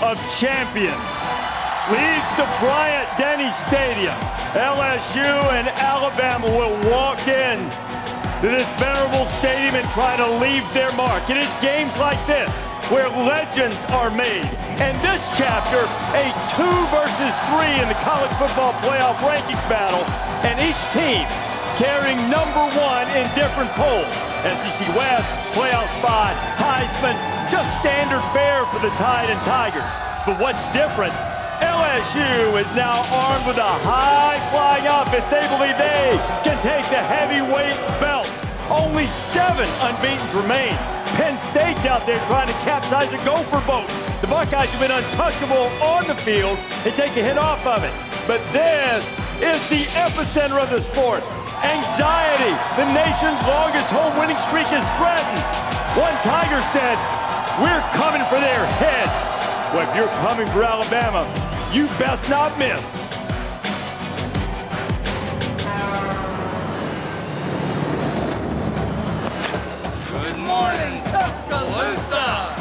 of champions leads to Bryant-Denny Stadium. LSU and Alabama will walk in to this venerable stadium and try to leave their mark. It is games like this where legends are made. And this chapter, a 2 versus 3 in the college football playoff rankings battle, and each team carrying number 1 in different polls. SEC West, playoff spot, Heisman, just standard fare for the Tide and Tigers. But what's different, LSU is now armed with a high-flying offense. They believe they can take the heavyweight belt. Only 7 unbeatens remain. Penn State's out there trying to capsize a gopher boat. The Buckeyes have been untouchable on the field and take a hit off of it. But this is the epicenter of the sport. Anxiety. The nation's longest home winning streak is threatened. One Tiger said, "We're coming for their heads." Well, if you're coming for Alabama, you best not miss. Good morning, Tuscaloosa!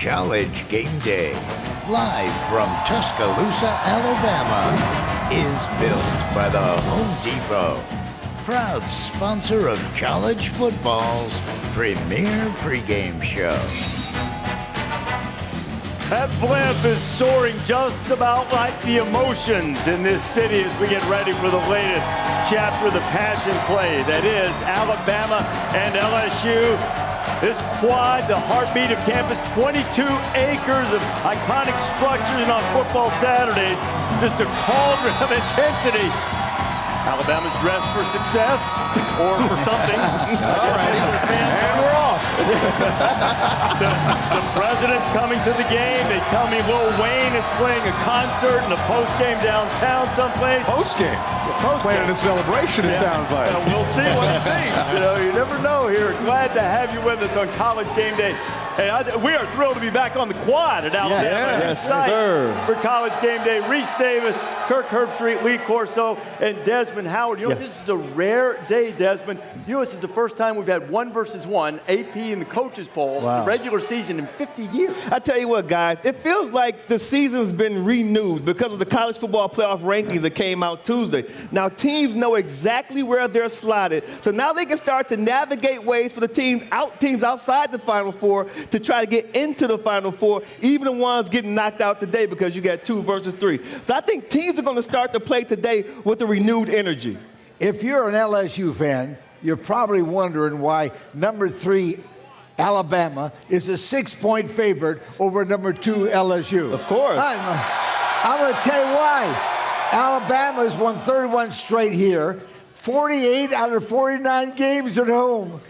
College Game Day, live from Tuscaloosa, Alabama, is built by the Home Depot, proud sponsor of college football's premier pregame show. That blimp is soaring just about like the emotions in this city as we get ready for the latest chapter of the passion play. That is Alabama and LSU. This quad, the heartbeat of campus, 22 acres of iconic structures, and on football Saturdays, just a cauldron of intensity. Alabama's dressed for success or for something. All right, and we're off. The president's coming to the game. They tell me Lil Wayne is playing a concert in a post-game downtown someplace. Post-game. Playing a celebration, it sounds like. We'll see what he thinks. You never know here. Glad to have you with us on College Game Day. Hey, we are thrilled to be back on the quad at Alabama. Yes, sir. For College Game Day, Reese Davis, Kirk Herbstreit, Lee Corso, and Desmond Howard. You know, this is a rare day, Desmond. You know, this is the first time we've had 1 versus 1, AP in the coaches poll, the regular season in 50 years. I tell you what, guys, it feels like the season's been renewed because of the college football playoff rankings that came out Tuesday. Now, teams know exactly where they're slotted, so now they can start to navigate ways for the teams outside the Final Four to try to get into the Final Four, even the ones getting knocked out today because you got 2 versus 3. So I think teams are going to start to play today with a renewed energy. If you're an LSU fan, you're probably wondering why number 3 Alabama is a 6-point favorite over number 2 LSU. Of course. I'm going to tell you why. Alabama's won 31 straight here. 48 out of 49 games at home.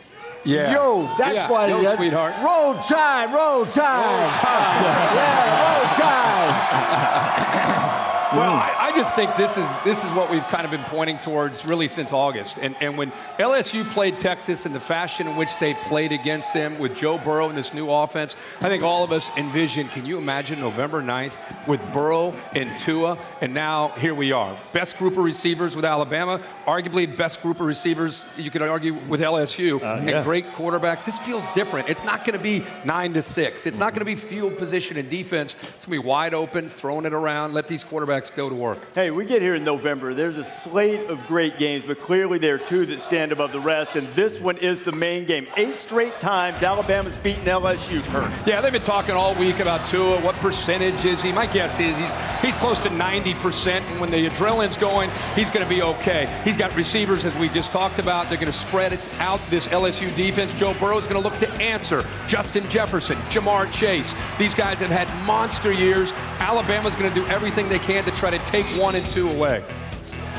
Yeah. Yo, that's why. Yo, sweetheart. Roll Tide, roll Tide. Roll Tide. Yeah, roll Tide. Well, I just think this is what we've kind of been pointing towards really since August. And when LSU played Texas in the fashion in which they played against them with Joe Burrow and this new offense, I think all of us envisioned, can you imagine November 9th with Burrow and Tua? And now here we are. Best group of receivers with Alabama, arguably best group of receivers, you could argue, with LSU, and great quarterbacks. This feels different. It's not going to be 9-6. It's not going to be field position and defense. It's going to be wide open, throwing it around, let these quarterbacks go to work. Hey, we get here in November. There's a slate of great games, but clearly there are two that stand above the rest, and this one is the main game. 8 straight times Alabama's beaten LSU, Kurt. Yeah, they've been talking all week about Tua. What percentage is he? My guess is he's close to 90%, and when the adrenaline's going, he's going to be okay. He's got receivers, as we just talked about. They're going to spread it out, this LSU defense. Joe Burrow's going to look to answer. Justin Jefferson, Jamar Chase. These guys have had monster years. Alabama's going to do everything they can to try to take 1 and 2 away.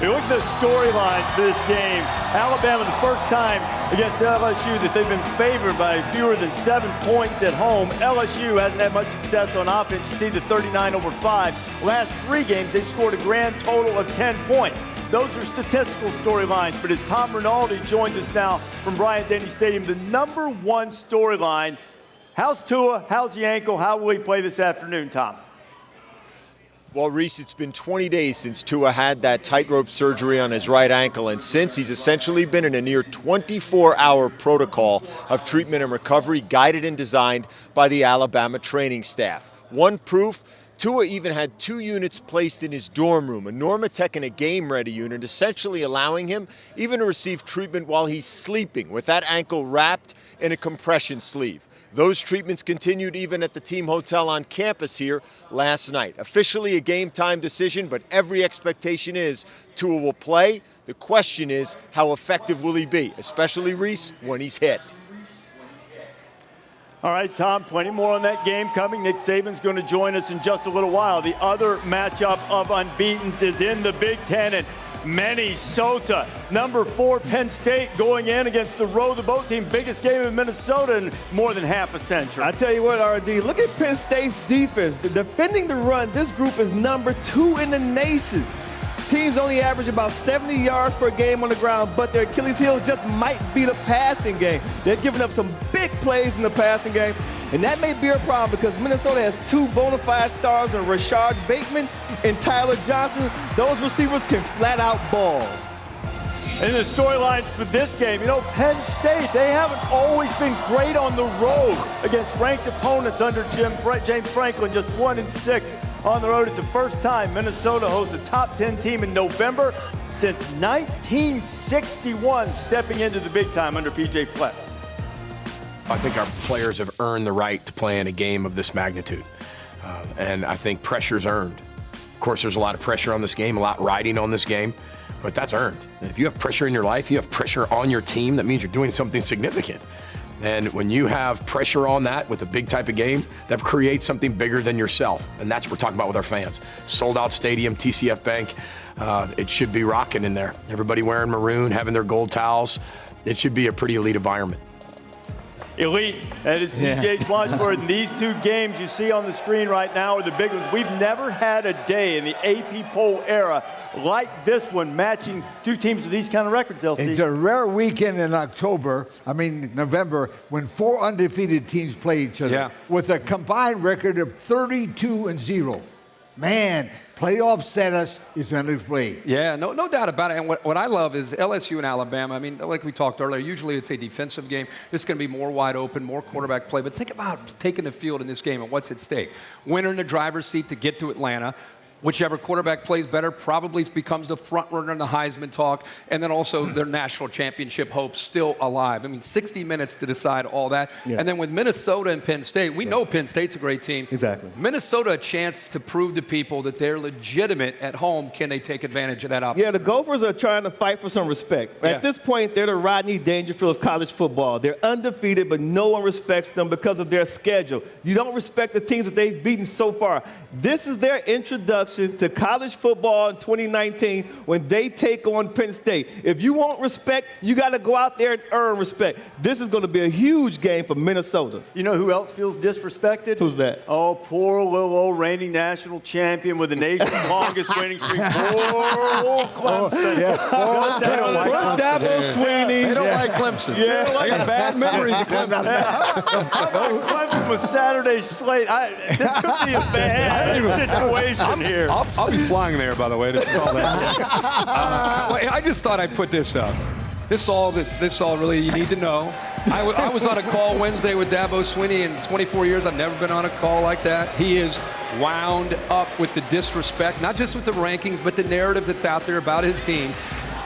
You look at the storylines for this game. Alabama, the first time against LSU that they've been favored by fewer than 7 points at home. LSU hasn't had much success on offense. You see the 39-5. Last 3 games, they've scored a grand total of 10 points. Those are statistical storylines, but as Tom Rinaldi joins us now from Bryant-Denny Stadium, the number one storyline, how's Tua, how's the ankle, how will he play this afternoon, Tom? Well, Reese, it's been 20 days since Tua had that tightrope surgery on his right ankle, and since he's essentially been in a near 24-hour protocol of treatment and recovery guided and designed by the Alabama training staff. One proof, Tua even had 2 units placed in his dorm room, a Normatec and a game-ready unit, essentially allowing him even to receive treatment while he's sleeping with that ankle wrapped in a compression sleeve. Those treatments continued even at the team hotel on campus here last night. Officially a game-time decision, but every expectation is Tua will play. The question is, how effective will he be, especially, Reese, when he's hit? All right, Tom, plenty more on that game coming. Nick Saban's going to join us in just a little while. The other matchup of unbeatens is in the Big Ten, and Minnesota, number 4 Penn State going in against the Row the Boat team. Biggest game in Minnesota in more than half a century. I tell you what, RD, look at Penn State's defense. Defending the run, this group is number 2 in the nation. Teams only average about 70 yards per game on the ground, but their Achilles heel just might be the passing game. They're giving up some big plays in the passing game, and that may be a problem because Minnesota has 2 bona fide stars in Rashard Bateman and Tyler Johnson. Those receivers can flat out ball. And the storylines for this game, Penn State, they haven't always been great on the road against ranked opponents under James Franklin, just 1-6 on the road. It's the first time Minnesota hosts a top 10 team in November since 1961, stepping into the big time under P.J. Fleck. I think our players have earned the right to play in a game of this magnitude. And I think pressure's earned. Of course, there's a lot of pressure on this game, a lot riding on this game, but that's earned. If you have pressure in your life, you have pressure on your team, that means you're doing something significant. And when you have pressure on that with a big type of game, that creates something bigger than yourself. And that's what we're talking about with our fans. Sold out stadium, TCF Bank. It should be rocking in there. Everybody wearing maroon, having their gold towels. It should be a pretty elite environment. Elite. That is DJ Blanchford. And these 2 games you see on the screen right now are the big ones. We've never had a day in the AP poll era like this one, matching 2 teams with these kind of records, LC. It's a rare weekend in November, when 4 undefeated teams play each other with a combined record of 32-0. Man, playoff status is on display. Yeah, no doubt about it. And what I love is LSU and Alabama. I mean, like we talked earlier, usually it's a defensive game. It's going to be more wide open, more quarterback play. But think about taking the field in this game and what's at stake. Winner in the driver's seat to get to Atlanta. Whichever quarterback plays better probably becomes the front runner in the Heisman talk, and then also their national championship hopes still alive. I mean, 60 minutes to decide all that. And then with Minnesota and Penn State, we know Penn State's a great team. Exactly. Minnesota, a chance to prove to people that they're legitimate at home. Can they take advantage of that opportunity? Yeah, the Gophers are trying to fight for some respect. At this point, they're the Rodney Dangerfield of college football. They're undefeated, but no one respects them because of their schedule. You don't respect the teams that they've beaten so far. This is their introduction introduction to college football in 2019 when they take on Penn State. If you want respect, you got to go out there and earn respect. This is going to be a huge game for Minnesota. You know who else feels disrespected? Who's that? Oh, poor little old reigning national champion with the nation's longest winning streak. Poor old Clemson. Dabo Sweeney. They don't like Clemson. Yeah. I got bad memories of Clemson. Clemson was Saturday's slate. This could be a bad situation here. I'll be flying there, by the way, to call that. Well, I just thought I'd put this up. This all really you need to know. I was on a call Wednesday with Dabo Sweeney in 24 years. I've never been on a call like that. He is wound up with the disrespect, not just with the rankings, but the narrative that's out there about his team.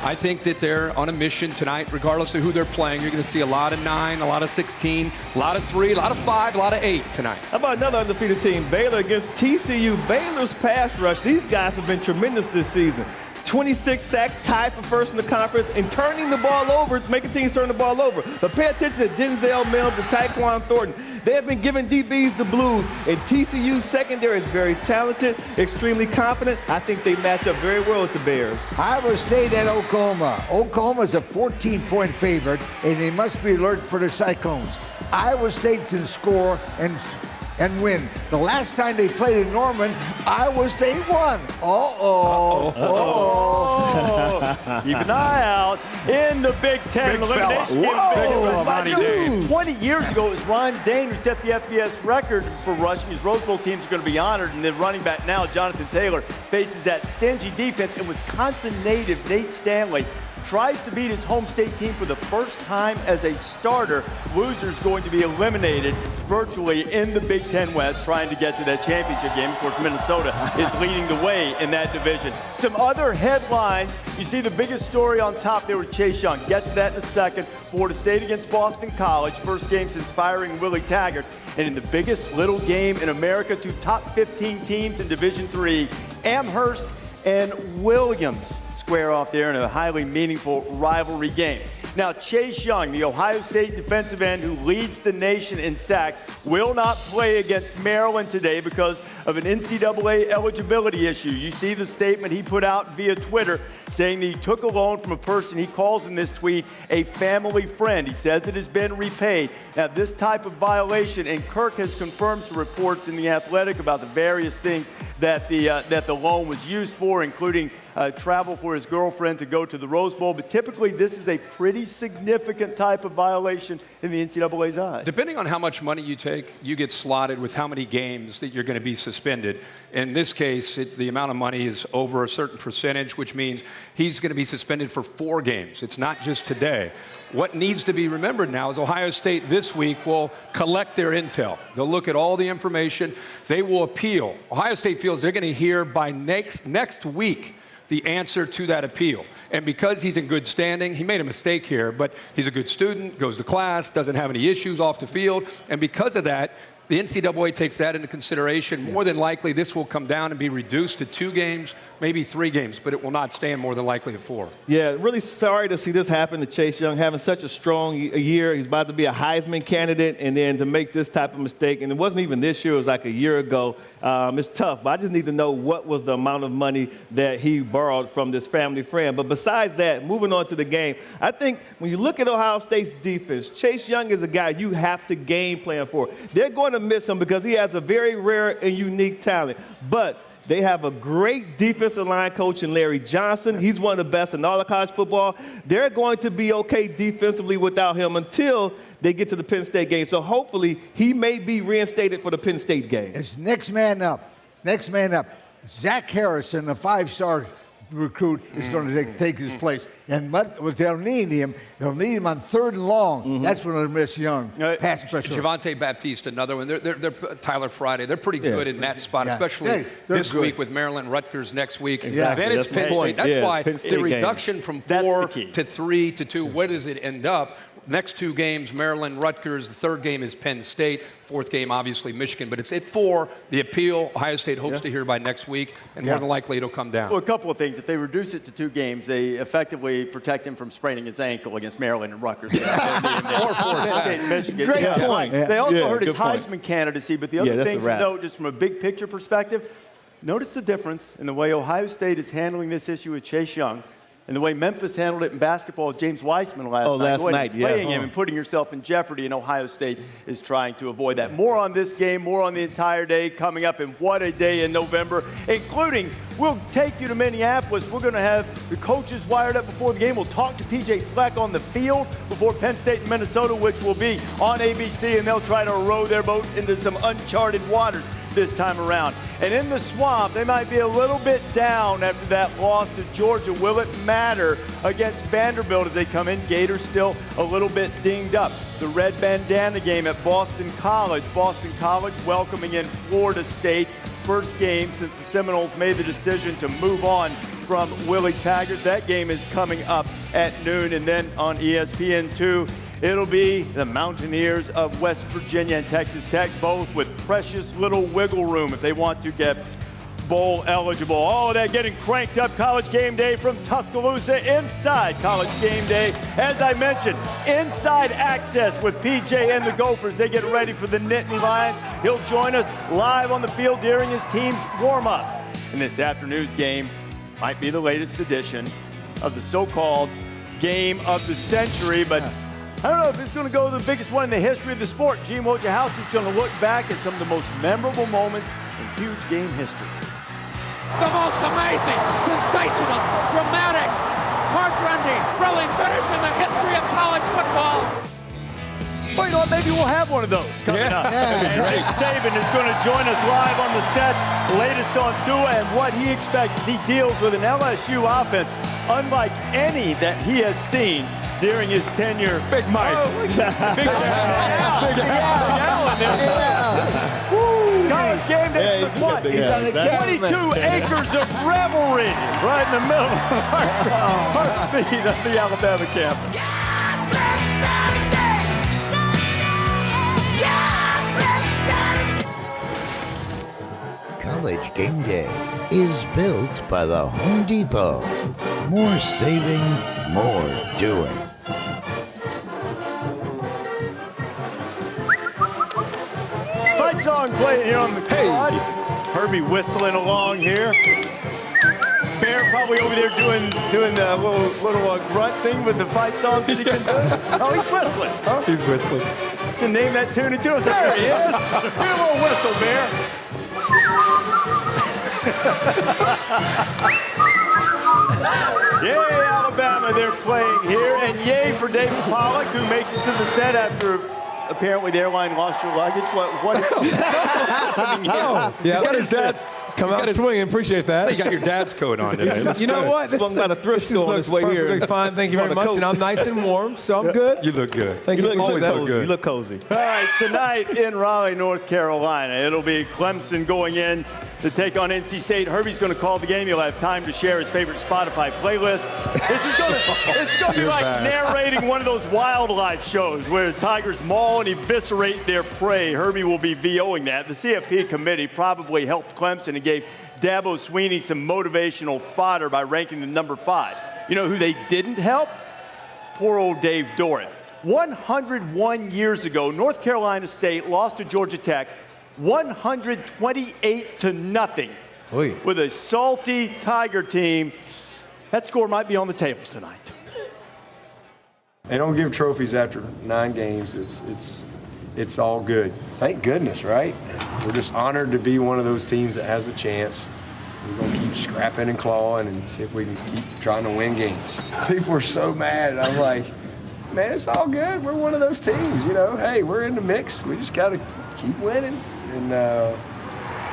I think that they're on a mission tonight, regardless of who they're playing. You're going to see a lot of 9, a lot of 16, a lot of 3, a lot of 5, a lot of 8 tonight. How about another undefeated team, Baylor against TCU? Baylor's pass rush, these guys have been tremendous this season. 26 sacks, tied for first in the conference, and turning the ball over, making teams turn the ball over. But pay attention to Denzel Mims and Tyquan Thornton. They have been giving DBs the blues, and TCU's secondary is very talented, extremely confident. I think they match up very well with the Bears. Iowa State at Oklahoma. Oklahoma's a 14-point favorite, and they must be alert for the Cyclones. Iowa State can score and win. The last time they played in Norman, Iowa State won. Keep an eye out in the Big Ten. Big fella. Ronnie Dane. 20 years ago, it was Ron Dane who set the FBS record for rushing. His Rose Bowl teams are going to be honored. And the running back now, Jonathan Taylor, faces that stingy defense. And Wisconsin native Nate Stanley tries to beat his home state team for the first time as a starter. Loser's going to be eliminated virtually in the Big Ten West, trying to get to that championship game. Of course, Minnesota is leading the way in that division. Some other headlines. You see the biggest story on top there with Chase Young. Get to that in a second. Florida State against Boston College. First game since firing Willie Taggart. And in the biggest little game in America, 2 top 15 teams in Division III, Amherst and Williams square off there in a highly meaningful rivalry game. Now, Chase Young, the Ohio State defensive end who leads the nation in sacks, will not play against Maryland today because of an NCAA eligibility issue. You see the statement he put out via Twitter saying that he took a loan from a person he calls in this tweet a family friend. He says it has been repaid. Now, this type of violation, and Kirk has confirmed some reports in The Athletic about the various things that the loan was used for, including travel for his girlfriend to go to the Rose Bowl. But typically, this is a pretty significant type of violation in the NCAA's eyes. Depending on how much money you take, you get slotted with how many games that you're going to be suspended. In this case, the amount of money is over a certain percentage, which means he's going to be suspended for 4 games. It's not just today. What needs to be remembered now is Ohio State this week will collect their intel. They'll look at all the information. They will appeal. Ohio State feels they're going to hear by next week the answer to that appeal. And because he's in good standing, he made a mistake here, but he's a good student, goes to class, doesn't have any issues off the field. And because of that, the NCAA takes that into consideration. More than likely, this will come down and be reduced to 2 games, maybe 3 games, but it will not stand more than likely at 4. Yeah, really sorry to see this happen to Chase Young, having such a strong year. He's about to be a Heisman candidate, and then to make this type of mistake, and it wasn't even this year, it was like a year ago. It's tough, but I just need to know what was the amount of money that he borrowed from this family friend. But besides that, moving on to the game, I think when you look at Ohio State's defense, Chase Young is a guy you have to game plan for. They're going to miss him because he has a very rare and unique talent. But they have a great defensive line coach in Larry Johnson. He's one of the best in all of college football. They're going to be okay defensively without him until they get to the Penn State game. So hopefully he may be reinstated for the Penn State game. It's next man up. Next man up. Zach Harrison, the 5-star recruit, is going to take his place. And they'll need him on 3rd and long. That's when they'll miss Young. Pass pressure. Javante Baptiste, another one. They're Tyler Friday. They're pretty good in that spot, especially this week with Maryland, Rutgers next week. Exactly. Then it's Penn State. That's why the reduction game. from 4 to 3 to 2, where does it end up? Next 2 games, Maryland, Rutgers. The 3rd game is Penn State. 4th game, obviously, Michigan. But it's at 4. The appeal, Ohio State hopes to hear by next week, and more than likely it'll come down. Well, a couple of things. If they reduce it to 2 games, they effectively protect him from spraining his ankle against Maryland and Rutgers. Penn State and Michigan. Great point. They also hurt his good point. Heisman candidacy, but the other thing to note, just from a big picture perspective, notice the difference in the way Ohio State is handling this issue with Chase Young and the way Memphis handled it in basketball with James Weissman last night. Playing him and putting yourself in jeopardy, and Ohio State is trying to avoid that. More on this game, more on the entire day coming up, and what a day in November, including we'll take you to Minneapolis. We're going to have the coaches wired up before the game. We'll talk to P.J. Fleck on the field before Penn State and Minnesota, which will be on ABC, and they'll try to row their boat into some uncharted waters this time around. And in the swamp, they might be a little bit down after that loss to Georgia. Will it matter against Vanderbilt as they come in? Gators still a little bit dinged up. The red bandana game at Boston College. Boston College welcoming in Florida State. First game since the Seminoles made the decision to move on from Willie Taggart. That game is coming up at noon. And then on ESPN2, it'll be the Mountaineers of West Virginia and Texas Tech, both with precious little wiggle room if they want to get bowl eligible. All of that getting cranked up. College Game Day from Tuscaloosa inside College Game Day. As I mentioned, inside access with PJ and the Gophers. They get ready for the Nittany Lions. He'll join us live on the field during his team's warm-up. And this afternoon's game might be the latest edition of the so-called game of the century, but I don't know if it's going to go the biggest one in the history of the sport. Gene Wojciechowski's going to look back at some of the most memorable moments in huge game history. The most amazing, sensational, dramatic, heart-rending, thrilling finish in the history of college football. Well, you know what? Maybe we'll have one of those coming up. Nick Saban is going to join us live on the set. Latest on Tua and what he expects as he deals with an LSU offense unlike any that he has seen during his tenure. Big Mike. Big Allen there. College Game Day for what? He's on the 22 acres of revelry right in the middle of heartbeat of the Alabama campus. College Game Day is built by the Home Depot. More saving, more doing. Fight song playing here on the quad. Herbie whistling along here. Bear probably over there doing the little grunt thing with the fight songs that he can do. Oh, he's whistling. Huh? He's whistling. You can name that tune into us. There he is. Give him a little whistle, Bear. Yay, Alabama, they're playing here. And yay for David Pollock, who makes it to the set after apparently the airline lost your luggage. What is happening here? Oh, yeah, he's got his dad's come out swinging. Appreciate that. You got your dad's coat on today. You know what? This Swung by the thrift store on looks his way here. perfectly fine. Thank you very much. coat. And I'm nice and warm, so I'm good. You look good. Thank you. You Always look cozy. All right, tonight in Raleigh, North Carolina, it'll be Clemson going in to take on NC State. Herbie's going to call the game. He'll have time to share his favorite Spotify playlist. This is going to be like narrating one of those wildlife shows where the tigers maul and eviscerate their prey. Herbie will be VOing that. The CFP committee probably helped Clemson and gave Dabo Swinney some motivational fodder by ranking them number 5. You know who they didn't help? Poor old Dave Doran. 101 years ago, North Carolina State lost to Georgia Tech 128-0 with a salty Tiger team. That score might be on the table tonight. They don't give trophies after 9 games. It's all good. Thank goodness, right? We're just honored to be one of those teams that has a chance. We're going to keep scrapping and clawing and see if we can keep trying to win games. People are so mad. I'm like, man, it's all good. We're one of those teams, you know. Hey, we're in the mix. We just got to keep winning. And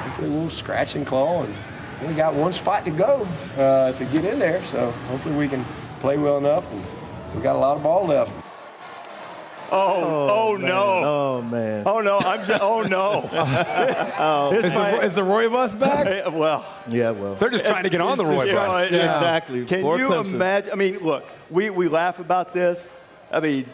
hopefully we'll scratch and claw. And we only got one spot to go to get in there. So hopefully we can play well enough. And we got a lot of ball left. Oh man. no. Oh, man. Oh, no. Oh, no. Is the Roy bus back? Well. Yeah, well. They're just trying to get on the Roy bus. Yeah, exactly. Can Or you Clemson. imagine? I mean, look, we laugh about this. I mean,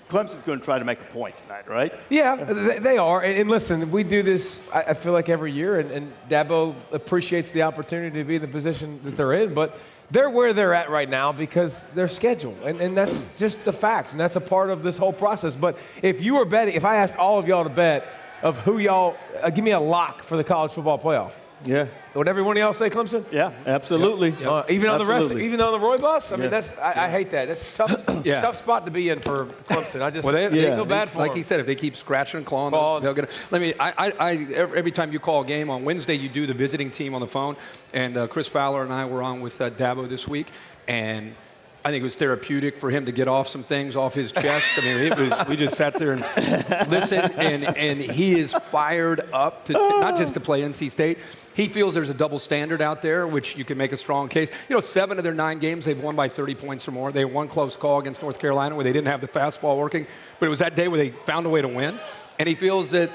Clemson's going to try to make a point tonight, right? Yeah, they are. And listen, we do this, I feel like, every year, and Dabo appreciates the opportunity to be in the position that they're in, but they're where they're at right now because they're scheduled, and that's just the fact, and that's a part of this whole process. But if you were betting, if I asked all of y'all to bet of who y'all, give me a lock for the college football playoff, Yeah. Would everyone else say Clemson? Yeah, absolutely. Even on the rest, Absolutely. even on the Roy bus? I mean, I hate that. That's a tough, Yeah. tough spot to be in for Clemson. I just Well, they feel bad for like them. he said, if they keep scratching and clawing, they'll get it. Every time you call a game on Wednesday, you do the visiting team on the phone. And Chris Fowler and I were on with Dabo this week. And I think it was therapeutic for him to get off some things off his chest. I mean, we just sat there and listened, and he is fired up to not just to play NC State. He feels there's a double standard out there, which you can make a strong case. 7 of their 9 games, they've won by 30 points or more. They had one close call against North Carolina where they didn't have the fastball working, but it was that day where they found a way to win. And he feels that,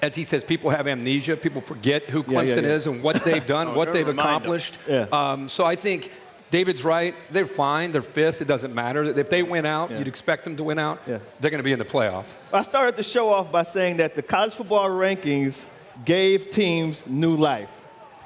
as he says, people have amnesia. People forget who Clemson is and what they've done, what they've accomplished. So I think David's right. They're fine. They're 5th. It doesn't matter. If they win out, you'd expect them to win out. They're going to be in the playoff. I started the show off by saying that the college football rankings gave teams new life.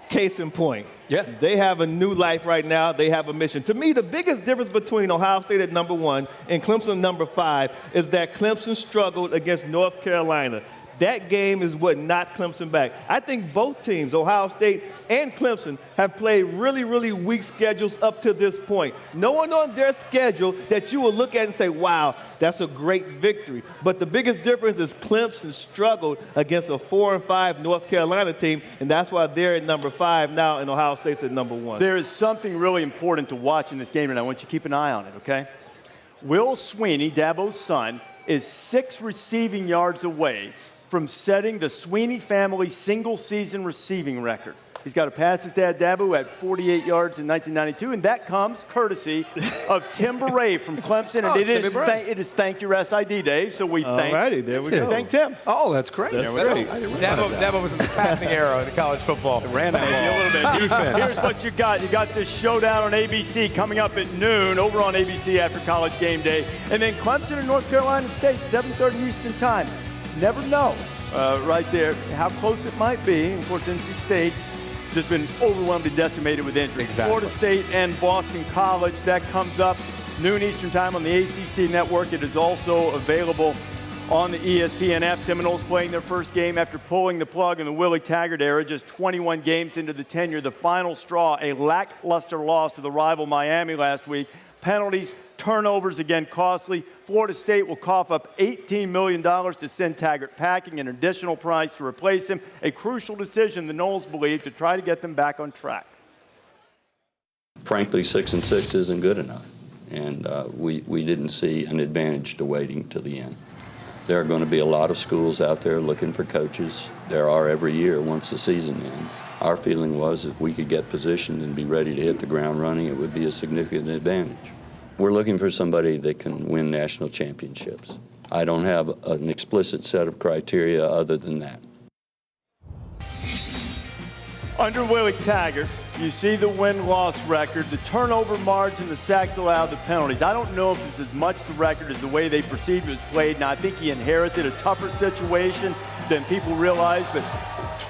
Case in point. Yeah. They have a new life right now. They have a mission. To me, the biggest difference between Ohio State at number 1 and Clemson number 5 is that Clemson struggled against North Carolina. That game is what knocked Clemson back. I think both teams, Ohio State and Clemson, have played really, really weak schedules up to this point. No one on their schedule that you will look at and say, wow, that's a great victory. But the biggest difference is Clemson struggled against a 4-5 North Carolina team, and that's why they're at number 5 now and Ohio State's at number 1. There is something really important to watch in this game, and I want you to keep an eye on it, okay? Will Sweeney, Dabo's son, is 6 receiving yards away from setting the Sweeney family single-season receiving record. He's got to pass his dad, Dabo, at 48 yards in 1992, and that comes courtesy of Tim Beret from Clemson. And it is Thank Your SID Day, so we thank Tim. Oh, that's great. That's great. Dabo was in the passing era in college football. Ran that A little bit. Here's what you got. You got this showdown on ABC coming up at noon over on ABC after College Game Day. And then Clemson and North Carolina State, 7:30 Eastern Time. Never know right there how close it might be. Of course, NC State just been overwhelmingly decimated with injuries. Exactly. Florida State and Boston College, that comes up noon Eastern Time on the ACC Network. It is also available on the ESPN app. Seminoles playing their first game after pulling the plug in the Willie Taggart era, just 21 games into the tenure. The final straw, a lackluster loss to the rival Miami last week. Penalties, turnovers, again costly. Florida State will cough up $18 million to send Taggart packing, an additional price to replace him. A crucial decision, the Noles believe, to try to get them back on track. Frankly, 6-6 isn't good enough, and we didn't see an advantage to waiting to the end. There are going to be a lot of schools out there looking for coaches. There are every year once the season ends. Our feeling was if we could get positioned and be ready to hit the ground running, it would be a significant advantage. We're looking for somebody that can win national championships. I don't have an explicit set of criteria other than that. Under Willie Taggart, you see the win-loss record, the turnover margin, the sacks allowed, the penalties. I don't know if it's as much the record as the way they perceived it was played. Now, I think he inherited a tougher situation than people realize, but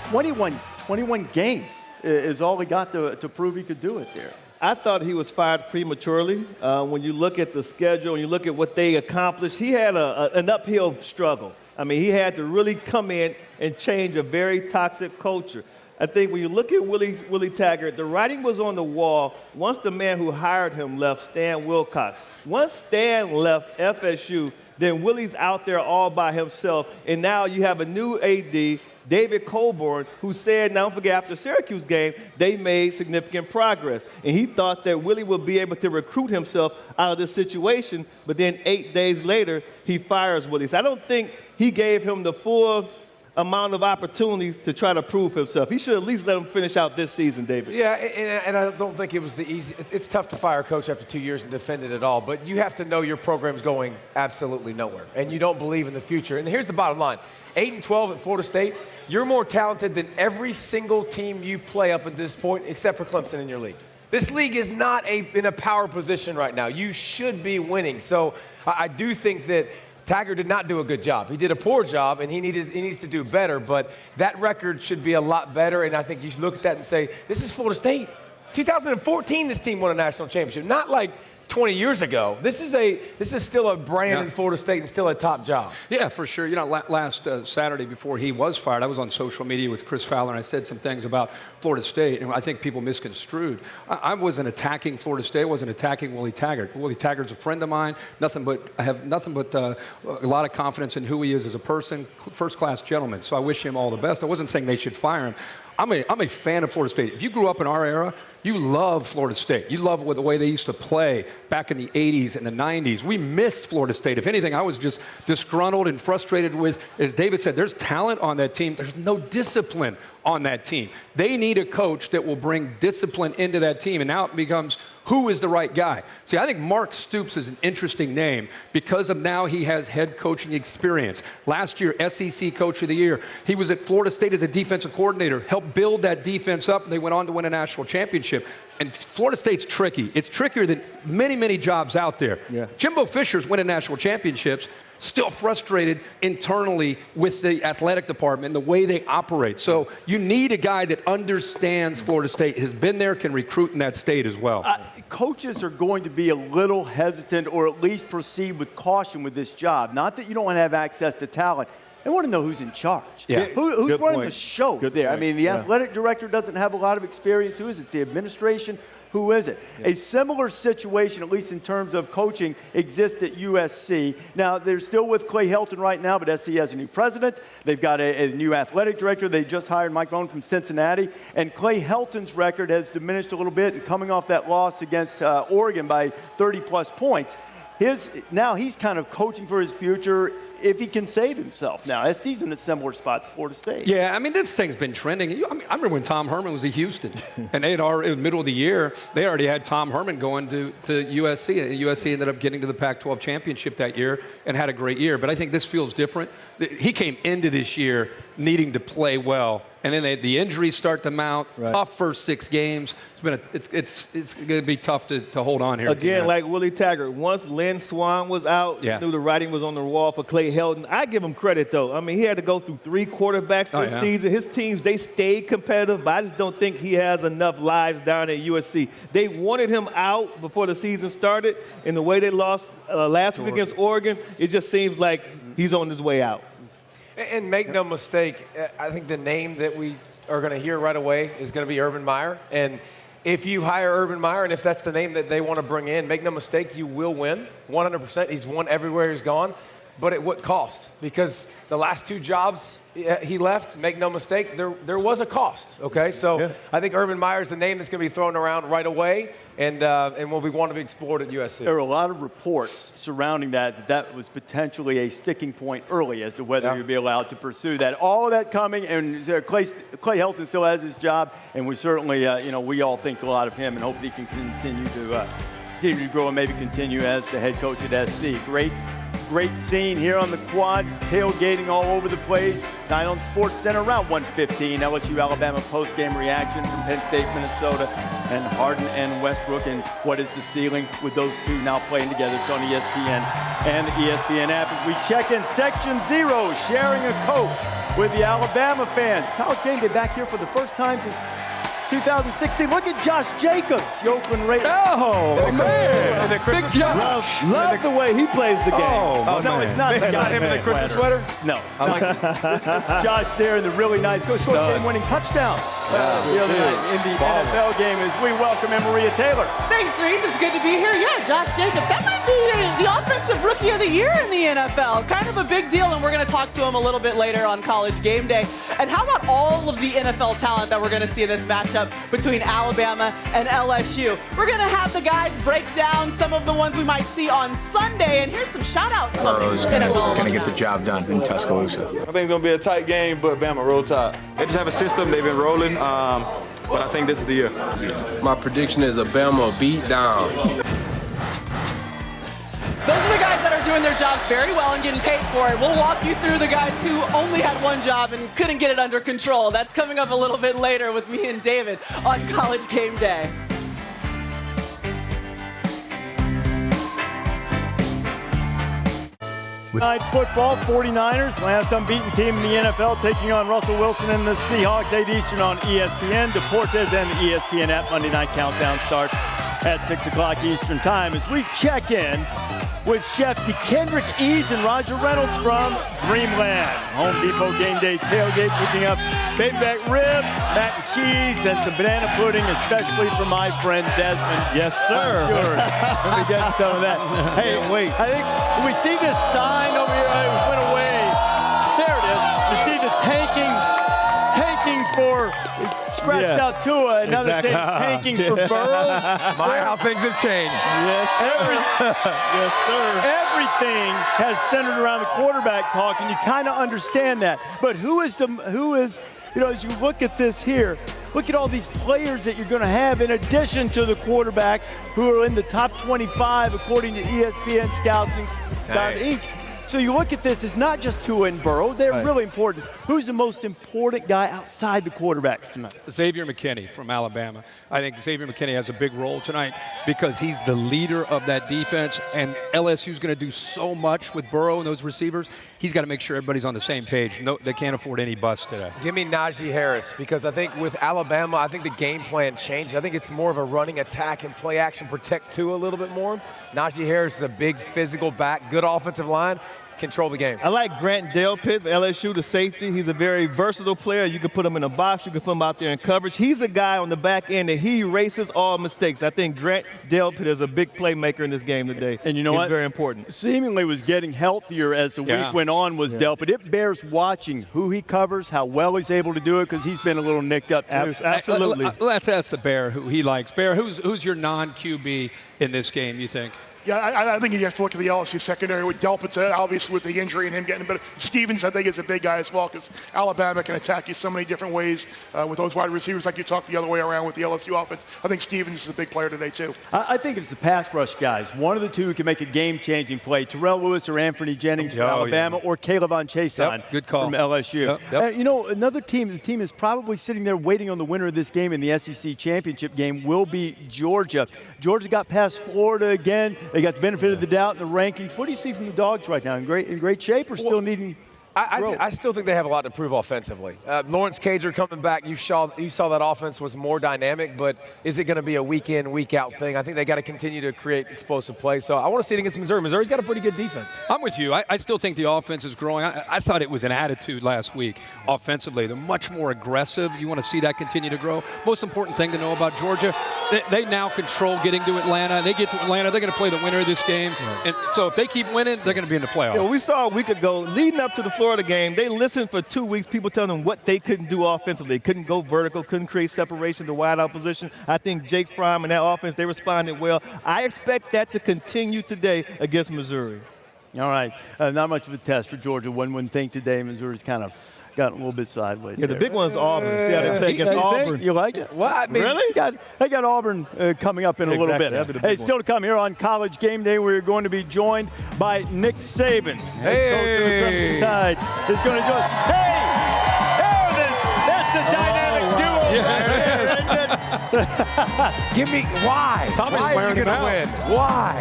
21 games is all he got to prove he could do it there. I thought he was fired prematurely. When you look at the schedule and you look at what they accomplished, he had an uphill struggle. I mean, he had to really come in and change a very toxic culture. I think when you look at Willie Taggart, the writing was on the wall once the man who hired him left, Stan Wilcox. Once Stan left FSU, then Willie's out there all by himself, and now you have a new AD, David Colborn, who said, now don't forget, after Syracuse game, they made significant progress. And he thought that Willie would be able to recruit himself out of this situation, but then 8 days later, he fires Willie. So I don't think he gave him the full amount of opportunities to try to prove himself. He should at least let him finish out this season, David. Yeah, and I don't think it was the easy. It's tough to fire a coach after 2 years and defend it at all, but you have to know your program's going absolutely nowhere, and you don't believe in the future. And here's the bottom line. 8-12 at Florida State, you're more talented than every single team you play up at this point, except for Clemson in your league. This league is not in a power position right now. You should be winning. So I do think that Taggart did not do a good job. He did a poor job, and he needs to do better, but that record should be a lot better, and I think you should look at that and say, this is Florida State. 2014, this team won a national championship, not like 20 years ago. This is still a brand in Florida State and still a top job. Yeah, for sure. You know, last Saturday before he was fired, I was on social media with Chris Fowler, and I said some things about Florida State, and I think people misconstrued. I wasn't attacking Florida State. I wasn't attacking Willie Taggart. Willie Taggart's a friend of mine. I have nothing but a lot of confidence in who he is as a person, first-class gentleman. So I wish him all the best. I wasn't saying they should fire him. I'm a fan of Florida State. If you grew up in our era, you love Florida State. You love the way they used to play back in the 80s and the 90s. We miss Florida State. If anything, I was just disgruntled and frustrated with, as David said, there's talent on that team. There's no discipline on that team. They need a coach that will bring discipline into that team, and now it becomes who is the right guy. See, I think Mark Stoops is an interesting name because of now he has head coaching experience. Last year, SEC Coach of the Year. He was at Florida State as a defensive coordinator, helped build that defense up, and they went on to win a national championship. And Florida State's tricky. It's trickier than many, many jobs out there. Yeah. Jimbo Fisher's winning national championships, still frustrated internally with the athletic department and the way they operate. So you need a guy that understands Florida State, has been there, can recruit in that state as well. Coaches are going to be a little hesitant or at least proceed with caution with this job. Not that you don't want to have access to talent. They want to know who's in charge. Yeah. Who's running the show there? I mean, the athletic director doesn't have a lot of experience. Who is it? The administration? Who is it? Yeah. A similar situation, at least in terms of coaching, exists at USC. Now, they're still with Clay Helton right now, but SC has a new president. They've got a new athletic director. They just hired Mike Bohn from Cincinnati. And Clay Helton's record has diminished a little bit, and coming off that loss against Oregon by 30-plus points. Now he's kind of coaching for his future if he can save himself. Now, SC's in a similar spot to Florida State. Yeah, I mean, this thing's been trending. I remember when Tom Herman was at Houston, and they had already, in the middle of the year, they already had Tom Herman going to USC. And USC ended up getting to the Pac-12 championship that year and had a great year. But I think this feels different. He came into this year needing to play well, and then the injuries start to mount. Right. Tough first 6 games. It's going to be tough to hold on here. Again, like Willie Taggart, once Lynn Swann was out, you knew the writing was on the wall for Clay Helton. I give him credit, though. I mean, he had to go through 3 quarterbacks this season. His teams, they stayed competitive, but I just don't think he has enough lives down at USC. They wanted him out before the season started, and the way they lost last week against Oregon, it just seems like he's on his way out. And make no mistake, I think the name that we are going to hear right away is going to be Urban Meyer. And if you hire Urban Meyer, and if that's the name that they want to bring in, make no mistake, you will win 100%. He's won everywhere he's gone. But at what cost? Because the last 2 jobs he left, make no mistake, there was a cost, okay? So I think Urban Meyer is the name that's going to be thrown around right away and will be one to be explored at USC. There are a lot of reports surrounding that was potentially a sticking point early as to whether you'd be allowed to pursue that. All of that coming, and Clay Helton still has his job, and we certainly, we all think a lot of him and hope he can continue to grow and maybe continue as the head coach at SC. Great scene here on the quad, tailgating all over the place. Night on Sports Center, around 1:15. LSU Alabama post-game reaction from Penn State, Minnesota, and Harden and Westbrook. And what is the ceiling with those two now playing together? It's on ESPN and the ESPN app. As we check in Section 0, sharing a Coke with the Alabama fans. College Game Day back here for the first time since 2016. Look at Josh Jacobs, the Oakland Raiders. Oh, man. Big Josh. Love the way he plays the game. Oh no, it's not. It's not him in the Christmas sweater? No. I like Josh there in the really nice short game-winning touchdown. The other night in the NFL game as we welcome in Maria Taylor. Thanks, Reese. It's good to be here. Yeah, Josh Jacobs. That might be the offensive rookie of the year in the NFL. Kind of a big deal, and we're going to talk to him a little bit later on College Game Day. And how about all of the NFL talent that we're going to see in this matchup between Alabama and LSU? We're going to have the guys break down some of the ones we might see on Sunday, and here's some shout-outs. Burrow's going to get the job done in Tuscaloosa. I think it's going to be a tight game, but Bama roll tide. They just have a system. They've been rolling, but I think this is the year. My prediction is a Bama beat down. Those are the guys that are doing their jobs very well and getting paid for it. We'll walk you through the guys who only had one job and couldn't get it under control. That's coming up a little bit later with me and David on College Game Day. Night football, 49ers, last unbeaten team in the NFL, taking on Russell Wilson and the Seahawks, 8 Eastern on ESPN. Deportes and the ESPN app. Monday Night Countdown starts at 6 o'clock Eastern Time as we check in with Chef Kendrick Eads and Roger Reynolds from Dreamland. Home Depot game day tailgate, cooking up baby back ribs, mac and cheese, and some banana pudding, especially for my friend Desmond. Yes, sir. I'm sure. Let me get some of that. Hey, wait. I think we see this sign over here. It went away. There it is. You see the tanking for scratched out Tua, and now they're saying tanking for Burrow. My, how things have changed. Yes, yes, sir. Everything has centered around the quarterback talk, and you kind of understand that. But who is, you know, as you look at this here, look at all these players that you're going to have in addition to the quarterbacks who are in the top 25 according to ESPN Scouts and Inc. So you look at this, it's not just Tua and Burrow. They're really important. Who's the most important guy outside the quarterbacks tonight? Xavier McKinney from Alabama. I think Xavier McKinney has a big role tonight because he's the leader of that defense, and LSU's going to do so much with Burrow and those receivers. He's got to make sure everybody's on the same page. No, they can't afford any busts today. Give me Najee Harris, because I think with Alabama, I think the game plan changed. I think it's more of a running attack and play action, protect Tua a little bit more. Najee Harris is a big physical back, good offensive line. Control the game. I like Grant Delpit, LSU, the safety. He's a very versatile player. You can put him in a box. You can put him out there in coverage. He's a guy on the back end that he erases all mistakes. I think Grant Delpit is a big playmaker in this game today. And you know what? Very important. Seemingly was getting healthier as the week went on was Delpit. It bears watching who he covers, how well he's able to do it, because he's been a little nicked up too. Absolutely. Let's ask the Bear who he likes. Bear, who's your non-QB in this game, you think? Yeah, I think you have to look at the LSU secondary with Delpit, obviously with the injury and him getting better. Stevens, I think, is a big guy as well because Alabama can attack you so many different ways with those wide receivers like you talked the other way around with the LSU offense. I think Stevens is a big player today, too. I think it's the pass rush guys. One of the two who can make a game-changing play, Terrell Lewis or Anthony Jennings from Alabama or Caleb Chason good call. from LSU. You know, another team, the team is probably sitting there waiting on the winner of this game in the SEC championship game will be Georgia. Georgia got past Florida again. They got the benefit of the doubt in the rankings. What do you see from the Dogs right now? In great shape or still needing I still think they have a lot to prove offensively. Lawrence Cager coming back, you saw that offense was more dynamic, but is it going to be a week-in, week-out thing? I think they got to continue to create explosive play. So I want to see it against Missouri. Missouri's got a pretty good defense. I'm with you. I still think the offense is growing. I thought it was an attitude last week offensively. They're much more aggressive. You want to see that continue to grow. Most important thing to know about Georgia, they now control getting to Atlanta. They get to Atlanta, they're going to play the winner of this game. Right. And so if they keep winning, they're going to be in the playoffs. Yeah, we saw a week ago, leading up to the Florida game, they listened for 2 weeks, people telling them what they couldn't do offensively. They couldn't go vertical, couldn't create separation to wide out position. I think Jake Fromm and that offense, they responded well. I expect that to continue today against Missouri. All right. Not much of a test for Georgia. One wouldn't think today Missouri's kind of gotten a little bit sideways. Yeah, the big one's Auburn. See how they play against Auburn. You like it? Well, I mean, really? They got Auburn coming up in a little bit. Hey, still to come here on College Game Day, we're going to be joined by Nick Saban. Hey! Coach of the Crimson Tide is going to join. Hey! That's the dynamic duo. Give me why? Tommy's why are you wearing going to win? Why?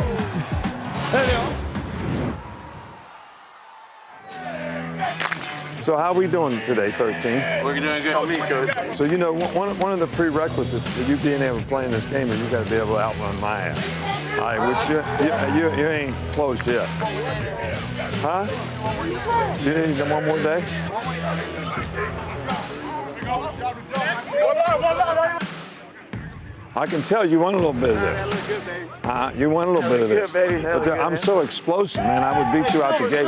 So how are we doing today, 13? We're doing good. Oh, me, Coach. So, you know, one of the prerequisites of you being able to play in this game is you got to be able to outrun my ass. All right, which you ain't close yet. Huh? You need one more day? I can tell you want a little bit of this. You want a little bit of this. But I'm so explosive, man. I would beat you out the gate.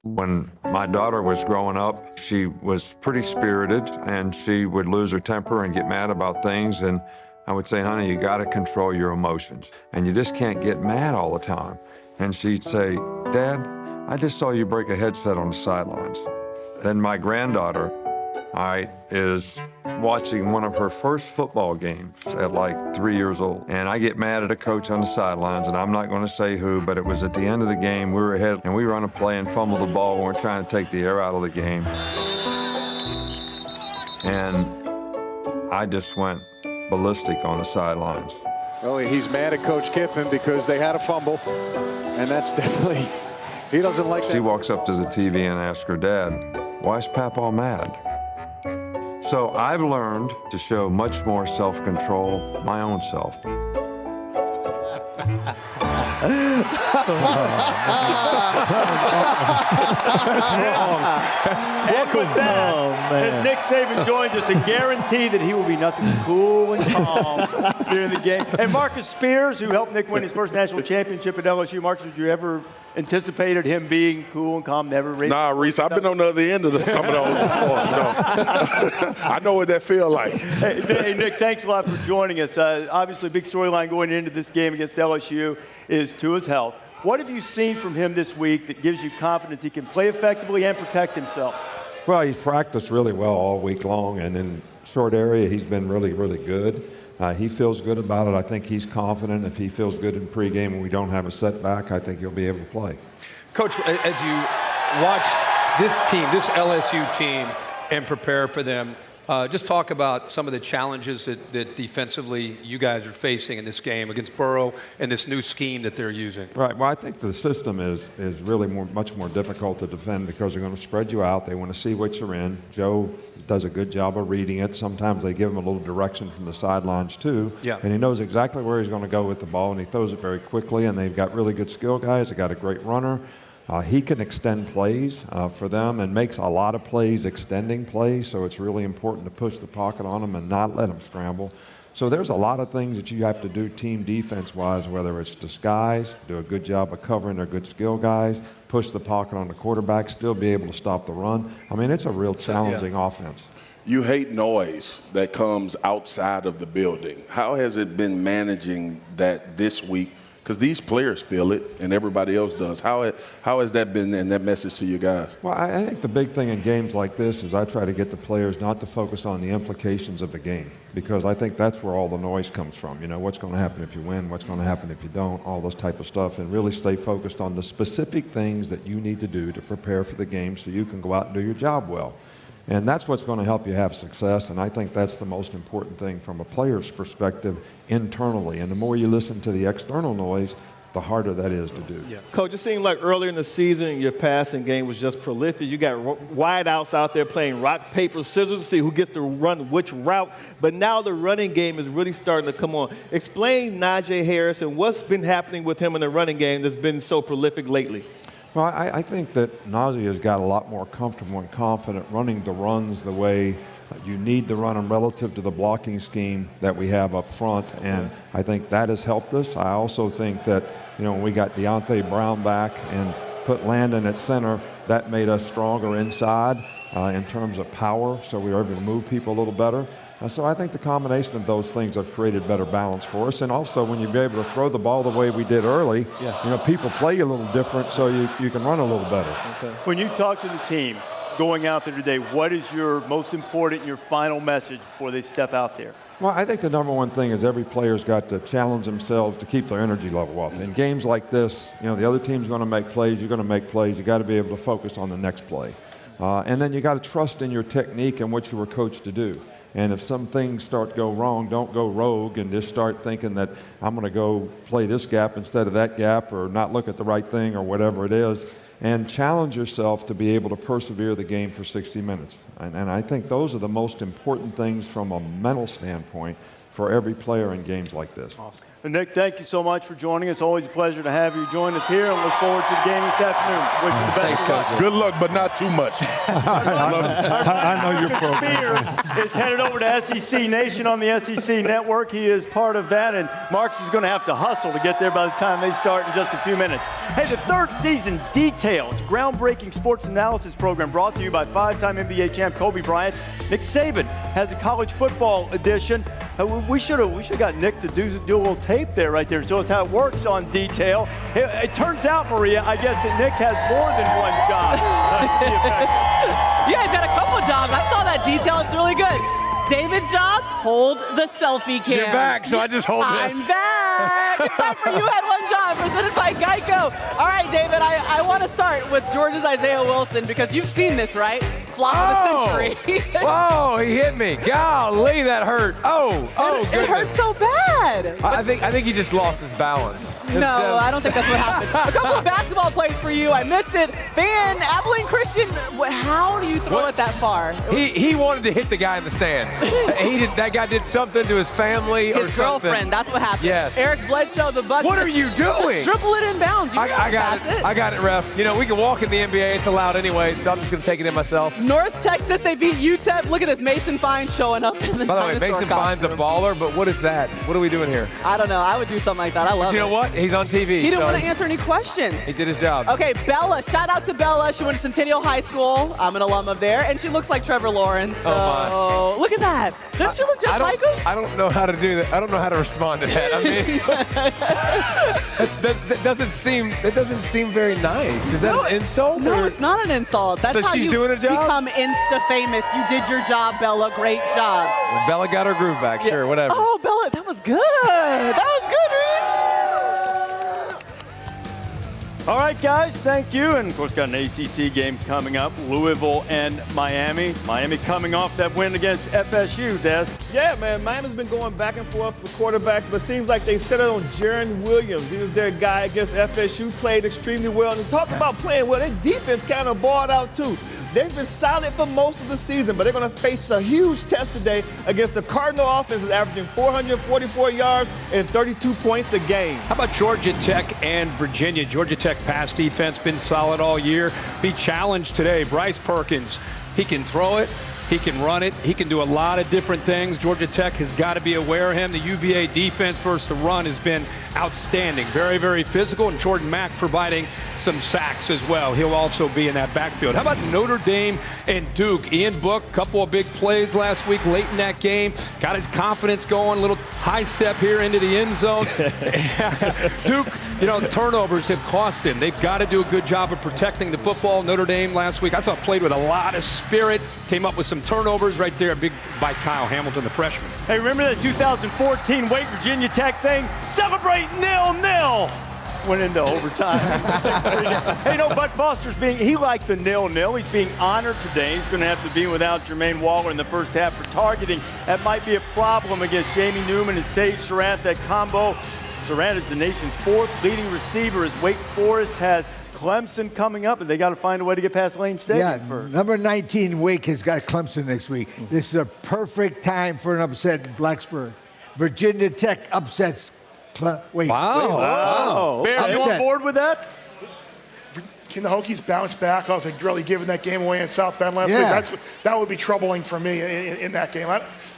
When my daughter was growing up, she was pretty spirited, and she would lose her temper and get mad about things. And I would say, honey, you got to control your emotions, and you just can't get mad all the time. And she'd say, Dad, I just saw you break a headset on the sidelines. Then my granddaughter, is watching one of her first football games at like 3 years old. And I get mad at a coach on the sidelines, and I'm not going to say who, but it was at the end of the game. We were ahead, and we run a play and fumble the ball, and we're trying to take the air out of the game. And I just went ballistic on the sidelines. Well, he's mad at Coach Kiffin because they had a fumble, and that's definitely, he doesn't like that. She walks up to the TV and asks her dad, why is Papa mad? So I've learned to show much more self-control my own self. That's wrong. And with that, as Nick Saban joins us, a guarantee that he will be nothing but cool and calm during the game. And Marcus Spears, who helped Nick win his first national championship at LSU. Marcus, did you ever anticipated him being cool and calm, never raised? Nah, Reese, I've been on the other end of some of those before. I know what that feel like. Hey, Nick, thanks a lot for joining us. Obviously, a big storyline going into this game against LSU is Tua's health. What have you seen from him this week that gives you confidence he can play effectively and protect himself? Well, he's practiced really well all week long, and in short area, he's been really, really good. He feels good about it. I think he's confident. If he feels good in pregame and we don't have a setback, I think he'll be able to play. Coach, as you watch this team, this LSU team, and prepare for them, just talk about some of the challenges that defensively you guys are facing in this game against Burrow and this new scheme that they're using. Right. Well, I think the system is really much more difficult to defend because they're going to spread you out. They want to see what you're in. Joe does a good job of reading it. Sometimes they give him a little direction from the sidelines too. Yeah. And he knows exactly where he's going to go with the ball, and he throws it very quickly. And they've got really good skill guys. They got a great runner. He can extend plays for them and makes a lot of plays extending plays, so it's really important to push the pocket on them and not let them scramble. So there's a lot of things that you have to do team defense-wise, whether it's disguise, do a good job of covering their good skill guys, push the pocket on the quarterback, still be able to stop the run. I mean, it's a real challenging offense. You hate noise that comes outside of the building. How has it been managing that this week? Because these players feel it and everybody else does. How has that been and that message to you guys? Well, I think the big thing in games like this is I try to get the players not to focus on the implications of the game, because I think that's where all the noise comes from. You know, what's going to happen if you win, what's going to happen if you don't, all those type of stuff, and really stay focused on the specific things that you need to do to prepare for the game so you can go out and do your job well. And that's what's going to help you have success, and I think that's the most important thing from a player's perspective internally. And the more you listen to the external noise, the harder that is to do. Yeah. Coach, it seemed like earlier in the season your passing game was just prolific. You got wideouts out there playing rock, paper, scissors to see who gets to run which route. But now the running game is really starting to come on. Explain Najee Harris and what's been happening with him in the running game that's been so prolific lately. Well, I think that Najee has got a lot more comfortable and confident running the runs the way you need to run them relative to the blocking scheme that we have up front, and I think that has helped us. I also think that, you know, when we got Deontay Brown back and put Landon at center, that made us stronger inside in terms of power, so we were able to move people a little better. So I think the combination of those things have created better balance for us. And also, when you're able to throw the ball the way we did early, you know, people play a little different, so you can run a little better. Okay. When you talk to the team going out there today, what is your most important, your final message before they step out there? Well, I think the number one thing is every player's got to challenge themselves to keep their energy level up. In games like this, you know, the other team's going to make plays, you're going to make plays, you got to be able to focus on the next play. And then you got to trust in your technique and what you were coached to do. And if some things start to go wrong, don't go rogue and just start thinking that I'm going to go play this gap instead of that gap, or not look at the right thing, or whatever it is. And challenge yourself to be able to persevere the game for 60 minutes. And I think those are the most important things from a mental standpoint for every player in games like this. Awesome. And Nick, thank you so much for joining us. Always a pleasure to have you join us here, and look forward to the game this afternoon. Wish you the best. Thanks, Coach. Good luck, but not too much. I know your program. Spears is headed over to SEC Nation on the SEC Network. He is part of that, and Marcus is going to have to hustle to get there by the time they start in just a few minutes. Hey, the third season Details, groundbreaking sports analysis program brought to you by five-time NBA champ Kobe Bryant. Nick Saban has a college football edition. We should have got Nick to do a little tape there right there, show us how it works on Detail. It turns out, Maria, I guess that Nick has more than one job. Yeah, he's got a couple jobs. I saw that Detail. It's really good. David's job, hold the selfie cam. You're back, so I just hold this. I'm back. It's time for You Had One Job, presented by Geico. All right, David, I want to start with Georgia's Isaiah Wilson, because you've seen this, right? flop of the century. Whoa, he hit me. Golly, that hurt. It hurt so bad. I think he just lost his balance. No, I don't think that's what happened. A couple of basketball plays for you. I missed it. Van, Abilene Christian, how do you throw it that far? He wanted to hit the guy in the stands. That guy did something to his family or something. His girlfriend, that's what happened. Yes. Eric Bledsoe, the Bucks. What are you doing? Dribble it in bounds. I got it. I got it, ref. You know, we can walk in the NBA. It's allowed anyway, so I'm just going to take it in myself. North Texas, they beat UTEP. Look at this, Mason Fine showing up in the By the way, Mason Fine's a baller, but what is that? What are we doing here? I don't know. I would do something like that. I love it. You know what? He's on TV. He didn't want to answer any questions. He did his job. Okay, Bella. Shout out to Bella. She went to Centennial High School. I'm an alum of there, and she looks like Trevor Lawrence. So look at that. Don't you look just like him? I don't know how to do that. I don't know how to respond to that. I mean, that doesn't seem very nice. Is that an insult? No, it's not an insult. That's so how she's you doing a job? become Insta-famous. You did your job, Bella. Great job. When Bella got her groove back. Sure, whatever. Oh, Bella, that was good. That was good, All right, guys, thank you. And, of course, got an ACC game coming up, Louisville and Miami. Miami coming off that win against FSU, Des. Yeah, man, Miami's been going back and forth with quarterbacks, but it seems like they settled on Jaron Williams. He was their guy against FSU, played extremely well. And talk about playing well, their defense kind of balled out, too. They've been solid for most of the season, but they're going to face a huge test today against a Cardinal offense that's averaging 444 yards and 32 points a game. How about Georgia Tech and Virginia? Georgia Tech pass defense been solid all year. Be challenged today. Bryce Perkins, he can throw it. He can run it. He can do a lot of different things. Georgia Tech has got to be aware of him. The UVA defense versus the run has been outstanding. Very, very physical. And Jordan Mack providing some sacks as well. He'll also be in that backfield. How about Notre Dame and Duke? Ian Book, couple of big plays last week late in that game. Got his confidence going. A little high step here into the end zone. Duke, turnovers have cost him. They've got to do a good job of protecting the football. Notre Dame last week, I thought, played with a lot of spirit. Came up with some turnovers right there, big by Kyle Hamilton, the freshman. Hey, remember that 2014 Wake Virginia Tech thing? Celebrate 0-0. Went into overtime. Hey, Bud Foster's he liked the 0-0. He's being honored today. He's going to have to be without Jermaine Waller in the first half for targeting. That might be a problem against Jamie Newman and Sage Surratt. That combo. Surratt is the nation's fourth leading receiver as Wake Forest has Clemson coming up, and they got to find a way to get past Lane Stadium first. Number 19, Wake, has got Clemson next week. This is a perfect time for an upset in Blacksburg. Virginia Tech upsets Wake. Wow. Bear, are you on board with that? Can the Hokies bounce back off really giving that game away in South Bend last week? That would be troubling for me in that game.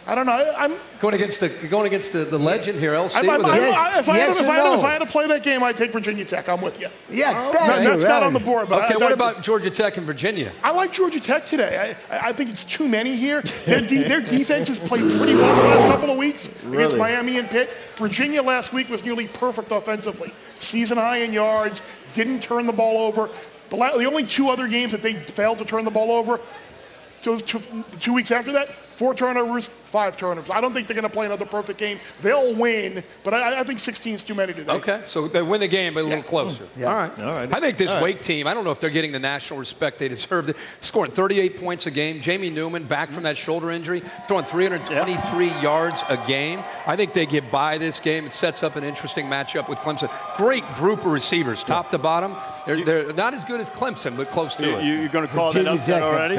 I don't know. I'm going against the legend here, LC. If I had to play that game, I'd take Virginia Tech. I'm with you. Yeah, that's not on the board. But okay, what about Georgia Tech and Virginia? I like Georgia Tech today. I think it's too many here. Their defense has played pretty well the last couple of weeks against Miami and Pitt. Virginia last week was nearly perfect offensively. Season high in yards, didn't turn the ball over. The only two other games that they failed to turn the ball over, so 2 weeks after that, 4 turnovers, 5 turnovers. I don't think they're going to play another perfect game. They'll win, but I think 16 is too many today. Okay, so they win the game, but a little closer. Yeah. All right. I think this Wake team, I don't know if they're getting the national respect they deserve. They're scoring 38 points a game. Jamie Newman, back from that shoulder injury, throwing 323 yards a game. I think they get by this game. It sets up an interesting matchup with Clemson. Great group of receivers, top to bottom. They're not as good as Clemson, but close to it. You're going to call that upset already?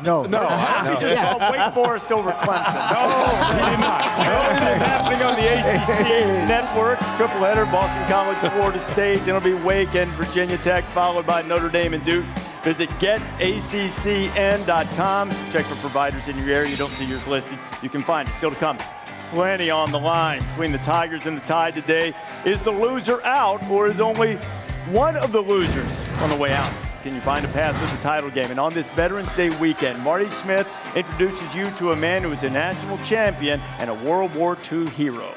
No. No. He just called Wake Forest over Clemson. No, he did not. It is happening on the ACC network. Tripleheader, Boston College, Florida State. It'll be Wake and Virginia Tech, followed by Notre Dame and Duke. Visit getaccn.com. Check for providers in your area. You don't see yours listed. You can find it. Still to come. Plenty on the line between the Tigers and the Tide today. Is the loser out, or is only one of the losers on the way out? Can you find a path to the title game? And on this Veterans Day weekend, Marty Smith introduces you to a man who is a national champion and a World War II hero.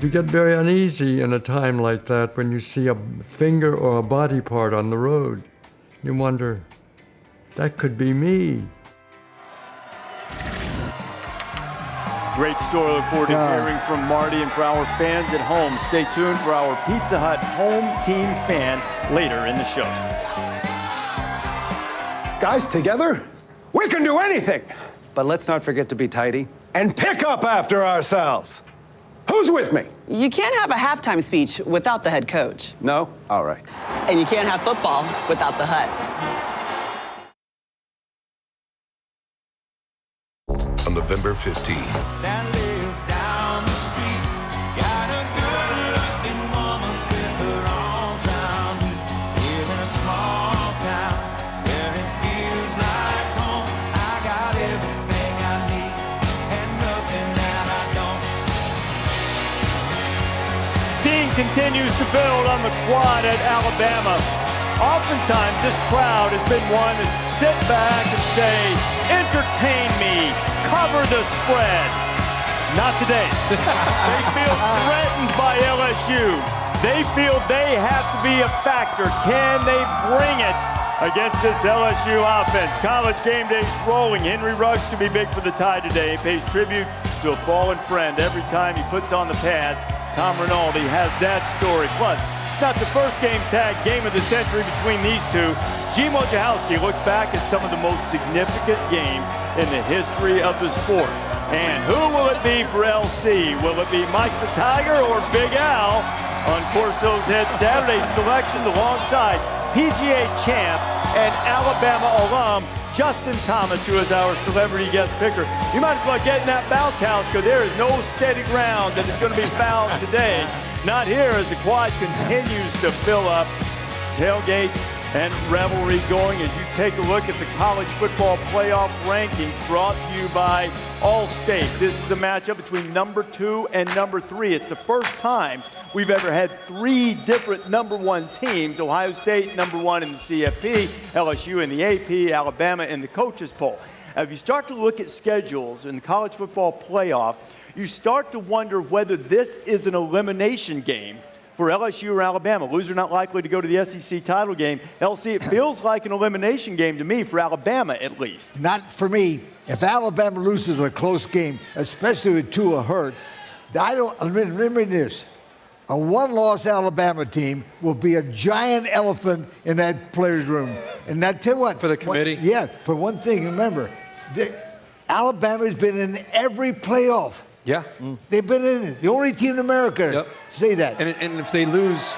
You get very uneasy in a time like that when you see a finger or a body part on the road. You wonder, that could be me. Great story. Look forward to hearing from Marty. And for our fans at home, stay tuned for our Pizza Hut Home Team Fan later in the show. Guys, together, we can do anything. But let's not forget to be tidy and pick up after ourselves. Who's with me? You can't have a halftime speech without the head coach. No? All right. And you can't have football without the hut. On November 15. Continues to build on the quad at Alabama. Oftentimes, this crowd has been one to sit back and say, entertain me, cover the spread. Not today. They feel threatened by LSU. They feel they have to be a factor. Can they bring it against this LSU offense? College Game Day's rolling. Henry Ruggs to be big for the Tide today. He pays tribute to a fallen friend every time he puts on the pads. Tom Rinaldi has that story. Plus, it's not the first game of the century between these two. Gene Wojciechowski looks back at some of the most significant games in the history of the sport. And who will it be for LC? Will it be Mike the Tiger or Big Al on Corso's Head Saturday selections alongside PGA champ and Alabama alum Justin Thomas, who is our celebrity guest picker. You might as well get in that bounce house because there is no steady ground that is going to be found today. Not here as the quad continues to fill up. Tailgate and revelry going as you take a look at the college football playoff rankings brought to you by Allstate. This is a matchup between number 2 and number 3. It's the first time we've ever had 3 different number 1 teams. Ohio State number 1 in the CFP, LSU in the AP, Alabama in the coaches poll. Now, if you start to look at schedules in the college football playoff, you start to wonder whether this is an elimination game for LSU or Alabama. Loser not likely to go to the SEC title game. LC, it feels like an elimination game to me, for Alabama at least. Not for me. If Alabama loses a close game, especially with Tua hurt, remember this. A one-loss Alabama team will be a giant elephant in that players' room. And that, tell you what. For the committee? For one thing, remember, Alabama's been in every playoff. Yeah. They've been in it. The only team in America to say that. And if they lose,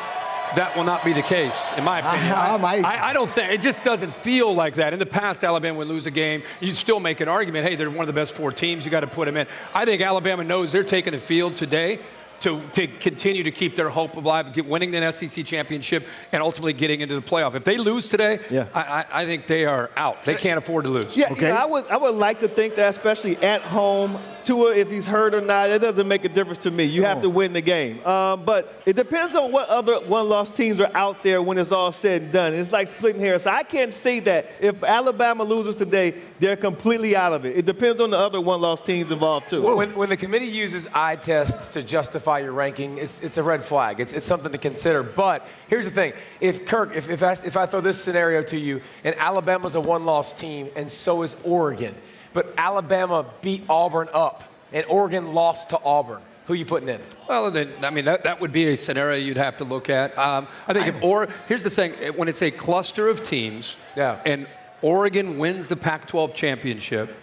that will not be the case, in my opinion. I don't think, it just doesn't feel like that. In the past, Alabama would lose a game. You'd still make an argument, hey, they're one of the best 4 teams. You got to put them in. I think Alabama knows they're taking the field today to continue to keep their hope alive, winning an SEC championship, and ultimately getting into the playoff. If they lose today, I think they are out. They can't afford to lose. Yeah, okay. I would like to think that, especially at home, Tua, if he's hurt or not, it doesn't make a difference to me. You have to win the game. But it depends on what other one-loss teams are out there when it's all said and done. It's like splitting hairs. So I can't say that if Alabama loses today, they're completely out of it. It depends on the other one-loss teams involved, too. When the committee uses eye tests to justify your ranking, it's a red flag. It's something to consider. But here's the thing. If Kirk, if I throw this scenario to you, and Alabama's a one-loss team, and so is Oregon, but Alabama beat Auburn up, and Oregon lost to Auburn. Who are you putting in? Well, then, I mean, that would be a scenario you'd have to look at. I think here's the thing. When it's a cluster of teams, and Oregon wins the Pac-12 championship,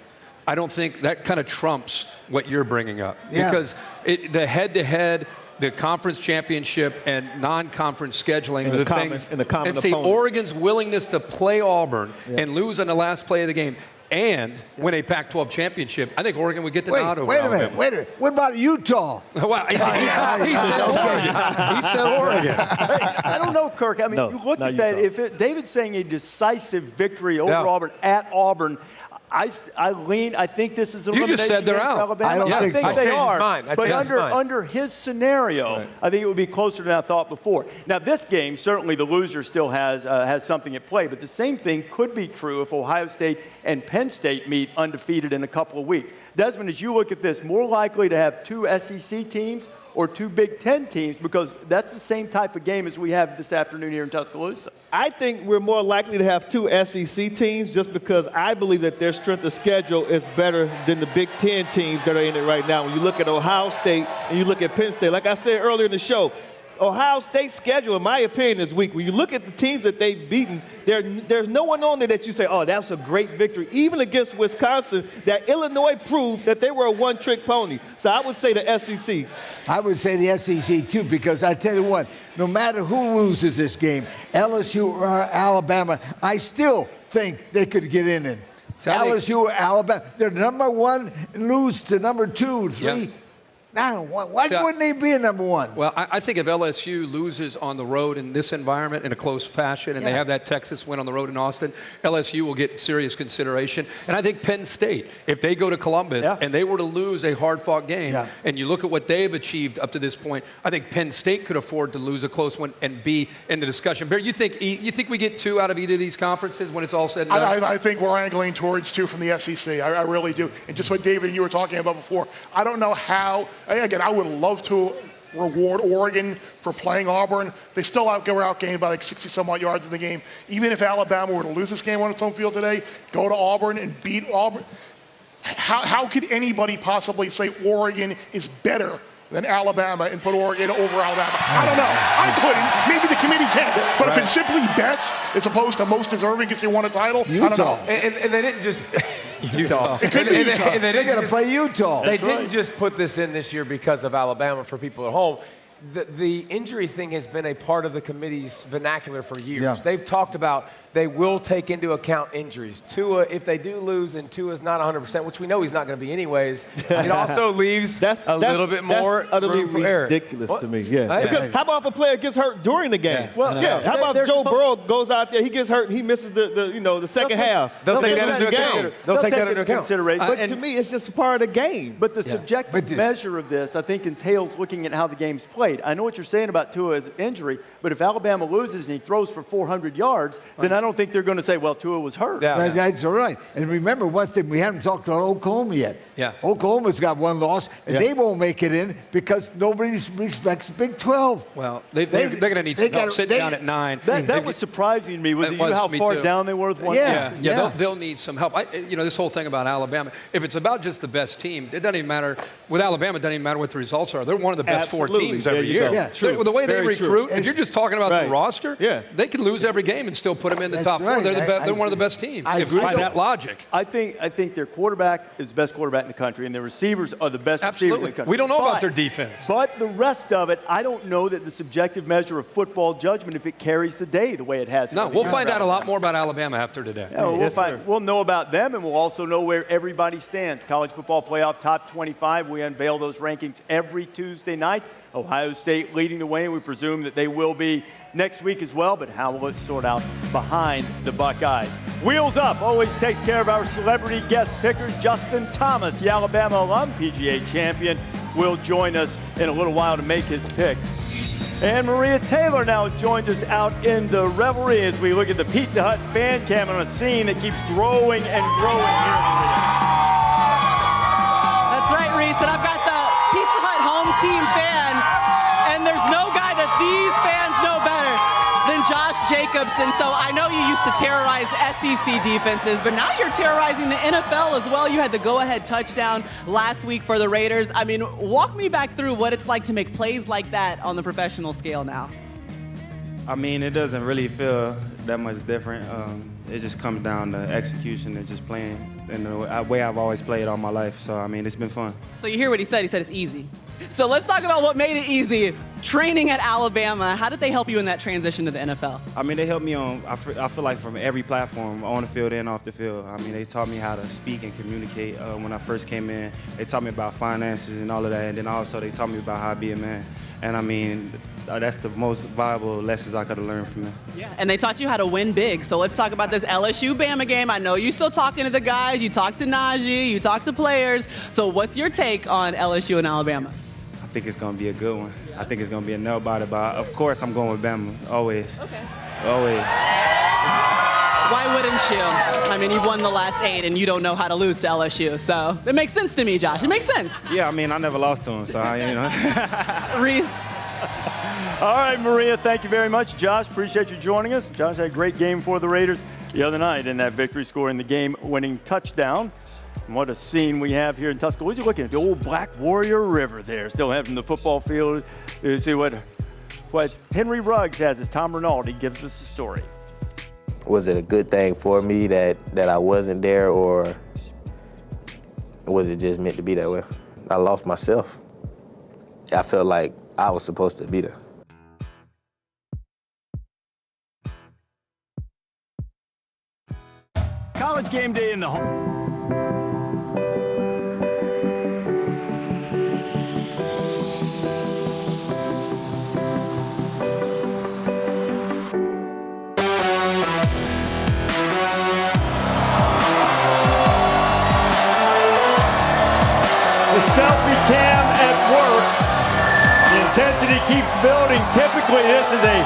I don't think that kind of trumps what you're bringing up. Because the head-to-head, the conference championship, and non-conference scheduling, and see Oregon's willingness to play Auburn and lose on the last play of the game, and win a Pac-12 championship, I think Oregon would get the nod over Wait a Alabama. minute. What about Utah? Well, he said Oregon. He said Oregon. I don't know, Kirk. I mean, you look at that. If David's saying a decisive victory over Auburn at Auburn, I think this is a You just said they're out. Alabama. I don't think so. they are. But under under his scenario, I think it would be closer than I thought before. Now, this game, certainly the loser still has something at play, but the same thing could be true if Ohio State and Penn State meet undefeated in a couple of weeks. Desmond, as you look at this, more likely to have 2 SEC teams or 2 Big Ten teams, because that's the same type of game as we have this afternoon here in Tuscaloosa. I think we're more likely to have 2 SEC teams just because I believe that their strength of schedule is better than the Big Ten teams that are in it right now. When you look at Ohio State and you look at Penn State, like I said earlier in the show, Ohio State's schedule, in my opinion, this week, when you look at the teams that they've beaten, there's no one on there that you say, oh, that's a great victory. Even against Wisconsin, that Illinois proved that they were a one-trick pony. So I would say the SEC. I would say the SEC, too, because I tell you what, no matter who loses this game, LSU or Alabama, I still think they could get in it. So LSU or Alabama, they're number one and lose to number 2, 3. Yep. Now, why wouldn't they be a number one? Well, I think if LSU loses on the road in this environment in a close fashion, and they have that Texas win on the road in Austin, LSU will get serious consideration. And I think Penn State, if they go to Columbus and they were to lose a hard-fought game, and you look at what they've achieved up to this point, I think Penn State could afford to lose a close one and be in the discussion. Barry, you think we get 2 out of either of these conferences when it's all said and done? I think we're angling towards 2 from the SEC. I really do. And just what David and you were talking about before, I don't know how. Again, I would love to reward Oregon for playing Auburn. They still were outgained by like 60-some-odd yards in the game. Even if Alabama were to lose this game on its home field today, go to Auburn and beat Auburn, how could anybody possibly say Oregon is better than Alabama and put Oregon over Alabama? I don't know. I couldn't. Maybe the committee can. But if it's simply best as opposed to most deserving because they won a title, I don't know. And they didn't just Utah. They're going to play Utah. They didn't just put this in this year because of Alabama for people at home. The injury thing has been a part of the committee's vernacular for years. Yeah. They've talked about they will take into account injuries. Tua, if they do lose and Tua's not 100%, which we know he's not going to be anyways, it also leaves a little bit more That's utterly room for error. ridiculous to me. Because how about if a player gets hurt during the game? How about if Joe Burrow goes out there, he gets hurt, and he misses the second half? They'll take that into account. They'll take that into account. But to me, it's just part of the game. But the subjective measure of this, I think, entails looking at how the game's played. I know what you're saying about Tua's injury, but if Alabama loses and he throws for 400 yards, then I don't think they're going to say, well, Tua was hurt. That's all right. And remember one thing, we haven't talked about Oklahoma yet. Yeah. Oklahoma's got 1 loss, and they won't make it in because nobody respects Big 12. Well, they're going to need some help sitting down at 9. That was surprising to me. Was how far down they were with 1 Yeah. They'll need some help. This whole thing about Alabama, if it's about just the best team, it doesn't even matter. With Alabama, it doesn't even matter what the results are. They're one of the best 4 teams every year. Yeah, true. The way they recruit, if you're just talking about the roster, Yeah. they could lose every game and still put them in the top 4. right. They're one of the best teams. By that logic. I think their quarterback is the best quarterback in the country, and their receivers are the best receivers in the country. We don't know about their defense. But the rest of it, I don't know that the subjective measure of football judgment, if it carries the day the way it has. No, we'll find out a lot more about Alabama after today. Yeah, we'll know about them, and we'll also know where everybody stands. College football playoff top 25. We unveil those rankings every Tuesday night. Ohio State leading the way, and we presume that they will be next week as well, but how will it sort out behind the Buckeyes? Wheels Up always takes care of our celebrity guest pickers. Justin Thomas, the Alabama alum, PGA champion, will join us in a little while to make his picks. And Maria Taylor now joins us out in the revelry as we look at the Pizza Hut fan cam on a scene that keeps growing and growing here. That's right, Reese, and I've got the Pizza Hut home team fan, and there's no guy that these fans know better than Josh Jacobs. And so I know you used to terrorize SEC defenses, but now you're terrorizing the NFL as well. You had the go-ahead touchdown last week for the Raiders. I mean, walk me back through what it's like to make plays like that on the professional scale now. I mean, it doesn't really feel that much different. It just comes down to execution and just playing in the way I've always played all my life. So, I mean, it's been fun. So you hear what he said. He said it's easy. So let's talk about what made it easy. Training at Alabama, how did they help you in that transition to the NFL? I mean, they helped me on, I feel like from every platform, on the field and off the field. I mean, they taught me how to speak and communicate when I first came in. They taught me about finances and all of that. And then also they taught me about how to be a man. And I mean, that's the most valuable lessons I could have learned from them. Yeah, and they taught you how to win big. So let's talk about this LSU-Bama game. I know you're still talking to the guys. You talk to Najee. You talk to players. So what's your take on LSU and Alabama? I think it's going to be a good one. I think it's going to be a nail-biter, but of course I'm going with Bama, always. Okay. Always. Why wouldn't you? I mean, you've won the last 8, and you don't know how to lose to LSU. So it makes sense to me, Josh. It makes sense. Yeah, I mean, I never lost to him, so, Reese. All right, Maria, thank you very much. Josh, appreciate you joining us. Josh had a great game for the Raiders the other night in that victory, scoring the game-winning touchdown. And what a scene we have here in Tuscaloosa. Looking at the old Black Warrior River there, still having the football field. You see what what Henry Ruggs has as Tom Rinaldi gives us a story. Was it a good thing for me that I wasn't there, or was it just meant to be that way? I lost myself. I felt like I was supposed to be there. College Game Day in the selfie cam at work. The intensity keeps building. Typically, this is a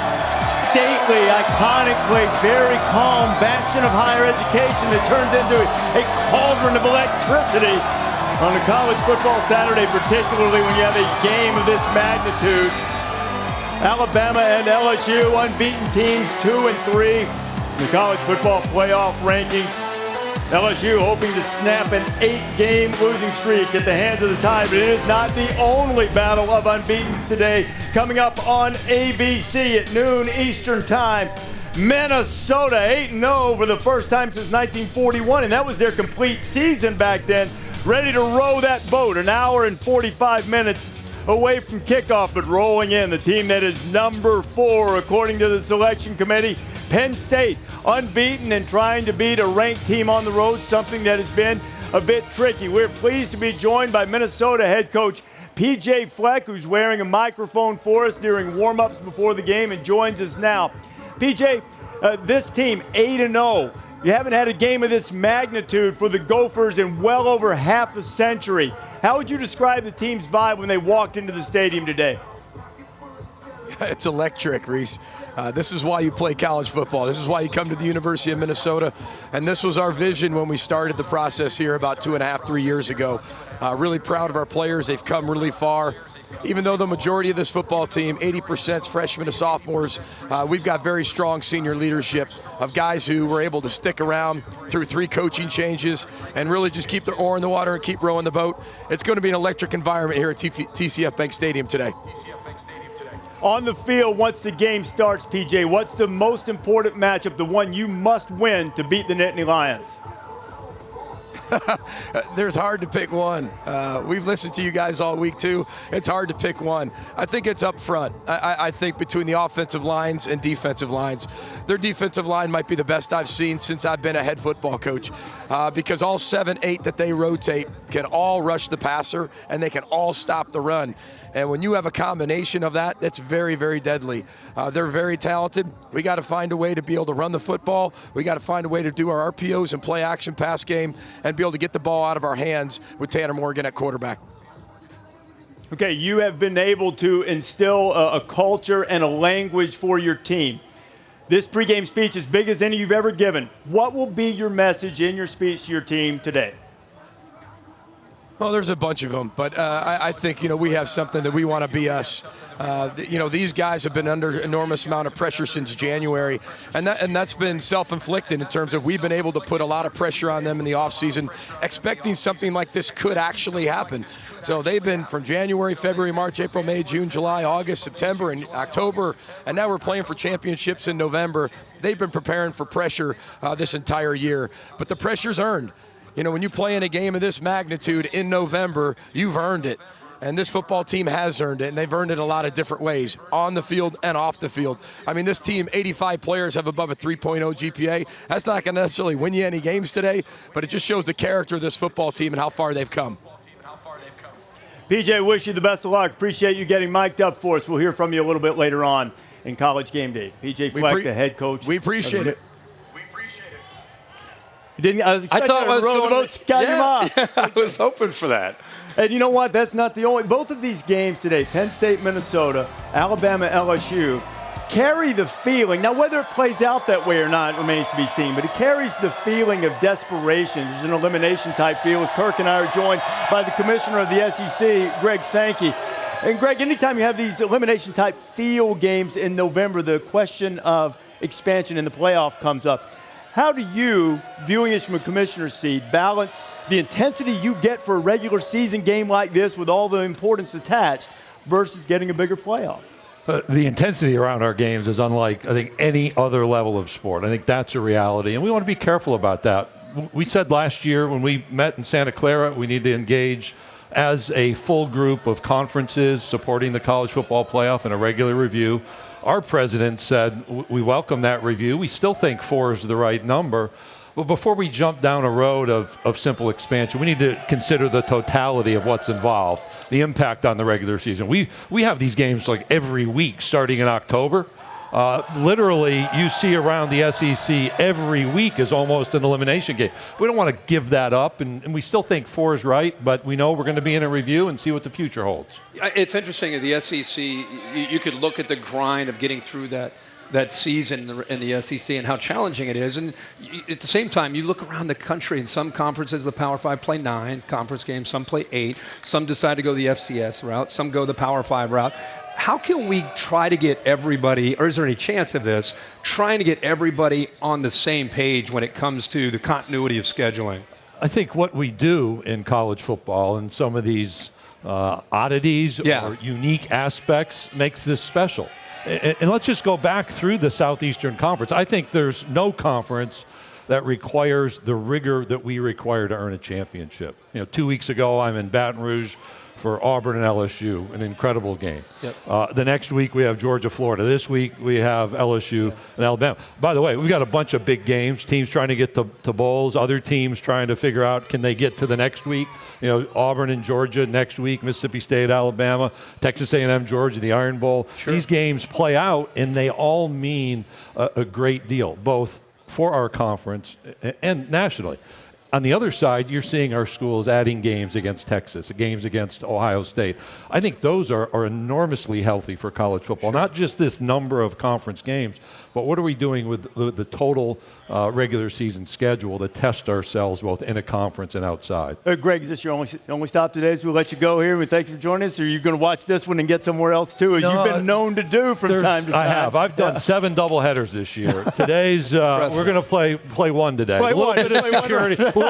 stately, iconically, very calm bastion of higher education that turns into a cauldron of electricity on a college football Saturday, particularly when you have a game of this magnitude. Alabama and LSU, unbeaten teams, 2 and 3 in the college football playoff rankings. LSU hoping to snap an 8-game losing streak at the hands of the Tide, but it is not the only battle of unbeatens today. Coming up on ABC at noon Eastern Time, Minnesota 8-0 for the first time since 1941, and that was their complete season back then. Ready to row that boat, an hour and 45 minutes away from kickoff, but rolling in the team that is number 4 according to the selection committee. Penn State unbeaten and trying to beat a ranked team on the road, something that has been a bit tricky. We're pleased to be joined by Minnesota head coach PJ Fleck, who's wearing a microphone for us during warm-ups before the game and joins us now. PJ, this team 8-0. You haven't had a game of this magnitude for the Gophers in well over half a century. How would you describe the team's vibe when they walked into the stadium today? It's electric, Reese. This is why you play college football. This is why you come to the University of Minnesota. And this was our vision when we started the process here about 2.5, 3 years ago. Really proud of our players. They've come really far. Even though the majority of this football team, 80% is freshmen to sophomores, we've got very strong senior leadership of guys who were able to stick around through 3 coaching changes and really just keep their oar in the water and keep rowing the boat. It's going to be an electric environment here at TCF Bank Stadium today. On the field, once the game starts, PJ, what's the most important matchup, the one you must win to beat the Nittany Lions? There's hard to pick one. We've listened to you guys all week too. It's hard to pick one. I think it's up front. I think between the offensive lines and defensive lines. Their defensive line might be the best I've seen since I've been a head football coach, because all 7, 8 that they rotate can all rush the passer and they can all stop the run. And when you have a combination of that, that's very, very deadly. They're very talented. We got to find a way to be able to run the football. We got to find a way to do our RPOs and play action pass game and be able to get the ball out of our hands with Tanner Morgan at quarterback. Okay, you have been able to instill a culture and a language for your team. This pregame speech is big as any you've ever given. What will be your message in your speech to your team today? Well, there's a bunch of them, but I think, we have something that we want to be us. These guys have been under enormous amount of pressure since January, and that's been self-inflicted in terms of we've been able to put a lot of pressure on them in the offseason, expecting something like this could actually happen. So they've been from January, February, March, April, May, June, July, August, September, and October, and now we're playing for championships in November. They've been preparing for pressure this entire year, but the pressure's earned. When you play in a game of this magnitude in November, you've earned it. And this football team has earned it, and they've earned it a lot of different ways, on the field and off the field. I mean, this team, 85 players have above a 3.0 GPA. That's not going to necessarily win you any games today, but it just shows the character of this football team and how far they've come. PJ, wish you the best of luck. Appreciate you getting mic'd up for us. We'll hear from you a little bit later on in College Game Day. PJ Fleck, the head coach. We appreciate it. I thought I was going to I was hoping for that. And you know what? That's not the only. Both of these games today, Penn State, Minnesota, Alabama, LSU, carry the feeling. Now, whether it plays out that way or not remains to be seen, but it carries the feeling of desperation. There's an elimination type feel. As Kirk and I are joined by the commissioner of the SEC, Greg Sankey. And Greg, anytime you have these elimination type feel games in November, the question of expansion in the playoff comes up. How do you, viewing this from a commissioner's seat, balance the intensity you get for a regular season game like this with all the importance attached versus getting a bigger playoff? the intensity around our games is unlike, I think, any other level of sport. I think that's a reality, and we want to be careful about that. We said last year when we met in Santa Clara, we need to engage as a full group of conferences supporting the college football playoff in a regular review. Our president said we welcome that review. We still think 4 is the right number. But before we jump down a road of simple expansion, we need to consider the totality of what's involved, the impact on the regular season. We have these games like every week starting in October. Literally, you see around the SEC every week is almost an elimination game. We don't want to give that up, and we still think 4 is right, but we know we're going to be in a review and see what the future holds. It's interesting at the SEC, you could look at the grind of getting through that season in the SEC and how challenging it is. And at the same time, you look around the country, and some conferences, the Power 5 play 9 conference games, some play 8, some decide to go the FCS route, some go the Power 5 route. How can we try to get everybody, or is there any chance of this, trying to get everybody on the same page when it comes to the continuity of scheduling? I think what we do in college football and some of these oddities or unique aspects makes this special. And let's just go back through the Southeastern Conference. I think there's no conference that requires the rigor that we require to earn a championship. 2 weeks ago, I'm in Baton Rouge for Auburn and LSU, an incredible game. Yep. The next week we have Georgia, Florida. This week we have LSU and Alabama. By the way, we've got a bunch of big games, teams trying to get to bowls, other teams trying to figure out can they get to the next week. Auburn and Georgia next week, Mississippi State, Alabama, Texas A&M, Georgia, the Iron Bowl. Sure. These games play out, and they all mean a great deal, both for our conference and nationally. On the other side, you're seeing our schools adding games against Texas, games against Ohio State. I think those are enormously healthy for college football. Sure. Not just this number of conference games, but what are we doing with the total regular season schedule to test ourselves both in a conference and outside? Greg, is this your only stop today? So we'll let you go here. We thank you for joining us. Or are you going to watch this one and get somewhere else too, as you've been known to do from time to time? I have. I've done 7 doubleheaders this year. Today's we're going to play one today. A little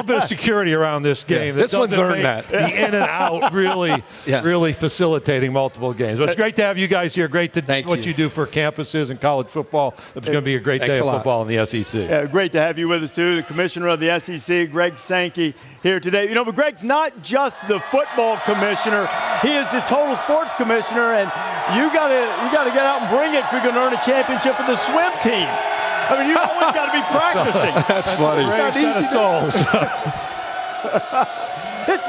bit of security around this game. This one's earned that. The in and out really facilitating multiple games. But it's great to have you guys here. Great to what you do for campuses and college football. It's going to be a great day of football in the SEC. Yeah, great to have you with us too. The commissioner of the SEC, Greg Sankey, here today. But Greg's not just the football commissioner; he is the total sports commissioner, and you got to get out and bring it if you're going to earn a championship with the swim team. I mean, you always got to be practicing. That's funny. Great set of souls.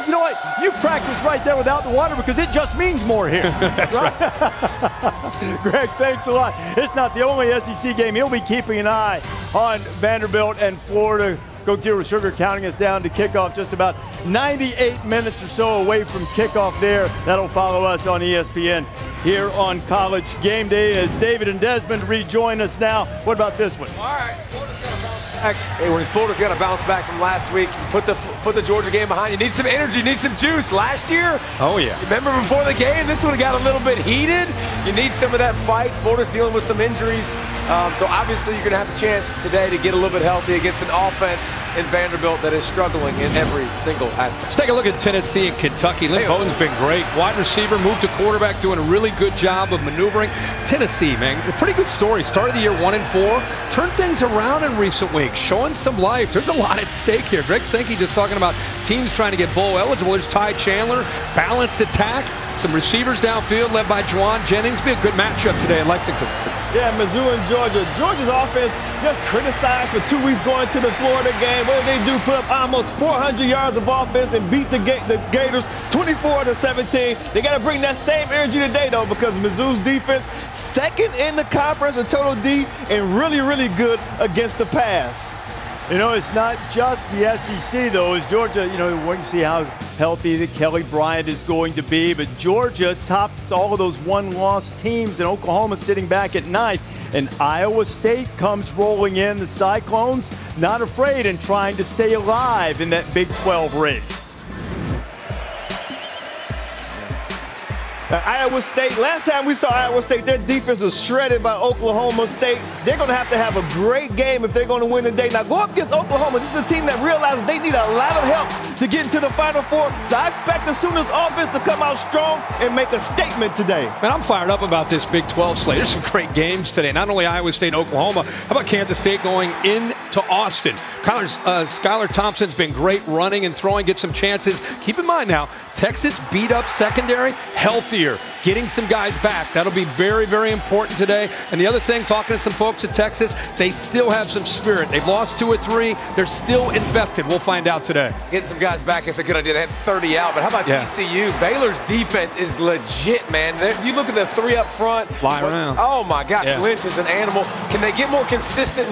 You know what? You practice right there without the water because it just means more here. That's right. Greg, thanks a lot. It's not the only SEC game. He'll be keeping an eye on Vanderbilt and Florida. Coach Zero Sugar counting us down to kickoff, just about 98 minutes or so away from kickoff there. That'll follow us on ESPN here on College Game Day as David and Desmond rejoin us now. What about this one? All right, Florida's got to bounce back. Hey, Florida's got to bounce back from last week. Put the Georgia game behind you. Need some energy, need some juice. Last year, oh yeah. Remember before the game, this one got a little bit heated. You need some of that fight. Florida's dealing with some injuries. So obviously you're going to have a chance today to get a little bit healthy against an offense in Vanderbilt that is struggling in every single aspect. Let's take a look at Tennessee and Kentucky. Lynn Bowden's been great. Wide receiver, moved to quarterback, doing a really good job of maneuvering. Tennessee, man, a pretty good story. Started the year 1-4, turned things around in recent weeks, showing some life. There's a lot at stake here. Greg Sankey just talking about teams trying to get bowl eligible. There's Ty Chandler, balanced attack, some receivers downfield led by Juwan Jennings. Be a good matchup today in Lexington. Yeah, Mizzou and Georgia. Georgia's offense just criticized for 2 weeks going to the Florida game. What did they do? Put up almost 400 yards of offense and beat the Gators 24-17. They got to bring that same energy today, though, because Mizzou's defense, second in the conference in total D and really, really good against the pass. It's not just the SEC, though. As Georgia, we can see how healthy that Kelly Bryant is going to be. But Georgia topped all of those one-loss teams, and Oklahoma sitting back at 9th. And Iowa State comes rolling in. The Cyclones not afraid and trying to stay alive in that Big 12 race. Iowa State, last time we saw Iowa State, their defense was shredded by Oklahoma State. They're going to have a great game if they're going to win today. Now, go up against Oklahoma. This is a team that realizes they need a lot of help to get into the Final Four. So I expect the Sooners offense to come out strong and make a statement today. Man, I'm fired up about this Big 12 slate. There's some great games today. Not only Iowa State and Oklahoma, how about Kansas State going into Austin? Skylar Thompson's been great running and throwing, get some chances. Keep in mind now, Texas beat up secondary, healthier, getting some guys back. That'll be very, very important today. And the other thing, talking to some folks at Texas, they still have some spirit. They've lost 2 or 3. They're still invested. We'll find out today. Getting some guys back is a good idea. They had 30 out, but how about TCU? Baylor's defense is legit, man. You look at the 3 up front. Fly around. Oh, my gosh, Lynch is an animal. Can they get more consistent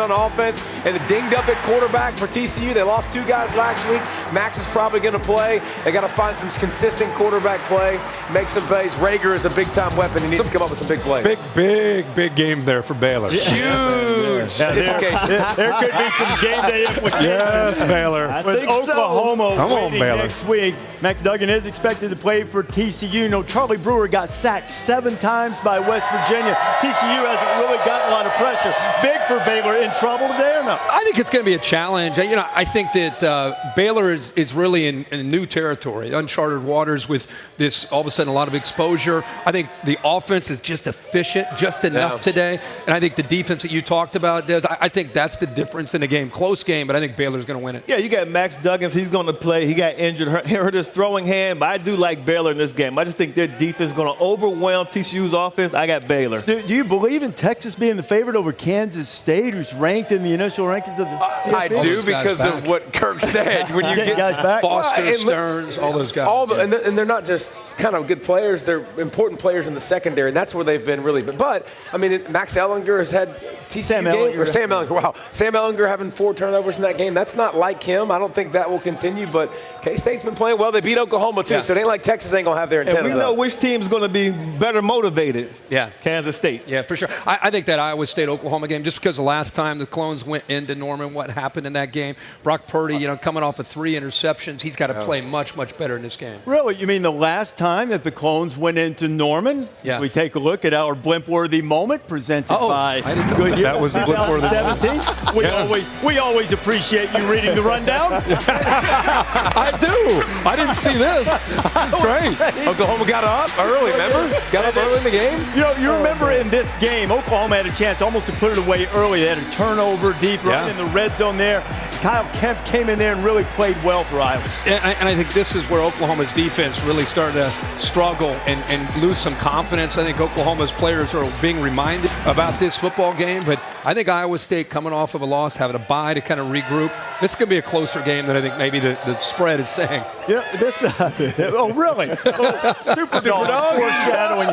on offense? And the dinged up at quarterback for TCU. They lost 2 guys last week. Max is probably going to play. They got to find some consistent quarterback play, make some plays. Rager is a big-time weapon. He needs to come up with some big plays. Big game there for Baylor. Huge. There could be some game day implications. Yes, Baylor. With Oklahoma waiting next week, Max Duggan is expected to play for TCU. No, Charlie Brewer got sacked 7 times by West Virginia. TCU hasn't really gotten a lot of pressure. Big for Baylor. In trouble today or no? I think it's going to be a challenge. I think that Baylor is really in new territory, uncharted waters with this, all of a sudden, a lot of exposure. I think the offense is just efficient, just enough today. And I think the defense that you talked about, Des, I think that's the difference in the game. Close game, but I think Baylor's going to win it. Yeah, you got Max Duggins. He's going to play. He got injured, hurt his throwing hand, but I do like Baylor in this game. I just think their defense is going to overwhelm TCU's offense. I got Baylor. Do you believe in Texas being the favorite over Kansas State, who's ranked in the initial rankings of the CFP? I do because of what Kirk said. When you get guys back, Foster, Stearns, all those guys. And they're not just kind of good players. They're important players in the secondary, and that's where they've been really. But I mean, Max Ellinger has had Sam Ellinger. Wow, Sam Ellinger having 4 turnovers in that game. That's not like him. I don't think that will continue. But K-State's been playing well. They beat Oklahoma too, so it ain't like Texas ain't gonna have their antennas. And we know which team's going to be better motivated. Yeah, Kansas State. Yeah, for sure. I think that Iowa State-Oklahoma game, just because the last time the Clones went into Norman, what happened in that game? Brock Purdy, coming off of 3 interceptions, he's got to play much, much better in this game. Really? You mean the last time that the Clones went into Norman? Yeah. We take a look at our blimp-worthy moment presented by I didn't know that was the blimp-worthy 2017. We always appreciate you reading the rundown. I do. I didn't see this. It's great. Oklahoma got up early, remember? Got up early in the game. You remember in this game, Oklahoma had a chance almost to put it away early. They had a turnover deep right in the red zone there. Kyle Kemp came in there and really played well for Iowa. And I think this is where Oklahoma's defense really started to struggle and lose some confidence. I think Oklahoma's players are being reminded about this football game, but I think Iowa State coming off of a loss, having a bye to kind of regroup. This is going to be a closer game than I think maybe the spread is saying. Oh, really? Super dog foreshadowing.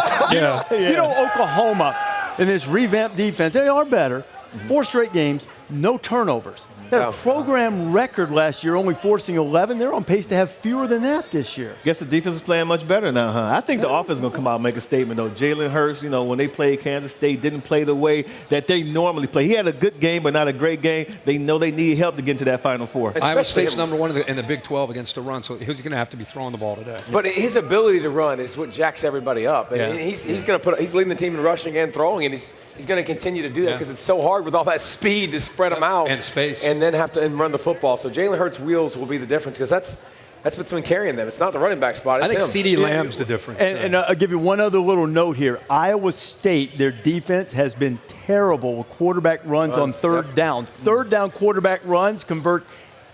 Oklahoma in this revamped defense, they are better. 4 straight games, no turnovers. Their program record last year only forcing 11. They're on pace to have fewer than that this year. Guess the defense is playing much better now, huh? I think the offense is going to come out and make a statement, though. Jalen Hurts, when they played Kansas State, didn't play the way that they normally play. He had a good game, but not a great game. They know they need help to get into that Final Four. Iowa State's number 1 in the Big 12 against the run, so he's going to have to be throwing the ball today. But his ability to run is what jacks everybody up. Yeah. He's leading the team in rushing and throwing, and he's going to continue to do that because it's so hard with all that speed to spread them out and space, and then have to run the football. So Jalen Hurts' wheels will be the difference because that's between carrying them. It's not the running back spot. It's I think him. CeeDee Lamb's the difference. And I'll give you one other little note here. Iowa State, their defense has been terrible with quarterback runs on third down. Third down quarterback runs convert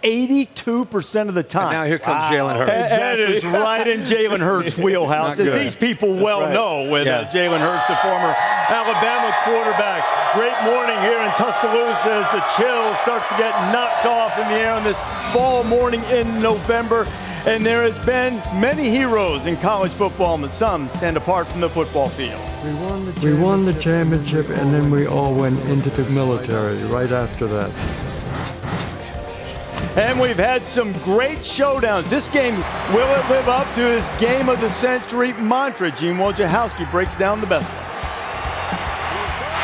82% of the time. And now here comes Jalen Hurts. That is right in Jalen Hurts' wheelhouse. As these people know with Jalen Hurts, the former Alabama quarterback. Great morning here in Tuscaloosa as the chills start to get knocked off in the air on this fall morning in November. And there has been many heroes in college football, but some stand apart from the football field. We won the championship, and then we all went into the military right after that. And we've had some great showdowns. This game, will it live up to his game of the century mantra? Gene Wojciechowski breaks down the best ones.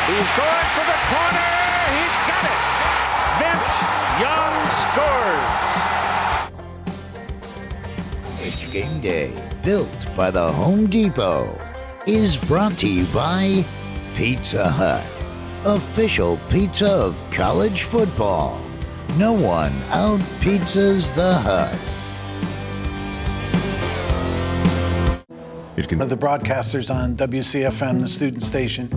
He's going for the corner. He's got it. Vince Young scores. It's game day built by the Home Depot, is brought to you by Pizza Hut, official pizza of college football. No one out-pizzas the Hut. One of the broadcasters on WCFM, the student station,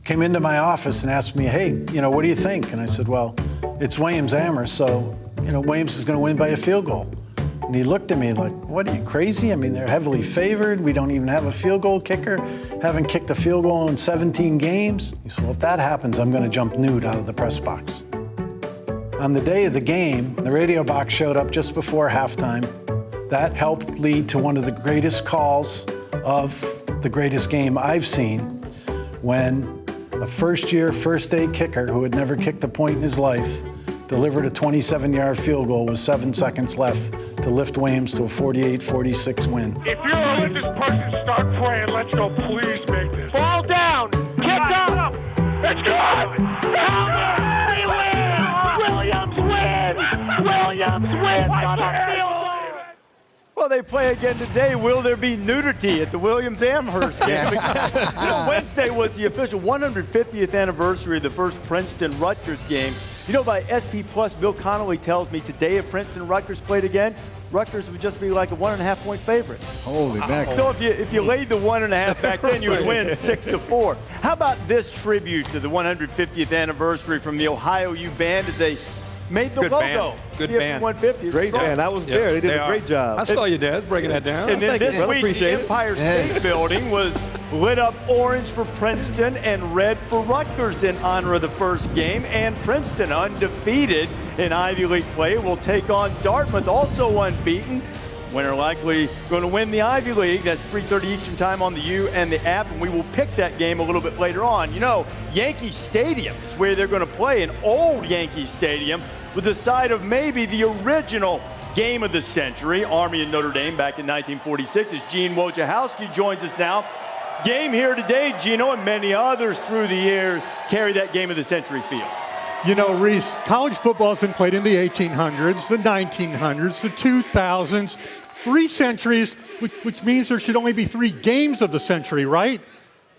came into my office and asked me, hey, what do you think? And I said, well, it's Williams-Amherst, so, Williams is going to win by a field goal. And he looked at me like, what, are you crazy? I mean, they're heavily favored. We don't even have a field goal kicker. Haven't kicked a field goal in 17 games. He said, well, if that happens, I'm going to jump nude out of the press box. On the day of the game, the radio box showed up just before halftime. That helped lead to one of the greatest calls of the greatest game I've seen, when a first-year, first-day kicker who had never kicked a point in his life delivered a 27-yard field goal with 7 seconds left to lift Williams to a 48-46 win. If you're a religious person, start praying. Let's go. Please make this. Fall down. Kick up. It's good. They win. Williams wins. Williams wins on a field goal. Well, they play again today. Will there be nudity at the Williams-Amherst game? Wednesday was the official 150th anniversary of the first Princeton-Rutgers game. By SP Plus, Bill Connolly tells me today if Princeton-Rutgers played again, Rutgers would just be like a 1.5-point favorite. Holy mackerel. So if you laid the 1.5 back then, you would win 6-4. How about this tribute to the 150th anniversary from the Ohio U Band as they made the Good logo? band. Good band. 150. Great band. I was there. They did a great job. I saw you, Des, breaking that down. And then this week, the Empire State Building was lit up orange for Princeton and red for Rutgers in honor of the first game. And Princeton, undefeated in Ivy League play, will take on Dartmouth, also unbeaten. Winner likely going to win the Ivy League. That's 3:30 Eastern time on the U and the app, and we will pick that game a little bit later on. Yankee Stadium is where they're going to play, an old Yankee Stadium with the site of maybe the original game of the century, Army and Notre Dame back in 1946, as Gene Wojciechowski joins us now. Game here today, Gino, and many others through the years carry that game of the century feel. Reese, college football has been played in the 1800s, the 1900s, the 2000s, 3 centuries, which means there should only be 3 games of the century, right?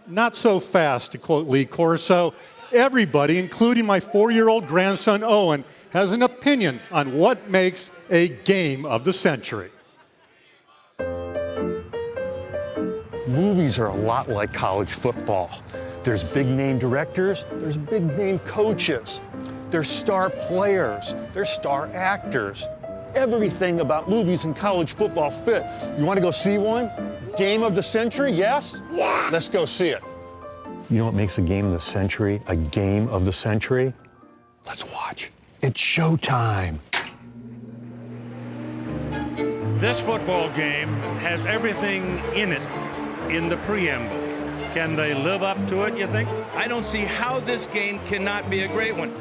Not so fast, to quote Lee Corso. Everybody, including my 4-year-old grandson Owen, has an opinion on what makes a game of the century. Movies are a lot like college football. There's big-name directors, there's big-name coaches, there's star players, there's star actors. Everything about movies and college football fit. You want to go see one? Game of the century, yes? Yeah! Let's go see it. You know what makes a game of the century a game of the century? Let's watch. It's showtime. This football game has everything in it in the preamble. Can they live up to it, you think? I don't see how this game cannot be a great one.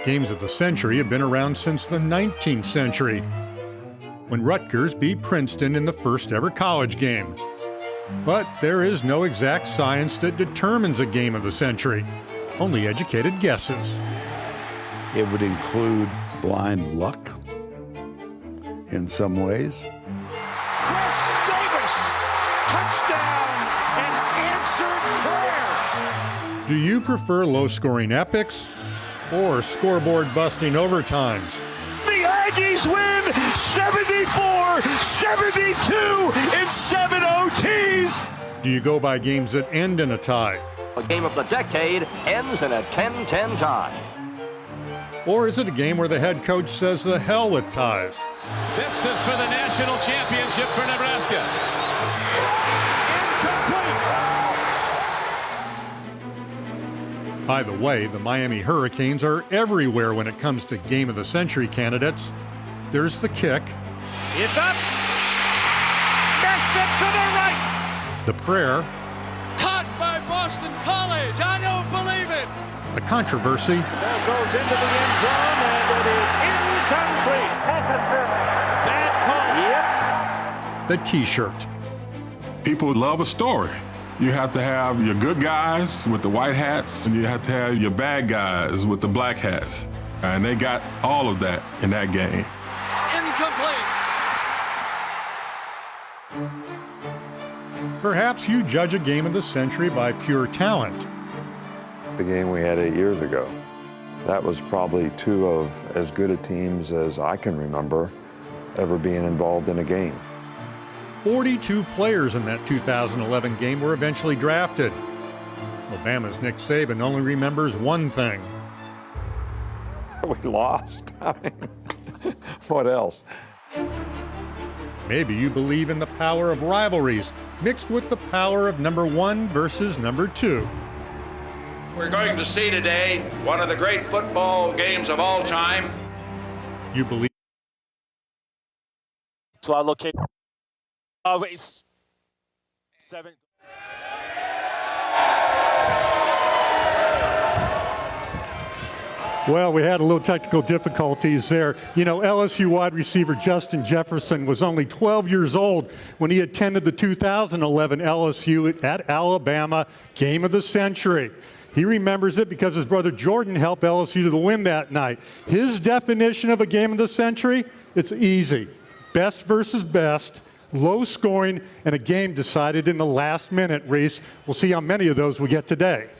Games of the century have been around since the 19th century, when Rutgers beat Princeton in the first ever college game. But there is no exact science that determines a game of the century, only educated guesses. It would include blind luck in some ways. Chris Davis, touchdown and answered prayer. Do you prefer low-scoring epics or scoreboard-busting overtimes? The Aggies win 74-72 in 7 OTs. Do you go by games that end in a tie? A game of the decade ends in a 10-10 tie. Or is it a game where the head coach says the hell with ties? This is for the national championship for Nebraska. Incomplete. By the way, the Miami Hurricanes are everywhere when it comes to Game of the Century candidates. There's the kick. It's up. Missed it to the right. The prayer. Caught by Boston College. I don't believe it. The controversy. The ball goes into the end zone, and it is incomplete. Pass interference. Bad call. The T-shirt. People love a story. You have to have your good guys with the white hats, and you have to have your bad guys with the black hats. And they got all of that in that game. Incomplete. Perhaps you judge a game of the century by pure talent. The game we had 8 years ago, that was probably two of as good a teams as I can remember ever being involved in a game. 42 players in that 2011 game were eventually drafted. Alabama's Nick Saban only remembers one thing. We lost. I mean, what else? Maybe you believe in the power of rivalries mixed with the power of number 1 versus number 2. We're going to see today one of the great football games of all time. You believe. So I locate. Wait. 7. Well, we had a little technical difficulties there. You know, LSU wide receiver Justin Jefferson was only 12 years old when he attended the 2011 LSU at Alabama Game of the Century. He remembers it because his brother Jordan helped LSU to the win that night. His definition of a game of the century, it's easy. Best versus best, low scoring, and a game decided in the last minute. Reese, we'll see how many of those we get today.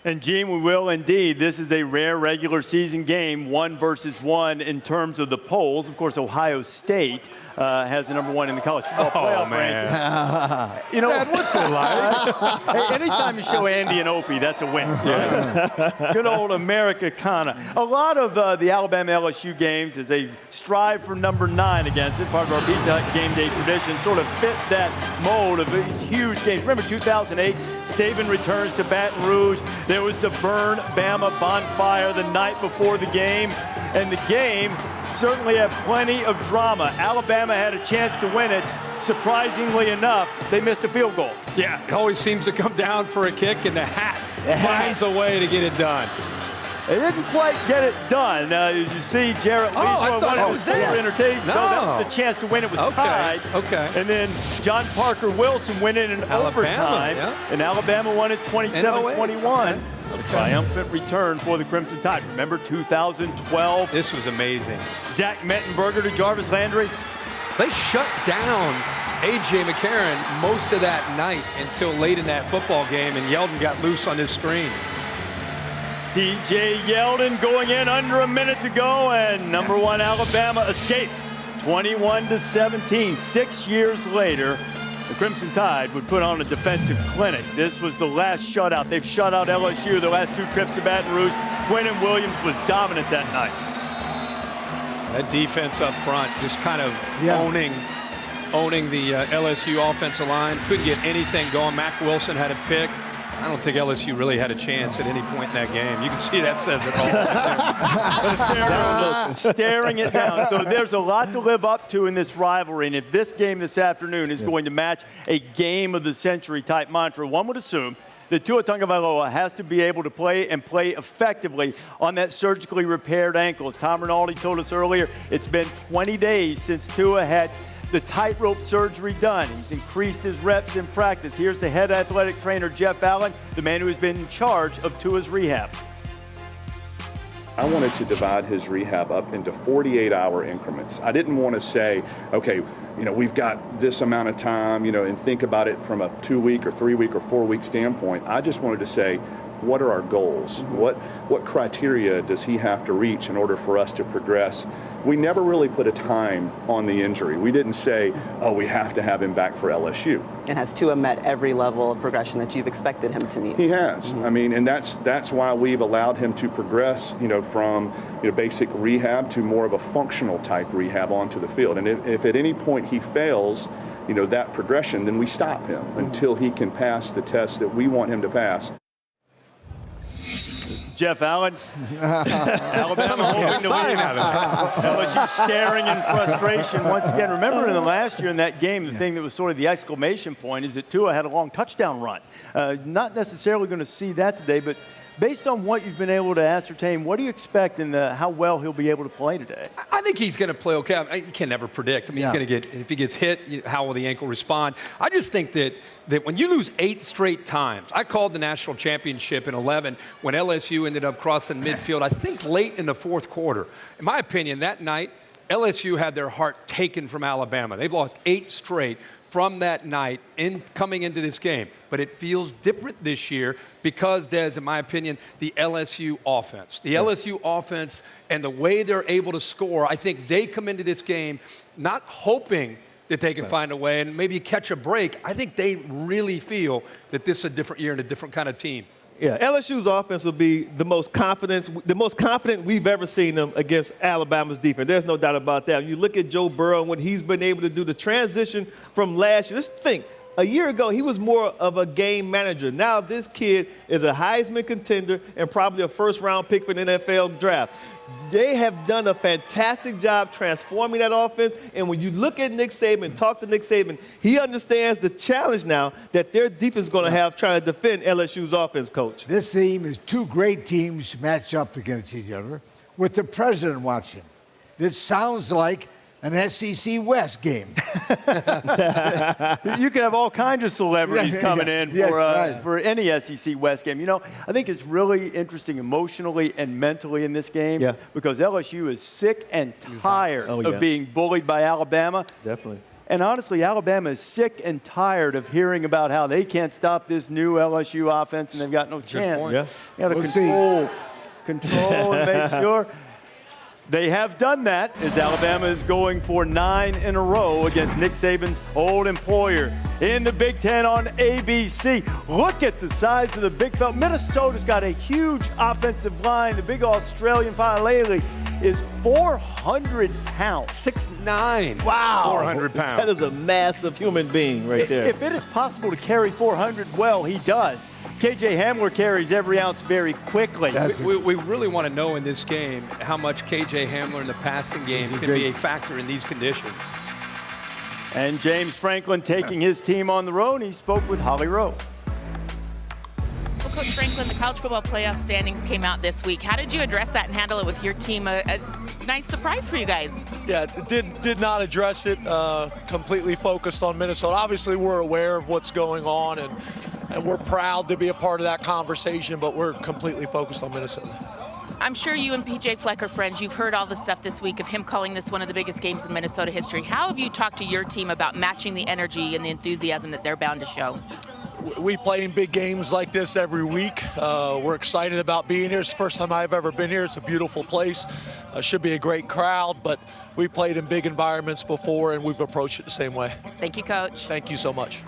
And Gene, we will indeed. This is a rare regular season game, 1 versus 1 in terms of the polls. Of course, Ohio State has the number 1 in the college football playoff ranking. You know, Dad, what's it like? Hey, anytime you show Andy and Opie, that's a win. Yeah. Good old America Kana. A lot of the Alabama LSU games, as they strive for number 9 against it, part of our Pizza Hut Game Day tradition, sort of fit that mold of these huge games. Remember 2008, Saban returns to Baton Rouge. There was the Burn Bama bonfire the night before the game, and the game certainly had plenty of drama. Alabama had a chance to win it. Surprisingly enough, they missed a field goal. Yeah, it always seems to come down for a kick, and the hat finds a way to get it done. They didn't quite get it done. As you see, Jarrett Lee thought it was there. entertained. No. So that was the chance to win. It was tied. Okay. And then John Parker Wilson went in overtime. Yeah. And Alabama won it 27-21. A triumphant return for the Crimson Tide. Remember 2012? This was amazing. Zach Mettenberger to Jarvis Landry. They shut down A.J. McCarron most of that night until late in that football game, and Yeldon got loose on his screen. DJ Yeldon going in under a minute to go, and number 1 Alabama escaped 21-17. 6 years later, the Crimson Tide would put on a defensive clinic. This was the last shutout. They've shut out LSU their last 2 trips to Baton Rouge. Quentin Williams was dominant that night. That defense up front just kind of owning the LSU offensive line. Couldn't get anything going. Mack Wilson had a pick. I don't think LSU really had a chance at any point in that game. You can see that says it all. Staring it down. So there's a lot to live up to in this rivalry. And if this game this afternoon is going to match a game of the century type mantra, one would assume that Tua Tagovailoa has to be able to play and play effectively on that surgically repaired ankle. As Tom Rinaldi told us earlier, it's been 20 days since Tua had the tightrope surgery done. He's increased his reps in practice. Here's the head athletic trainer, Jeff Allen, the man who has been in charge of Tua's rehab. I wanted to divide his rehab up into 48-hour increments. I didn't want to say, okay, we've got this amount of time, and think about it from a 2-week or 3-week or 4-week standpoint. I just wanted to say, what are our goals? What criteria does he have to reach in order for us to progress? We never really put a time on the injury. We didn't say, oh, we have to have him back for LSU. And has Tua met every level of progression that you've expected him to meet? He has. I mean, and that's why we've allowed him to progress, from basic rehab to more of a functional type rehab onto the field. And if at any point he fails, that progression, then we stop him until he can pass the test that we want him to pass. Jeff Allen. Alabama hoping to win. LSU staring in frustration once again. Remember in the last year in that game, the thing that was sort of the exclamation point is that Tua had a long touchdown run. Not necessarily going to see that today, but based on what you've been able to ascertain, what do you expect in how well he'll be able to play today? I think he's going to play okay. You can never predict. I mean, he's going to if he gets hit, how will the ankle respond? I just think that when you lose 8 straight times, I called the national championship in 11 when LSU ended up crossing midfield, I think late in the 4th quarter. In my opinion, that night, LSU had their heart taken from Alabama. They've lost 8 straight from that night in coming into this game. But it feels different this year because, Des, in my opinion, the LSU offense. The LSU offense and the way they're able to score, I think they come into this game not hoping that they can find a way and maybe catch a break. I think they really feel that this is a different year and a different kind of team. Yeah, LSU's offense will be the most confident we've ever seen them against Alabama's defense. There's no doubt about that. When you look at Joe Burrow and what he's been able to do, the transition from last year. Just think, a year ago, he was more of a game manager. Now this kid is a Heisman contender and probably a first-round pick for the NFL draft. They have done a fantastic job transforming that offense. And when you look at Nick Saban, talk to Nick Saban, he understands the challenge now that their defense is going to have trying to defend LSU's offense, Coach. This team is two great teams matched up against each other with the president watching. This sounds like an SEC West game. You can have all kinds of celebrities coming in for any SEC West game. You know, I think it's really interesting emotionally and mentally in this game because LSU is sick and tired of being bullied by Alabama. Definitely. And honestly, Alabama is sick and tired of hearing about how they can't stop this new LSU offense and they've got no chance. Yeah. You got to control and make sure. They have done that as Alabama is going for 9 in a row against Nick Saban's old employer in the Big Ten on ABC. Look at the size of the big fella. Minnesota's got a huge offensive line. The big Australian Failele is 400 pounds. 6'9". Wow. 400 pounds. That is a massive human being right there. If it is possible to carry 400 well, he does. KJ Hamler carries every ounce very quickly. We really want to know in this game how much KJ Hamler in the passing game can be a factor in these conditions. And James Franklin taking his team on the road. He spoke with Holly Rowe. Well, Coach Franklin, the college football playoff standings came out this week. How did you address that and handle it with your team? A nice surprise for you guys. Yeah, did not address it. Completely focused on Minnesota. Obviously, we're aware of what's going on, and we're proud to be a part of that conversation, but we're completely focused on Minnesota. I'm sure you and PJ Fleck are friends. You've heard all the stuff this week of him calling this one of the biggest games in Minnesota history. How have you talked to your team about matching the energy and the enthusiasm that they're bound to show? We play in big games like this every week. We're excited about being here. It's the first time I've ever been here. It's a beautiful place. Should be a great crowd, but we played in big environments before, and we've approached it the same way. Thank you, Coach. Thank you so much.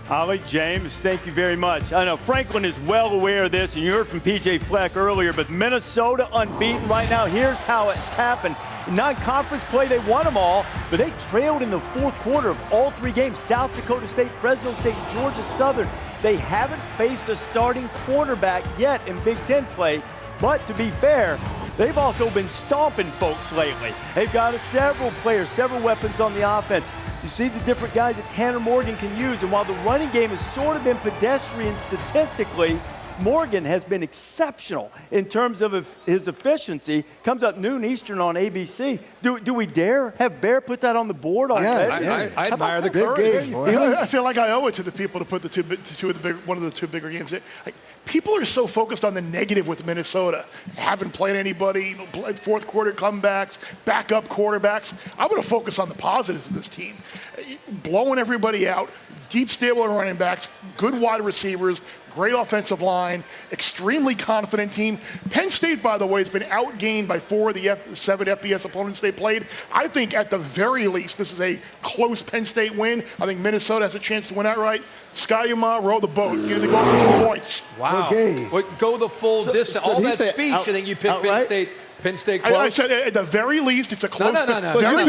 Holly, James, thank you very much. I know Franklin is well aware of this, and you heard from PJ Fleck earlier, but Minnesota unbeaten right now. Here's how it's happened. In non-conference play, they won them all, but they trailed in the fourth quarter of all 3 games. South Dakota State, Fresno State, Georgia Southern. They haven't faced a starting quarterback yet in Big Ten play, but to be fair, they've also been stomping folks lately. They've got several players, several weapons on the offense. You see the different guys that Tanner Morgan can use, and while the running game has sort of been pedestrian statistically, Morgan has been exceptional in terms of his efficiency. Comes up noon Eastern on ABC. Do we dare have Bear put that on the board already? I admire the courage. I feel like I owe it to the people to put one of the two bigger games. Like, people are so focused on the negative with Minnesota. Haven't played anybody, fourth quarter comebacks, backup quarterbacks. I'm going to focus on the positives of this team. Blowing everybody out, deep stable running backs, good wide receivers, great offensive line, extremely confident team. Penn State, by the way, has been outgained by 4 of the 7 FBS opponents they played. I think at the very least, this is a close Penn State win. I think Minnesota has a chance to win outright. Skyuma, row the boat. Give the goal for 2 points. Wow. Okay. Go the full distance. All that speech, I think you picked Penn State close. I said at the very least, it's a close. No.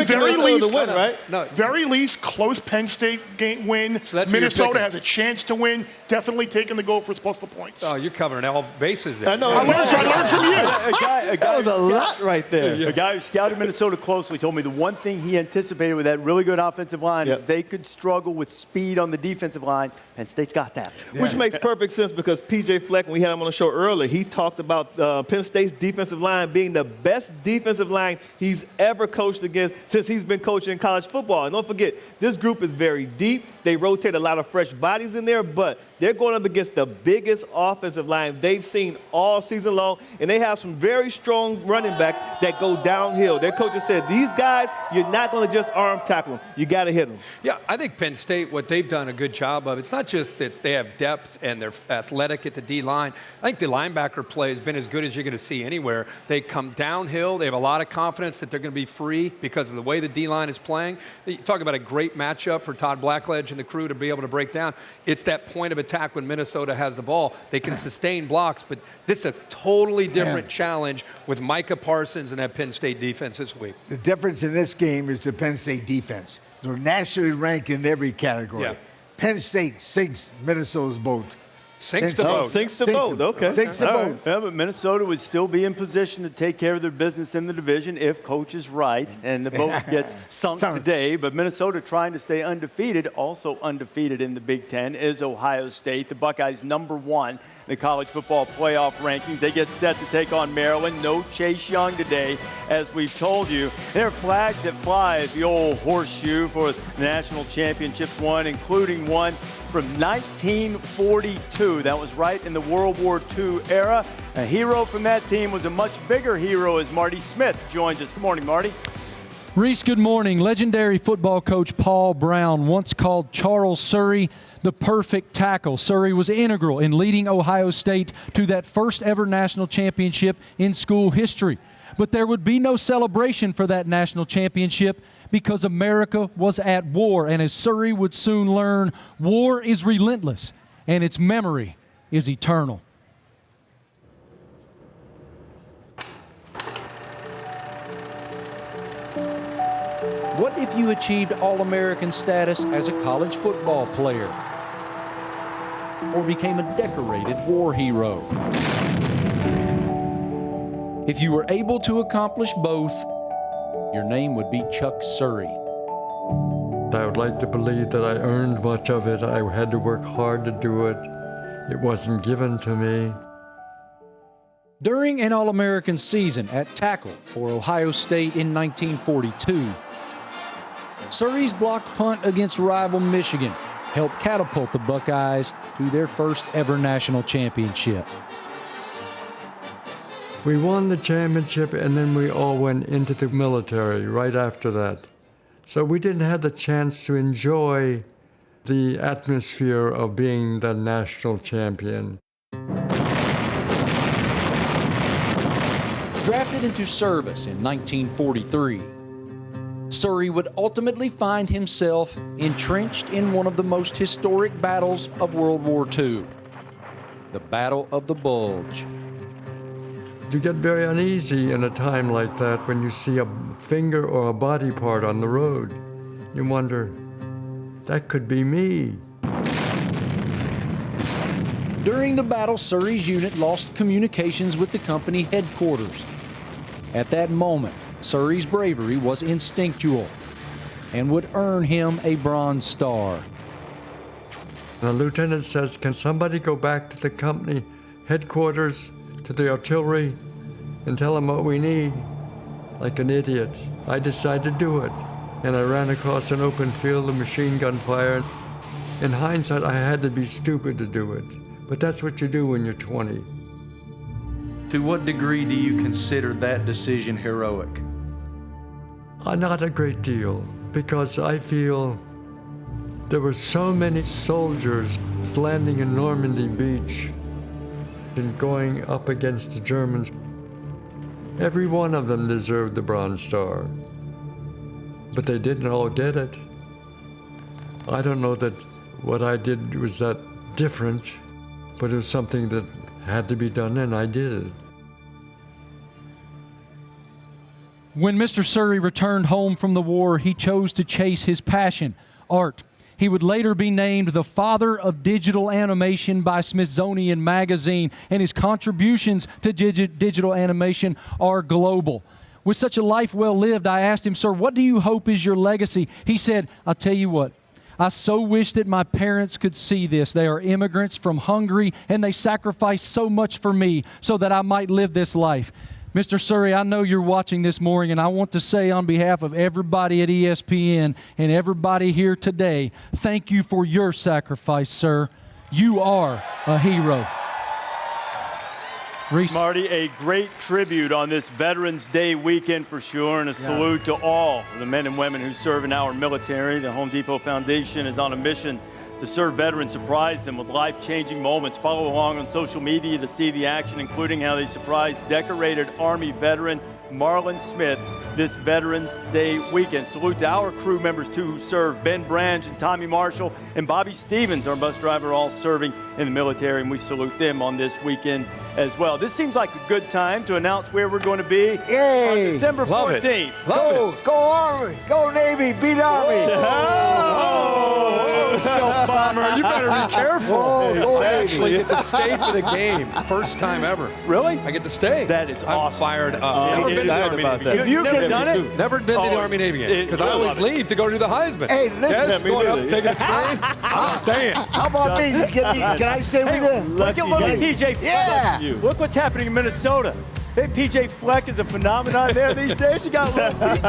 Very least, win, right? No. Very least, close Penn State game win. So Minnesota has a chance to win. Definitely taking the Gophers plus the points. Oh, you're covering all bases there. I know. I learned from you. That was a lot right there. A guy who scouted Minnesota closely told me the one thing he anticipated with that really good offensive line is they could struggle with speed on the defensive line. Penn State's got that. Which makes perfect sense because P.J. Fleck, when we had him on the show earlier, he talked about Penn State's defensive line being the best defensive line he's ever coached against since he's been coaching college football. And don't forget, this group is very deep. They rotate a lot of fresh bodies in there, but They're going up against the biggest offensive line they've seen all season long, and they have some very strong running backs that go downhill. Their coaches said, these guys, you're not going to just arm tackle them. You got to hit them. Yeah, I think Penn State, what they've done a good job of, it's not just that they have depth and they're athletic at the D-line. I think the linebacker play has been as good as you're going to see anywhere. They come downhill. They have a lot of confidence that they're going to be free because of the way the D-line is playing. You talk about a great matchup for Todd Blackledge and the crew to be able to break down. It's that point of attack when Minnesota has the ball. They can sustain blocks, but this is a totally different challenge with Micah Parsons and that Penn State defense this week. The difference in this game is the Penn State defense. They're nationally ranked in every category. Yeah. Penn State sinks Minnesota's boat. Sinks the boat. Sinks the boat, okay. Sinks the boat. Yeah, but Minnesota would still be in position to take care of their business in the division if coach is right and the boat gets sunk today. But Minnesota trying to stay undefeated, also undefeated in the Big Ten, is Ohio State. The Buckeyes #1 in the college football playoff rankings. They get set to take on Maryland. No Chase Young today, as we've told you. There are flags that fly at the old horseshoe for national championships won, including one from 1942. That was right in the World War II era. A hero from that team was a much bigger hero as Marty Smith joins us. Good morning, Marty. Reese, good morning. Legendary football coach Paul Brown once called Charles Surrey the perfect tackle. Surrey was integral in leading Ohio State to that first ever national championship in school history. But there would be no celebration for that national championship because America was at war. And as Surrey would soon learn, war is relentless and its memory is eternal. What if you achieved All-American status as a college football player? Or became a decorated war hero? If you were able to accomplish both, your name would be Chuck Surrey. I would like to believe that I earned much of it. I had to work hard to do it. It wasn't given to me. During an All-American season at tackle for Ohio State in 1942, Surrey's blocked punt against rival Michigan helped catapult the Buckeyes to their first ever national championship. We won the championship, and then we all went into the military right after that. So we didn't have the chance to enjoy the atmosphere of being the national champion. Drafted into service in 1943, Surrey would ultimately find himself entrenched in one of the most historic battles of World War II, the Battle of the Bulge. You get very uneasy in a time like that when you see a finger or a body part on the road. You wonder, that could be me. During the battle, Surrey's unit lost communications with the company headquarters. At that moment, Surrey's bravery was instinctual and would earn him a Bronze Star. The lieutenant says, "Can somebody go back to the company headquarters, to the artillery, and tell them what we need?" Like an idiot, I decided to do it, and I ran across an open field of machine gun fire. In hindsight, I had to be stupid to do it, but that's what you do when you're 20. To what degree do you consider that decision heroic? Not a great deal, because I feel there were so many soldiers landing in Normandy Beach and going up against the Germans. Every one of them deserved the Bronze Star, but they didn't all get it. I don't know that what I did was that different, but it was something that had to be done, and I did it. When Mr. Surrey returned home from the war, he chose to chase his passion, art. He would later be named the father of digital animation by Smithsonian Magazine, and his contributions to digital animation are global. With such a life well lived, I asked him, "Sir, what do you hope is your legacy?" He said, "I'll tell you what, I so wish that my parents could see this. They are immigrants from Hungary, and they sacrificed so much for me so that I might live this life." Mr. Surrey, I know you're watching this morning, and I want to say on behalf of everybody at ESPN and everybody here today, thank you for your sacrifice, sir. You are a hero. Reese. Marty, a great tribute on this Veterans Day weekend for sure, and a salute to all the men and women who serve in our military. The Home Depot Foundation is on a mission to serve veterans, surprise them with life-changing moments. Follow along on social media to see the action, including how they surprised decorated Army veteran Marlon Smith this Veterans Day weekend. Salute to our crew members, too, who serve. Ben Branch and Tommy Marshall and Bobby Stevens, our bus driver, all serving in the military, and we salute them on this weekend as well. This seems like a good time to announce where we're going to be on December 14th. Go Army, go Navy, beat Army. Stealth bomber, you better be careful. I actually get to stay for the game. First time ever. Really? I get to stay. That is I'm awesome. fired up. Never been to the Army Navy. If you never could done it? Never been to the Army Navy game. Because I always leave to go do the Heisman. Hey, listen. Yes, going up, taking a train. I'm staying. How about me? Can I stay with you? Look at PJ Fleck. Yeah. Look what's happening in Minnesota. Hey, PJ Fleck is a phenomenon there these days. You got a little PJ.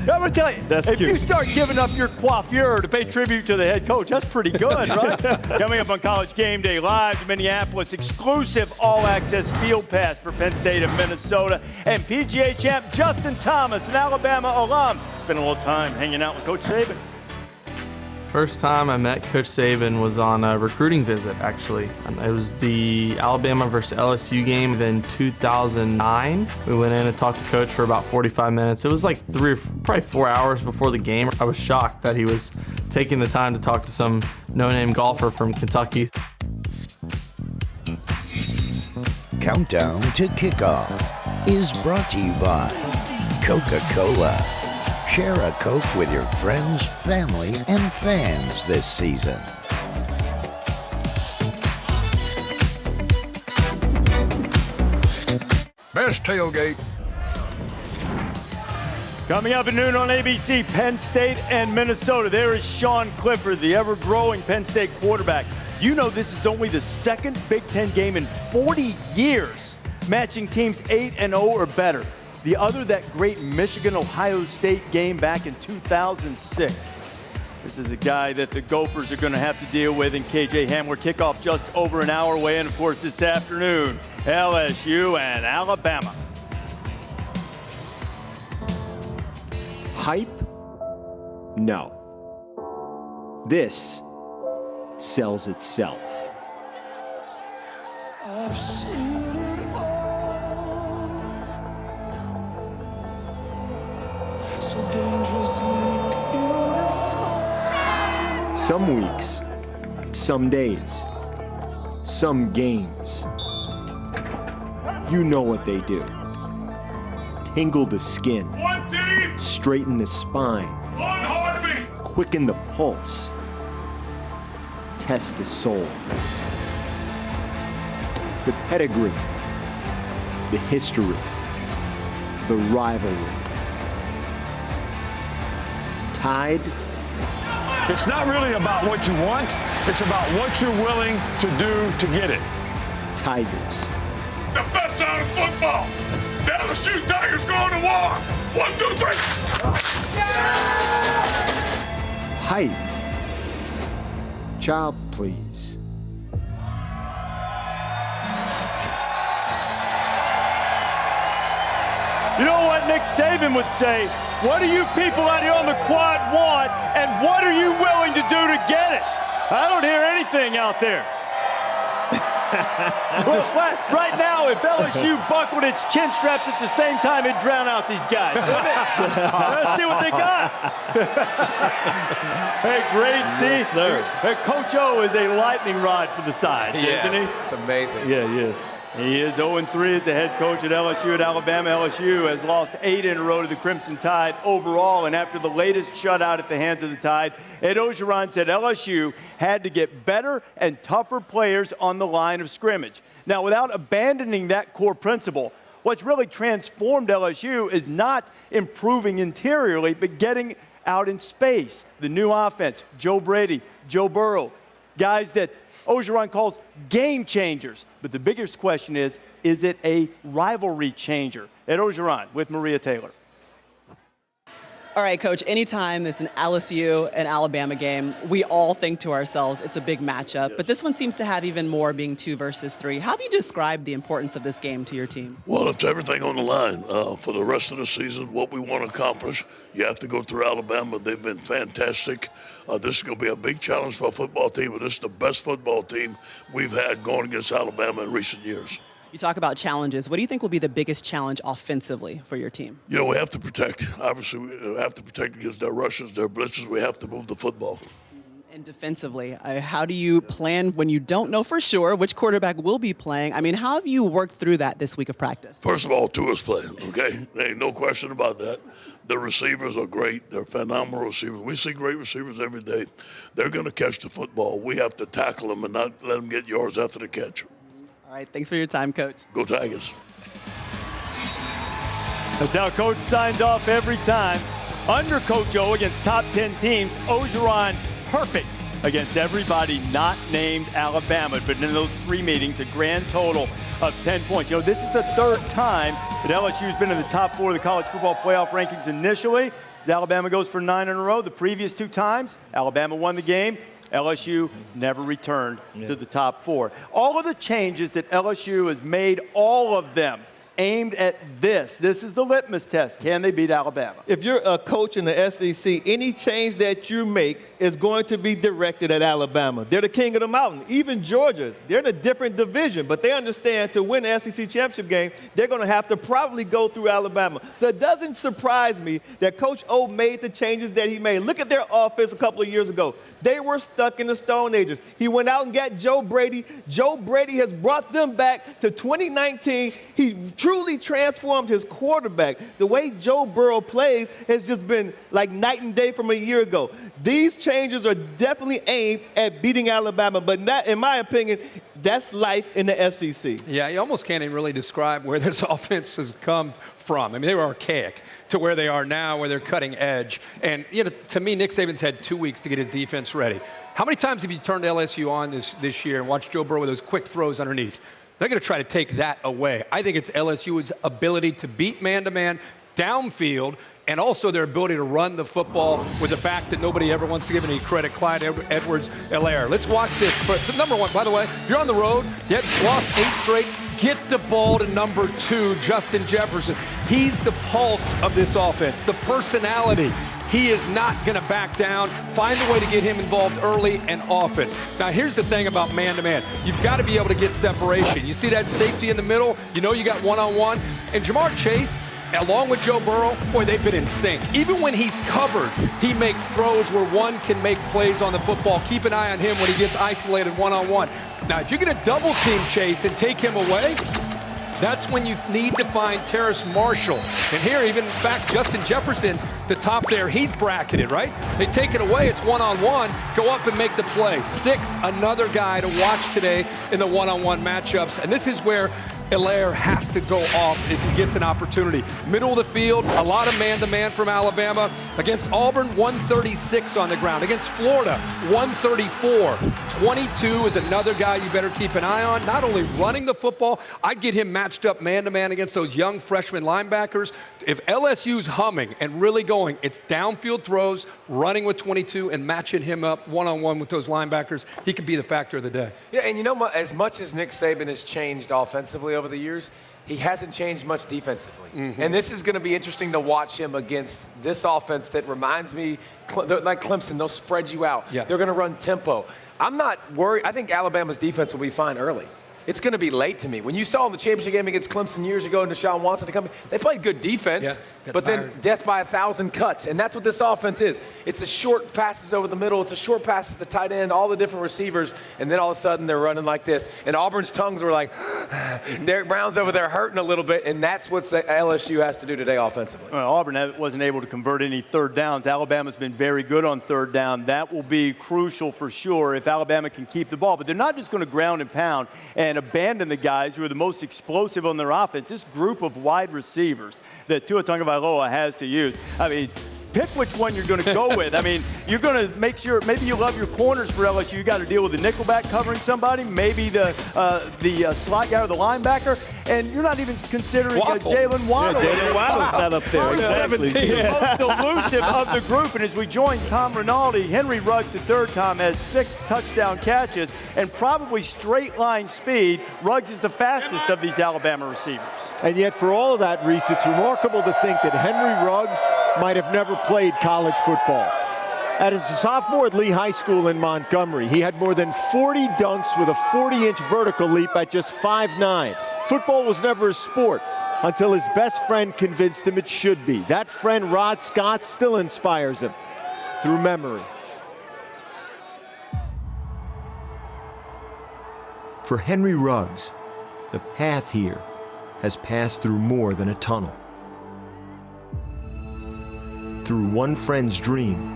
I'm going to tell you, if you start giving up your coiffure to pay tribute to the head coach, that's pretty good, right? Coming up on College Game Day, live to Minneapolis, exclusive all-access field pass for Penn State and Minnesota. And PGA champ Justin Thomas, an Alabama alum, spent a little time hanging out with Coach Saban. First time I met Coach Saban was on a recruiting visit, actually. It was the Alabama versus LSU game in 2009. We went in and talked to Coach for about 45 minutes. It was like probably 4 hours before the game. I was shocked that he was taking the time to talk to some no-name golfer from Kentucky. Countdown to Kickoff is brought to you by Coca-Cola. Share a Coke with your friends, family, and fans this season. Best tailgate. Coming up at noon on ABC, Penn State and Minnesota. There is Sean Clifford, the ever-growing Penn State quarterback. You know this is only the second Big Ten game in 40 years, matching teams 8-0 or better. The other, that great Michigan-Ohio State game back in 2006. This is a guy that the Gophers are going to have to deal with in KJ Hamler. Kickoff just over an hour away, and of course this afternoon, LSU and Alabama. Hype? No. This sells itself. I've seen it all. So dangerously beautiful. Some weeks, some days, some games. You know what they do. Tingle the skin, straighten the spine, quicken the pulse, test the soul. The pedigree, the history, the rivalry. Tide. It's not really about what you want, it's about what you're willing to do to get it. Tigers. The best out of football. The LSU Tigers going to war. 1, 2, 3. Hype. Child, please. You know what Nick Saban would say? What do you people out here on the quad want, and what are you willing to do to get it? I don't hear anything out there. Right now, if LSU buckled its chin straps at the same time, it'd drown out these guys. Let's see what they got. Hey, great. See, Coach O is a lightning rod for the side, isn't he? It's amazing. Yeah, he is. He is 0-3 as the head coach at LSU. At Alabama, LSU has lost 8 in a row to the Crimson Tide overall. And after the latest shutout at the hands of the Tide, Ed Orgeron said LSU had to get better and tougher players on the line of scrimmage. Now, without abandoning that core principle, what's really transformed LSU is not improving interiorly, but getting out in space. The new offense, Joe Brady, Joe Burrow, guys that Orgeron calls game changers. But the biggest question is it a rivalry changer? Ed Orgeron with Maria Taylor. All right, Coach, anytime it's an LSU and Alabama game, we all think to ourselves it's a big matchup. But this one seems to have even more, being 2 versus 3. How have you described the importance of this game to your team? Well, it's everything on the line. For the rest of the season, what we want to accomplish, you have to go through Alabama. They've been fantastic. This is going to be a big challenge for a football team, but this is the best football team we've had going against Alabama in recent years. You talk about challenges. What do you think will be the biggest challenge offensively for your team? You know, we have to protect. Obviously, we have to protect against their rushes, their blitzes. We have to move the football. And defensively, how do you plan when you don't know for sure which quarterback will be playing? I mean, how have you worked through that this week of practice? First of all, Tua's playing, okay? There ain't no question about that. The receivers are great. They're phenomenal receivers. We see great receivers every day. They're going to catch the football. We have to tackle them and not let them get yards after the catch. All right, thanks for your time, Coach. Go Tigers. That's how Coach signs off every time. Under Coach O against top 10 teams, Ogeron perfect against everybody not named Alabama. But in those 3 meetings, a grand total of 10 points. You know, this is the 3rd time that LSU's been in the top 4 of the college football playoff rankings initially. As Alabama goes for 9 in a row. The previous 2 times, Alabama won the game. LSU never returned to the top 4. All of the changes that LSU has made, all of them aimed at this. This is the litmus test. Can they beat Alabama? If you're a coach in the SEC, any change that you make is going to be directed at Alabama. They're the king of the mountain. Even Georgia, they're in a different division, but they understand to win the SEC championship game, they're going to have to probably go through Alabama. So it doesn't surprise me that Coach O made the changes that he made. Look at their offense a couple of years ago. They were stuck in the Stone Ages. He went out and got Joe Brady. Joe Brady has brought them back to 2019. He truly transformed his quarterback. The way Joe Burrow plays has just been like night and day from a year ago. These changes are definitely aimed at beating Alabama, but not, in my opinion, that's life in the SEC. Yeah, you almost can't even really describe where this offense has come from. I mean, they were archaic to where they are now, where they're cutting edge. And, you know, to me, Nick Saban's had 2 weeks to get his defense ready. How many times have you turned LSU on this year and watched Joe Burrow with those quick throws underneath? They're going to try to take that away. I think it's LSU's ability to beat man-to-man downfield, and also their ability to run the football with the fact that nobody ever wants to give any credit, Clyde Edwards-Helaire. Let's watch this. So number 1, by the way, you're on the road, yet lost 8 straight. Get the ball to number 2, Justin Jefferson. He's the pulse of this offense, the personality. He is not going to back down. Find a way to get him involved early and often. Now, here's the thing about man-to-man. You've got to be able to get separation. You see that safety in the middle? You know you got one-on-one. And Jamar Chase, along with Joe Burrow, boy, they've been in sync. Even when he's covered, he makes throws where one can make plays on the football. Keep an eye on him when he gets isolated one-on-one. Now, if you're going to double-team Chase and take him away, that's when you need to find Terrace Marshall. And here, even in fact, Justin Jefferson, the top there, he's bracketed, right? They take it away, it's one-on-one, go up and make the play. 6, another guy to watch today in the one-on-one matchups. And this is where Helaire has to go off if he gets an opportunity. Middle of the field, a lot of man-to-man from Alabama. Against Auburn, 136 on the ground. Against Florida, 134. 22 is another guy you better keep an eye on. Not only running the football, I'd get him matched up man-to-man against those young freshman linebackers. If LSU's humming and really going, it's downfield throws, running with 22, and matching him up one-on-one with those linebackers. He could be the factor of the day. Yeah, and you know, as much as Nick Saban has changed offensively over the years, he hasn't changed much defensively. And this is going to be interesting to watch him against this offense that reminds me, like Clemson, they'll spread you out. Yeah. They're going to run tempo. I'm not worried. I think Alabama's defense will be fine early. It's going to be late to me. When you saw the championship game against Clemson years ago and Deshaun Watson to come, they played good defense, but then death by 1,000 cuts. And that's what this offense is. It's the short passes over the middle. It's the short passes to tight end, all the different receivers. And then all of a sudden they're running like this. And Auburn's tongues were like, Derek Brown's over there hurting a little bit. And that's what the LSU has to do today offensively. Well, Auburn wasn't able to convert any 3rd downs. Alabama's been very good on 3rd down. That will be crucial for sure if Alabama can keep the ball. But they're not just going to ground and pound and abandon the guys who are the most explosive on their offense. This group of wide receivers that Tua Tagovailoa has to use. I mean, pick which one you're going to go with. I mean, you're going to make sure, maybe you love your corners for LSU. You got to deal with the nickelback covering somebody, maybe the slot guy or the linebacker, and you're not even considering Jalen Waddle. Yeah, Jalen Waddle's not up there. Exactly. The most elusive of the group, and as we join Tom Rinaldi, Henry Ruggs the third time has 6 touchdown catches and probably straight line speed. Ruggs is the fastest of these Alabama receivers. And yet for all of that, Reese, it's remarkable to think that Henry Ruggs might have never played college football. As a sophomore at Lee High School in Montgomery, he had more than 40 dunks with a 40-inch vertical leap at just 5'9". Football was never a sport until his best friend convinced him it should be. That friend, Rod Scott, still inspires him through memory. For Henry Ruggs, the path here has passed through more than a tunnel. Through one friend's dream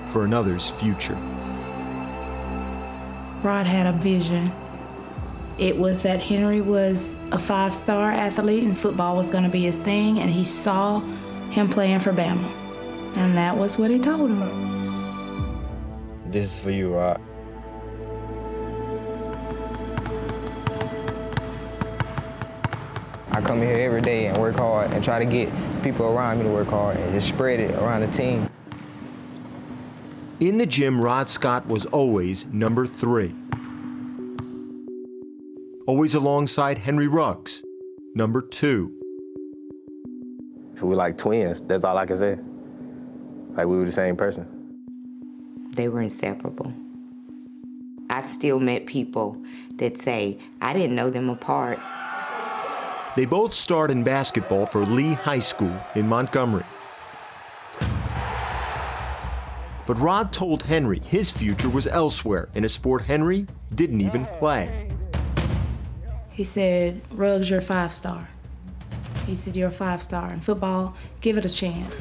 for another's future. Rod had a vision. It was that Henry was a 5-star athlete and football was going to be his thing, and he saw him playing for Bama. And that was what he told him. This is for you, Rod. I come here every day and work hard and try to get people around me to work hard and just spread it around the team. In the gym, Rod Scott was always number 3. Always alongside Henry Ruggs, number 2. We were like twins, that's all I can say. Like we were the same person. They were inseparable. I've still met people that say, I didn't know them apart. They both starred in basketball for Lee High School in Montgomery. But Rod told Henry his future was elsewhere in a sport Henry didn't even play. He said, Ruggs, you're a 5-star. He said, you're a 5-star. In football, give it a chance.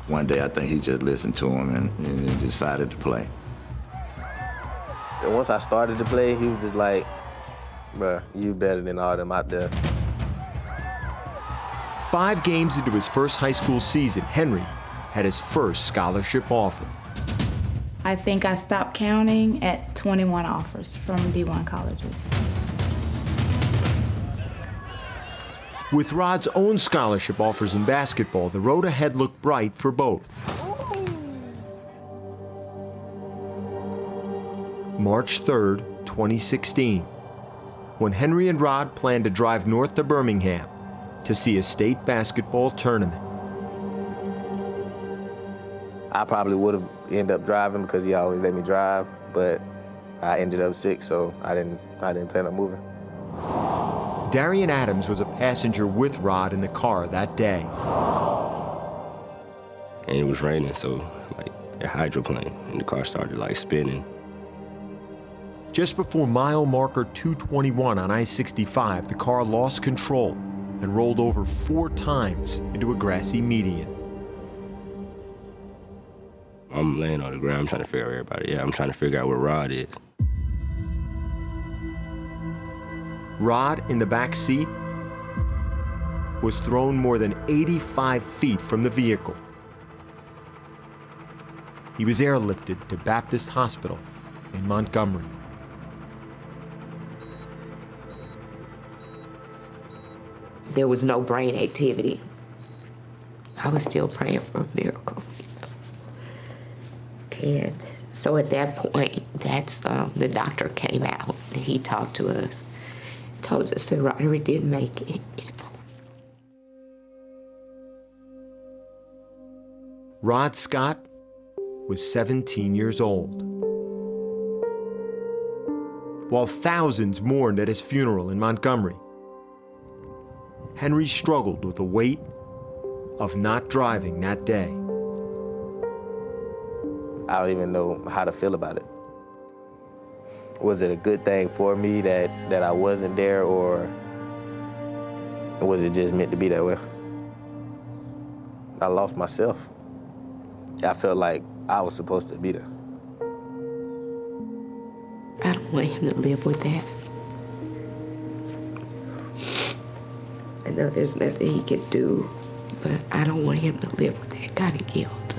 One day, I think he just listened to him and decided to play. And once I started to play, he was just like, bruh, you better than all them out there. 5 games into his first high school season, Henry had his first scholarship offer. I think I stopped counting at 21 offers from D1 colleges. With Rod's own scholarship offers in basketball, the road ahead looked bright for both. March 3rd, 2016, when Henry and Rod planned to drive north to Birmingham to see a state basketball tournament. I probably would have ended up driving because he always let me drive, but I ended up sick, so I didn't plan on moving. Darian Adams was a passenger with Rod in the car that day. And it was raining, so like a hydroplane, and the car started like spinning. Just before mile marker 221 on I-65, the car lost control and rolled over 4 times into a grassy median. I'm laying on the ground, I'm trying to figure out everybody. Yeah, I'm trying to figure out where Rod is. Rod, in the back seat, was thrown more than 85 feet from the vehicle. He was airlifted to Baptist Hospital in Montgomery. There was no brain activity. I was still praying for a miracle. And so at that point, that's the doctor came out and he talked to us, told us that Roderick didn't make it. Rod Scott was 17 years old. While thousands mourned at his funeral in Montgomery, Henry struggled with the weight of not driving that day. I don't even know how to feel about it. Was it a good thing for me that I wasn't there, or was it just meant to be that way? I lost myself. I felt like I was supposed to be there. I don't want him to live with that. I know there's nothing he can do, but I don't want him to live with that kind of guilt.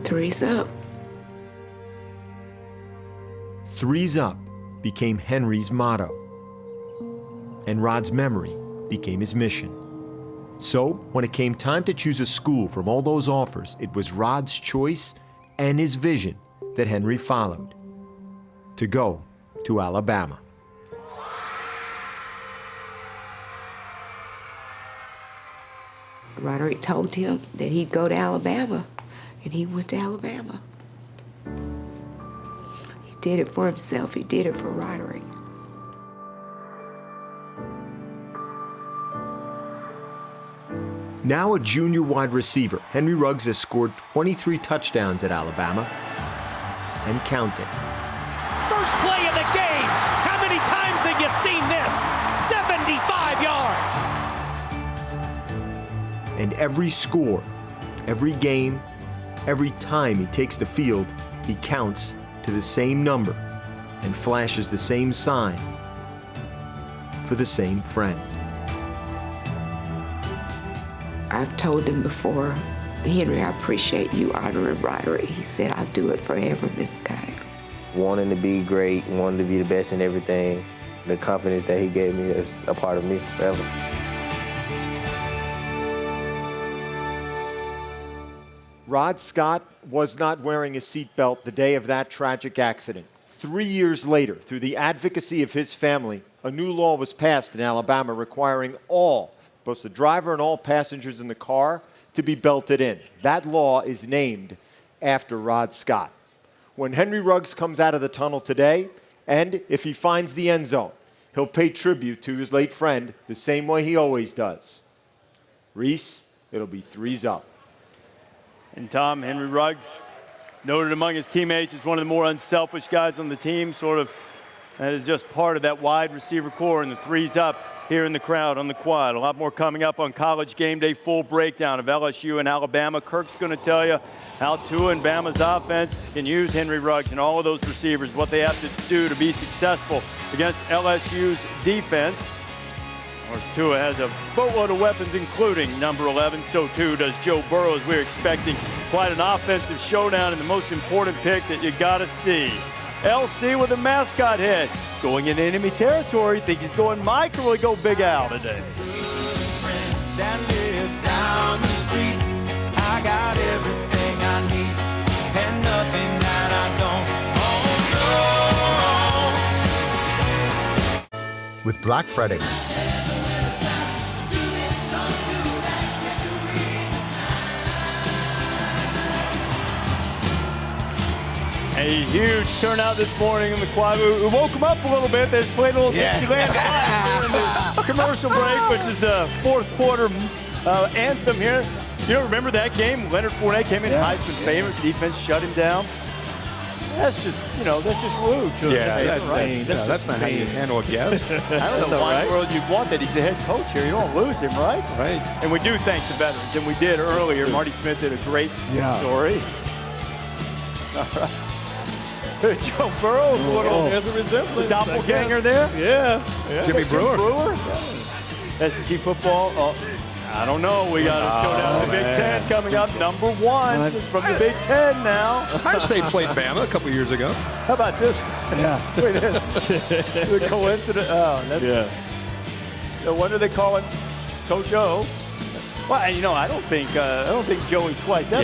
3's up. 3's up became Henry's motto, and Rod's memory became his mission. So, when it came time to choose a school from all those offers, it was Rod's choice and his vision that Henry followed: to go to Alabama. Roderick told him that he'd go to Alabama, and he went to Alabama. He did it for himself. He did it for Roderick. Now a junior wide receiver, Henry Ruggs has scored 23 touchdowns at Alabama and counting. First play of the game. How many times have you seen this? 75 yards. And every score, every game, every time he takes the field, he counts to the same number and flashes the same sign for the same friend. I've told him before, Henry, I appreciate you honoring Roderick. He said, I'll do it forever, Miss Guy. Wanting to be great, wanting to be the best in everything, the confidence that he gave me is a part of me forever. Rod Scott was not wearing a seatbelt the day of that tragic accident. 3 years later, through the advocacy of his family, a new law was passed in Alabama requiring all, both the driver and all passengers in the car, to be belted in. That law is named after Rod Scott. When Henry Ruggs comes out of the tunnel today, and if he finds the end zone, he'll pay tribute to his late friend the same way he always does. Reese, it'll be 3's up. And Tom, Henry Ruggs, noted among his teammates as one of the more unselfish guys on the team, sort of that is just part of that wide receiver core, and the 3's up here in the crowd on the quad. A lot more coming up on College Game Day. Full breakdown of LSU and Alabama. Kirk's going to tell you how Tua and Bama's offense can use Henry Ruggs and all of those receivers, what they have to do to be successful against LSU's defense. Of course, Tua has a boatload of weapons, including number 11. So too does Joe Burrow, as we're expecting quite an offensive showdown and the most important pick that you got to see. LC with a mascot head, going in enemy territory. Think he's going Mike, or will he go Big Al today? That live down the street. I got everything I need and nothing that I don't. Oh no. With Black Friday. A huge turnout this morning in the quad. We woke them up a little bit. They just played a little Dixieland during the commercial break, which is the fourth quarter anthem here. You don't remember that game? Leonard Fournette came in, Heisman favorite. Defense shut him down. That's just, that's just rude to him. That's not how you handle a guest. I don't know why in the world you'd want that. He's the head coach here. You don't lose him, right? Right. And we do thank the veterans, and we did earlier. Marty Smith did a great story. All right. Joe Burrow, there's a resemblance. The doppelganger there? Yeah. Jimmy Brewer. SEC football. I don't know. We got a showdown in the Big Ten coming up. Number 1 is from the Big Ten now. Ohio State played Bama a couple years ago. How about this? Yeah. Wait a minute. The coincidence. Oh, that's. Yeah. No wonder they call him Coach O. Well, I don't think Joey's quite that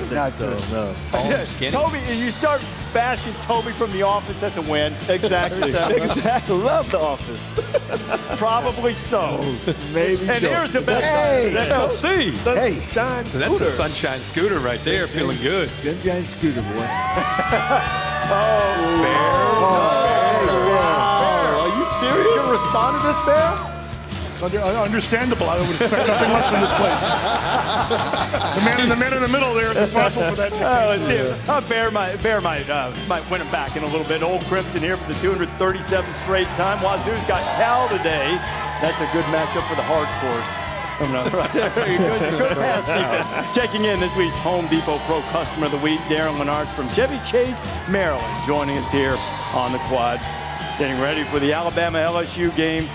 big. Not so. No. Tall and skinny. Toby, you start bashing Toby from The Office, that's a win. Exactly. Exactly. Love The Office. Probably so. Maybe And so. here's the best. Hey. LC. Sunshine So that's a sunshine scooter right there, feeling good. Sunshine scooter, boy. Bear. Are you serious? You respond to this, Bear? Understandable. I would expect nothing less from this place. The man in the middle there is responsible for that. Let's see. Bear might win him back in a little bit. Old Crimson here for the 237th straight time. Wazoo's got Cal today. That's a good matchup for the hard course. Good pass defense. Checking in this week's Home Depot Pro Customer of the Week, Darren Lennart from Chevy Chase, Maryland, joining us here on the quad. Getting ready for the Alabama-LSU game.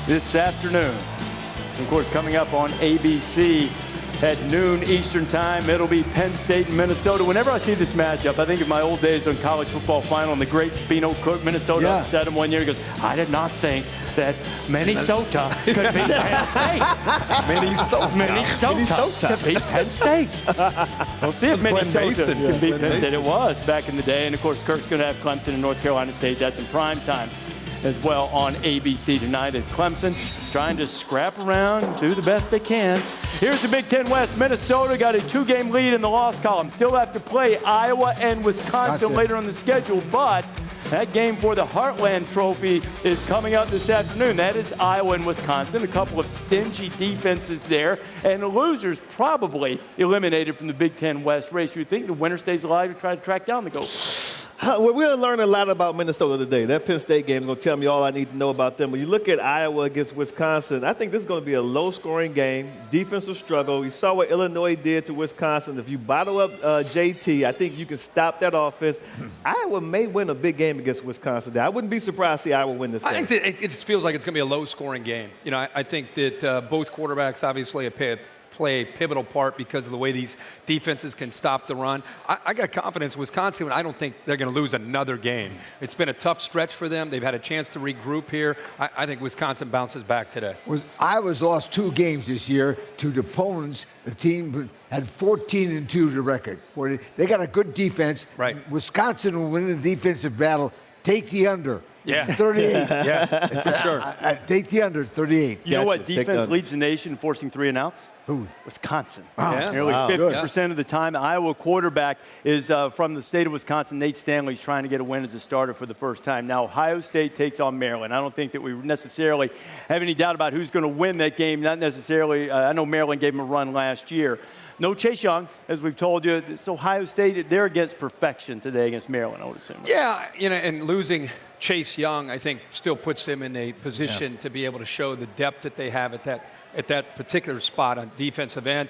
this afternoon. And of course, coming up on ABC at noon Eastern time, it'll be Penn State and Minnesota. Whenever I see this matchup, I think of my old days on college football final and the great Beano Cook. Minnesota upset him one year. He goes, I did not think that Minnesota could beat Penn State. Minnesota could beat Penn State. We'll see if Minnesota can beat Penn State. It was back in the day. And of course, Kirk's going to have Clemson and North Carolina State. That's in prime time as well on ABC tonight as Clemson trying to scrap around, do the best they can. Here's the Big Ten West. Minnesota got a 2-game lead in the loss column. Still have to play Iowa and Wisconsin later on the schedule, but that game for the Heartland Trophy is coming up this afternoon. That is Iowa and Wisconsin. A couple of stingy defenses there, and the losers probably eliminated from the Big Ten West race. You think the winner stays alive to try to track down the Gophers? Well, we're going to learn a lot about Minnesota today. That Penn State game is going to tell me all I need to know about them. When you look at Iowa against Wisconsin, I think this is going to be a low-scoring game, defensive struggle. You saw what Illinois did to Wisconsin. If you bottle up JT, I think you can stop that offense. Iowa may win a big game against Wisconsin. I wouldn't be surprised to see Iowa win this game. I think that it just feels like it's going to be a low-scoring game. You know, I think that both quarterbacks obviously play a pivotal part because of the way these defenses can stop the run. I got confidence in Wisconsin, and I don't think they're going to lose another game. It's been a tough stretch for them. They've had a chance to regroup here. I think Wisconsin bounces back today. Iowa's lost 2 games this year to the opponents. The team had 14-2 the record. They got a good defense. Right. Wisconsin will win the defensive battle. Take the under. Yeah. It's 38. Yeah, for sure. Take the under, 38. You know what defense leads the nation in forcing 3 and outs? Who? Wisconsin. Wow. Nearly 50% of the time. The Iowa quarterback is from the state of Wisconsin. Nate Stanley's trying to get a win as a starter for the first time. Now, Ohio State takes on Maryland. I don't think that we necessarily have any doubt about who's going to win that game. Not necessarily. I know Maryland gave them a run last year. No Chase Young, as we've told you. It's Ohio State. They're against perfection today against Maryland, I would assume. Yeah, you know, and losing Chase Young, I think, still puts them in a position to be able to show the depth that they have at that particular spot on defensive end.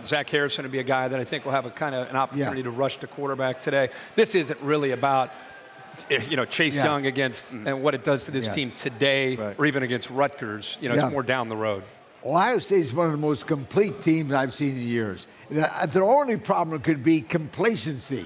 Zach Harrison will be a guy that I think will have an opportunity to rush the quarterback today. This isn't really about, you know, Chase Young against and what it does to this team today or even against Rutgers. You know, it's more down the road. Ohio State is one of the most complete teams I've seen in years. The only problem could be complacency.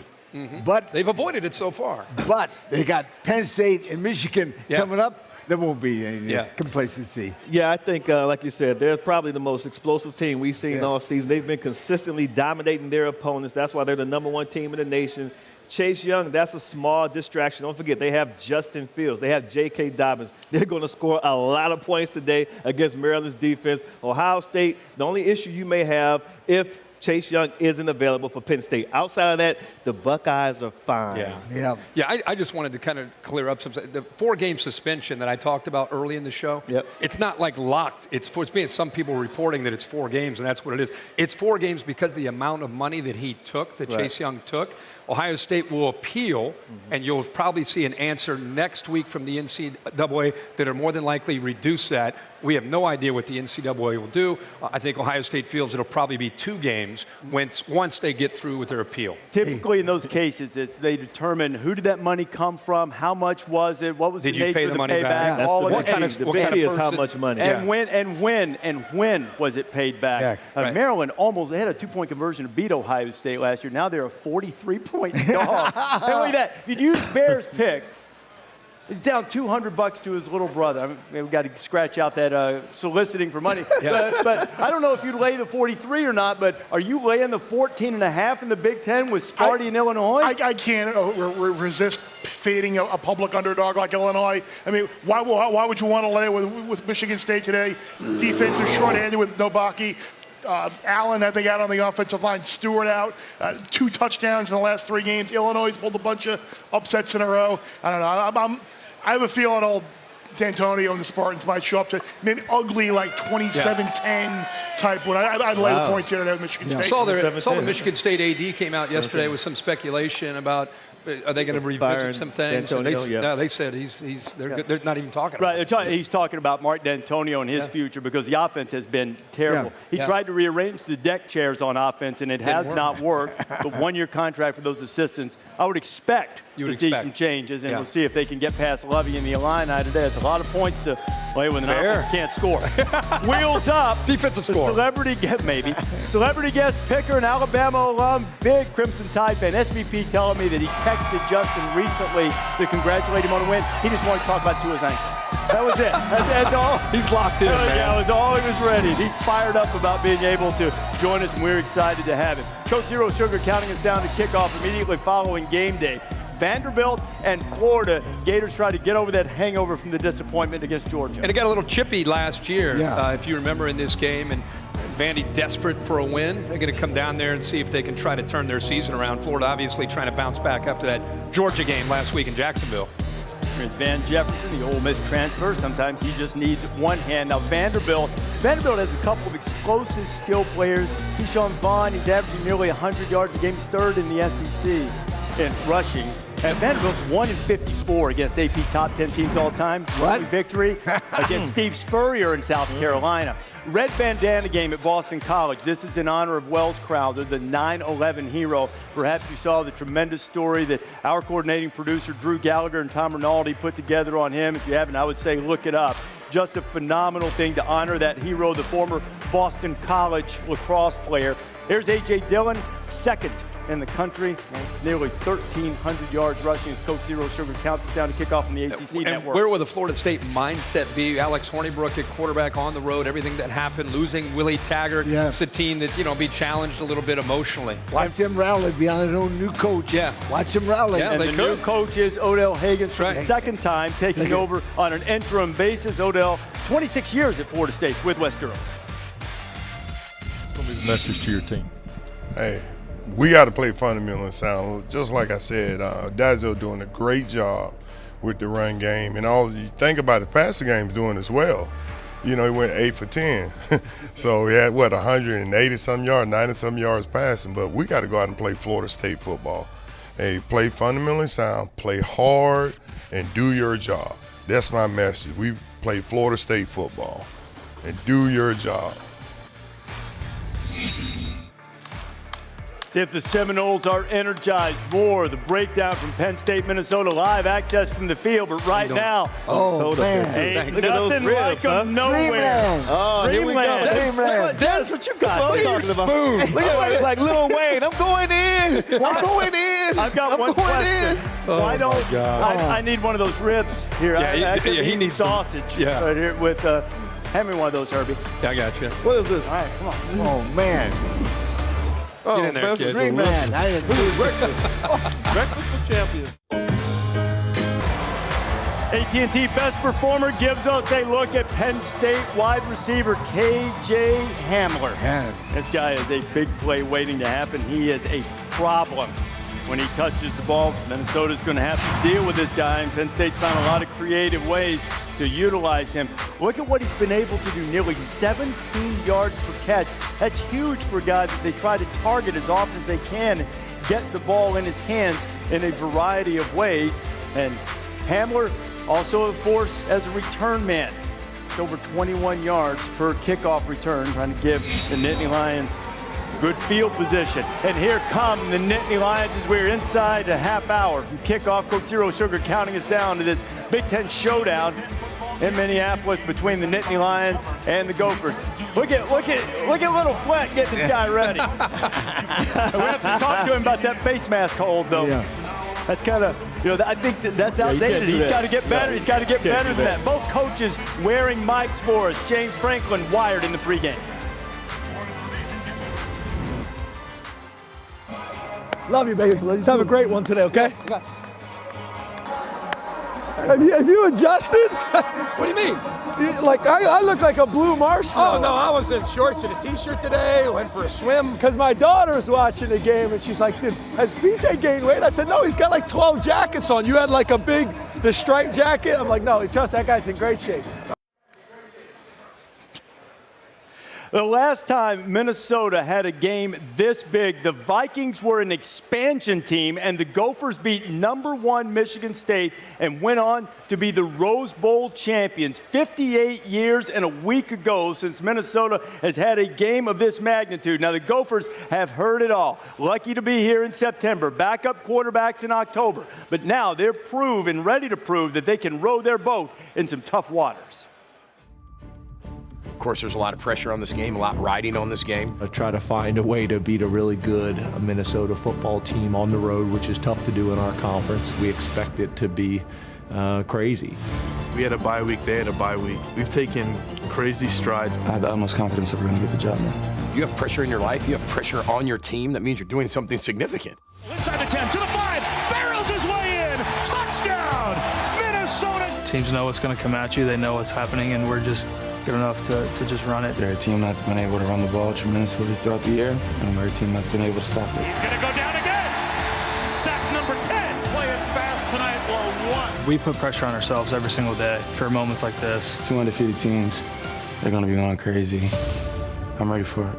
But they've avoided it so far. But they got Penn State and Michigan coming up. There won't be any complacency. Yeah, I think, like you said, they're probably the most explosive team we've seen all season. They've been consistently dominating their opponents. That's why they're the #1 team in the nation. Chase Young, that's a small distraction. Don't forget, they have Justin Fields. They have J.K. Dobbins. They're going to score a lot of points today against Maryland's defense. Ohio State, the only issue you may have if Chase Young isn't available for Penn State. Outside of that, the Buckeyes are fine. I just wanted to kind of clear up some. The 4-game suspension that I talked about early in the show, it's not like locked. It's being some people reporting that it's 4 games, and that's what it is. It's 4 games because the amount of money that he took, that Chase Young took. Ohio State will appeal, and you'll probably see an answer next week from the NCAA that will more than likely reduce that. We have no idea what the NCAA will do. I think Ohio State feels it'll probably be 2 games once they get through with their appeal. Typically in those cases, they determine who did that money come from, how much was it, what was the nature of the payback, all of that. The penny is how much money. And when was it paid back? Maryland almost had a 2-point conversion to beat Ohio State last year. Now they're a 43-point dog. And look at that. If you use Bears picks, he's down $200 to his little brother. I mean, we've got to scratch out that soliciting for money. But I don't know if you lay the 43 or not, but are you laying the 14.5 in the Big Ten with Sparty and Illinois? I can't resist fading a public underdog like Illinois. I mean, why would you want to lay with Michigan State today? Defensive shorthanded with Nobaki. Allen, I think, out on the offensive line. Stewart out. 2 touchdowns in the last 3 games. Illinois pulled a bunch of upsets in a row. I don't know. I have a feeling old D'Antonio and the Spartans might show up to maybe ugly, like 27-10 type one. I'd lay the points here today with Michigan State. Saw the Michigan State AD came out yesterday with some speculation about are they going to revisit some things? They said they're good. They're not even talking about it. He's talking about Mark D'Antonio and his future because the offense has been terrible. He tried to rearrange the deck chairs on offense, and it has not worked. The 1-year contract for those assistants, I would expect to see some changes, and we'll see if they can get past Lovey in the Illini today. It's a lot of points to Play when the offense can't score. Wheels up. Defensive score. Celebrity guest picker and Alabama alum, big Crimson Tide fan. SVP telling me that he texted Justin recently to congratulate him on a win. He just wanted to talk about Tua's ankle. That was it. That's all. He's locked in, man. Yeah, that was all he was ready. He's fired up about being able to join us, and we're excited to have him. Coach Zero Sugar counting us down to kickoff immediately following game day. Vanderbilt and Florida. Gators try to get over that hangover from the disappointment against Georgia. And it got a little chippy last year, if you remember, in this game. And Vandy desperate for a win. They're going to come down there and see if they can try to turn their season around. Florida obviously trying to bounce back after that Georgia game last week in Jacksonville. Here's Van Jefferson, the Ole Miss transfer. Sometimes he just needs one hand. Now Vanderbilt has a couple of explosive skill players. Keyshawn Vaughn, he's averaging nearly 100 yards a game. He's third in the SEC in rushing. And Vanderbilt's 1-54 against AP top 10 teams all time. What? Victory against Steve Spurrier in South Carolina. Red bandana game at Boston College. This is in honor of Wells Crowder, the 9/11 hero. Perhaps you saw the tremendous story that our coordinating producer, Drew Gallagher, and Tom Rinaldi put together on him. If you haven't, I would say look it up. Just a phenomenal thing to honor that hero, the former Boston College lacrosse player. Here's A.J. Dillon, second in the country, nearly 1,300 yards rushing as Coach Zero Sugar counts us down to kick off in the ACC network. Where will the Florida State mindset be? Alex Hornibrook at quarterback on the road, everything that happened, losing Willie Taggart. It's a team that, be challenged a little bit emotionally. Watch them rally behind their own new coach. Yeah. Watch them rally. Yeah, and the new coach is Odell Haggins for the second time, taking over on an interim basis. Odell, 26 years at Florida State with West Durham. What's going to be the message to your team? Hey, we got to play fundamental and sound. Just like I said, Dazzo doing a great job with the run game. And all you think about the passing game doing as well. He went 8 for 10. So he had, 180-some yards, 90-some yards passing. But we got to go out and play Florida State football. Hey, play fundamentally sound, play hard, and do your job. That's my message. We play Florida State football and do your job. If the Seminoles are energized, more the breakdown from Penn State, Minnesota, live access from the field. But right now, ain't look at those nothing ribs, like them nowhere. Dreamland. Oh, here we go. Dreamland. That's what you got. Look at your spoon. Look at it, like Lil Wayne. I'm going in. I'm going in. I've got one question. Why don't I need one of those ribs here? He needs sausage. Right here with. Hand me one of those, Herbie. Yeah, I got you. What is this? All right, come on. Oh man. Get in there, kid. Dreamland. I had breakfast. Breakfast for champions. AT&T Best Performer gives us a look at Penn State wide receiver K.J. Hamler. This guy is a big play waiting to happen. He is a problem when he touches the ball. Minnesota's going to have to deal with this guy, and Penn State's found a lot of creative ways to utilize him. Look at what he's been able to do, nearly 17 yards per catch. That's huge for a guy that they try to target as often as they can, get the ball in his hands in a variety of ways. And Hamler also a force as a return man. It's over 21 yards per kickoff return, trying to give the Nittany Lions good field position. And here come the Nittany Lions as we're inside a half hour from kickoff. Coach Zero Sugar counting us down to this Big Ten showdown in Minneapolis between the Nittany Lions and the Gophers. Look at little Flint getting this guy ready. We have to talk to him about that face mask hold, though. Yeah. That's kind of, I think that's outdated. He's got to get better. He's got to get better than that. Both coaches wearing mics for us. James Franklin wired in the pregame. Love you, baby. Let's have a great one today, okay? Have you adjusted? What do you mean? I look like a blue marshmallow. Oh, no, I was in shorts and a t-shirt today, went for a swim. Because my daughter's watching the game, and she's like, has PJ gained weight? I said, no, he's got like 12 jackets on. You had like the striped jacket? I'm like, no, trust that guy's in great shape. The last time Minnesota had a game this big, the Vikings were an expansion team, and the Gophers beat #1 Michigan State and went on to be the Rose Bowl champions. 58 years and a week ago since Minnesota has had a game of this magnitude. Now, the Gophers have heard it all. Lucky to be here in September, backup quarterbacks in October. But now they're ready to prove that they can row their boat in some tough waters. course, there's a lot of pressure on this game, a lot riding on this game. I try to find a way to beat a really good Minnesota football team on the road, which is tough to do in our conference. We expect it to be crazy. We had a bye week, they had a bye week. We've taken crazy strides. I have the utmost confidence that we're going to get the job done. You have pressure in your life, you have pressure on your team. That means you're doing something significant. Inside the 10, to the 5, barrels his way in, touchdown, Minnesota. Teams know what's going to come at you, they know what's happening, and we're just good enough to just run it. They're a team that's been able to run the ball tremendously throughout the year, and we're a team that's been able to stop it. He's going to go down again. Sack number 10. Playing fast tonight, blow 1. We put pressure on ourselves every single day for moments like this. 2 undefeated teams, they're going to be going crazy. I'm ready for it.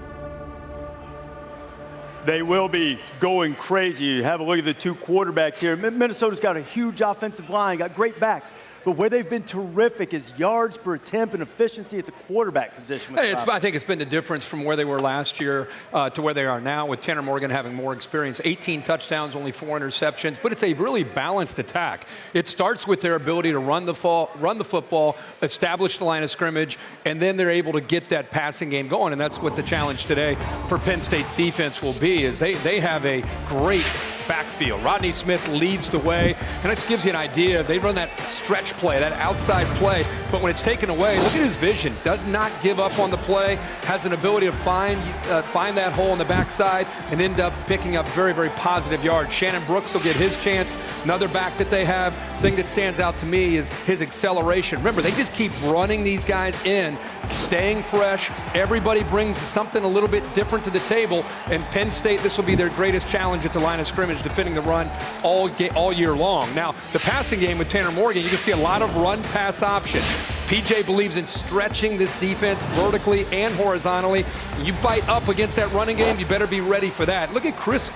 They will be going crazy. Have a look at the two quarterbacks here. Minnesota's got a huge offensive line, got great backs. But where they've been terrific is yards per attempt and efficiency at the quarterback position. I think it's been the difference from where they were last year to where they are now, with Tanner Morgan having more experience. 18 touchdowns, only 4 interceptions. But it's a really balanced attack. It starts with their ability to run the football, establish the line of scrimmage, and then they're able to get that passing game going. And that's what the challenge today for Penn State's defense will be, is they have a great backfield. Rodney Smith leads the way, and this gives you an idea. They run that stretch play, that outside play, but when it's taken away, look at his vision. Does not give up on the play, has an ability to find that hole on the backside and end up picking up very, very positive yards. Shannon Brooks will get his chance. Another back that they have. Thing that stands out to me is his acceleration. Remember, they just keep running these guys in, staying fresh. Everybody brings something a little bit different to the table, and Penn State, this will be their greatest challenge at the line of scrimmage, defending the run all year long. Now, the passing game with Tanner Morgan, you can see a lot of run-pass option. PJ believes in stretching this defense vertically and horizontally. You bite up against that running game, you better be ready for that. Look at Chris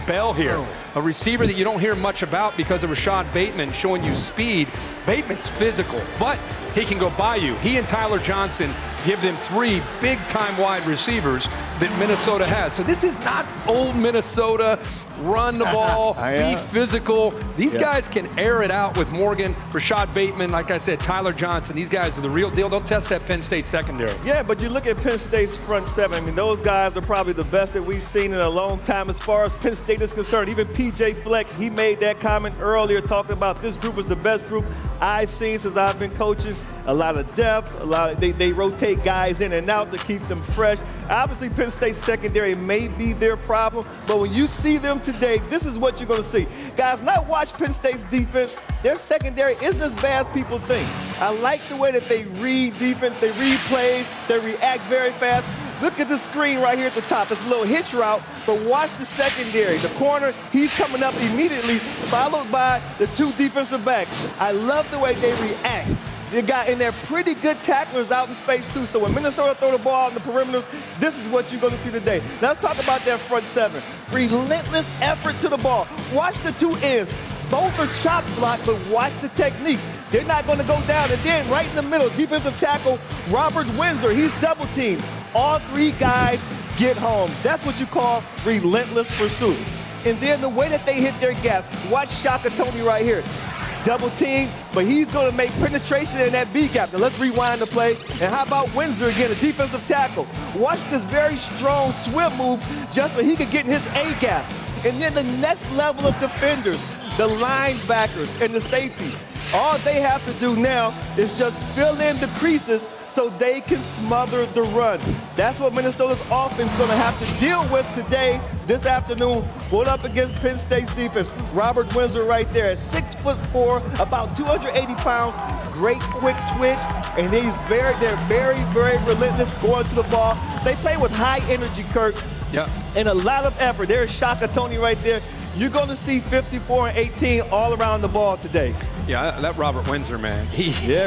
Bell here, a receiver that you don't hear much about because of Rashad Bateman showing you speed. Bateman's physical, but he can go by you. He and Tyler Johnson give them 3 big-time wide receivers that Minnesota has. So this is not old Minnesota. Run the ball, be physical. These guys can air it out with Morgan, Rashad Bateman, like I said, Tyler Johnson. These guys are the real deal. They'll test that Penn State secondary. Yeah, but you look at Penn State's front 7. I mean, those guys are probably the best that we've seen in a long time as far as Penn State is concerned. Even P.J. Fleck, he made that comment earlier talking about this group is the best group I've seen since I've been coaching. A lot of depth, they rotate guys in and out to keep them fresh. Obviously, Penn State's secondary may be their problem, but when you see them today, this is what you're going to see. Guys, not watch Penn State's defense. Their secondary isn't as bad as people think. I like the way that they read defense, they read plays, they react very fast. Look at the screen right here at the top. It's a little hitch route, but watch the secondary. The corner, he's coming up immediately, followed by the 2 defensive backs. I love the way they react. They got in there pretty good tacklers out in space, too. So when Minnesota throw the ball on the perimeters, this is what you're going to see today. Now let's talk about that front 7. Relentless effort to the ball. Watch the 2 ends. Both are chop block, but watch the technique. They're not going to go down. And then right in the middle, defensive tackle Robert Windsor. He's double teamed. All 3 guys get home. That's what you call relentless pursuit. And then the way that they hit their gaps. Watch Shaka Tony right here. Double team, but he's going to make penetration in that B gap. Now let's rewind the play. And how about Windsor again, a defensive tackle? Watch this very strong swim move just so he could get in his A gap. And then the next level of defenders, the linebackers and the safeties. All they have to do now is just fill in the creases so they can smother the run. That's what Minnesota's offense is going to have to deal with today, this afternoon, going up against Penn State's defense. Robert Windsor right there at 6'4", about 280 pounds, great quick twitch, and they're very, very relentless going to the ball. They play with high energy, Kirk, and a lot of effort. There's Shaka Tony right there. You're going to see 54 and 18 all around the ball today. Yeah, that Robert Windsor, man.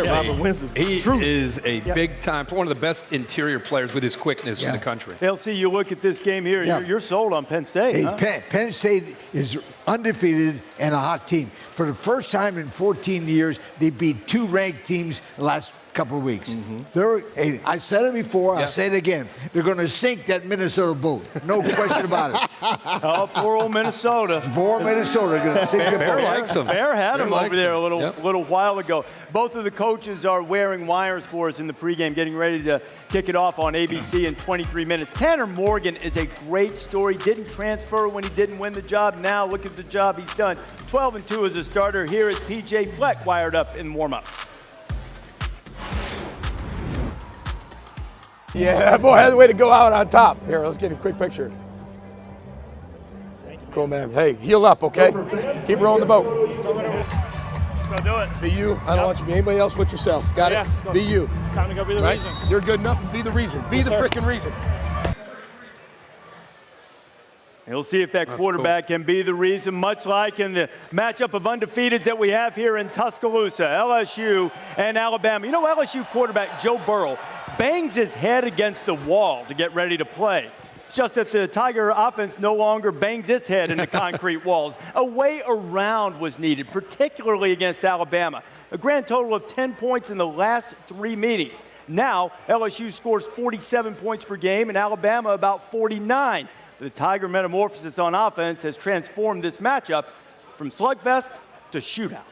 Robert Windsor. He is a big-time, one of the best interior players with his quickness in the country. LC, you look at this game here, you're sold on Penn State. Hey, huh? Penn State is undefeated and a hot team. For the first time in 14 years, they beat 2 ranked teams the last couple of weeks. I said it before, I'll say it again. They're going to sink that Minnesota boat. No question about it. Oh, poor old Minnesota. Poor Minnesota going to sink the boat. Bear likes them. Bear had them over there a little while ago. Both of the coaches are wearing wires for us in the pregame, getting ready to kick it off on ABC in 23 minutes. Tanner Morgan is a great story. Didn't transfer when he didn't win the job. Now look at the job he's done. 12-2 as a starter. Here is P.J. Fleck wired up in warm-up. Yeah, that boy had a way to go out on top. Here, let's get a quick picture. Cool, man. Hey, heal up, okay? Keep rowing the boat. Let's go do it. Be you. I don't want you to be anybody else but yourself. Got it? Be you. Time to go be the reason. You're good enough and be the reason. Be the freaking reason. He'll see if that quarterback can be the reason, much like in the matchup of undefeateds that we have here in Tuscaloosa, LSU and Alabama. You know, LSU quarterback Joe Burrow bangs his head against the wall to get ready to play. It's just that the Tiger offense no longer bangs its head into concrete walls. A way around was needed, particularly against Alabama. A grand total of 10 points in the last 3 meetings. Now, LSU scores 47 points per game and Alabama about 49. The Tiger metamorphosis on offense has transformed this matchup from slugfest to shootout.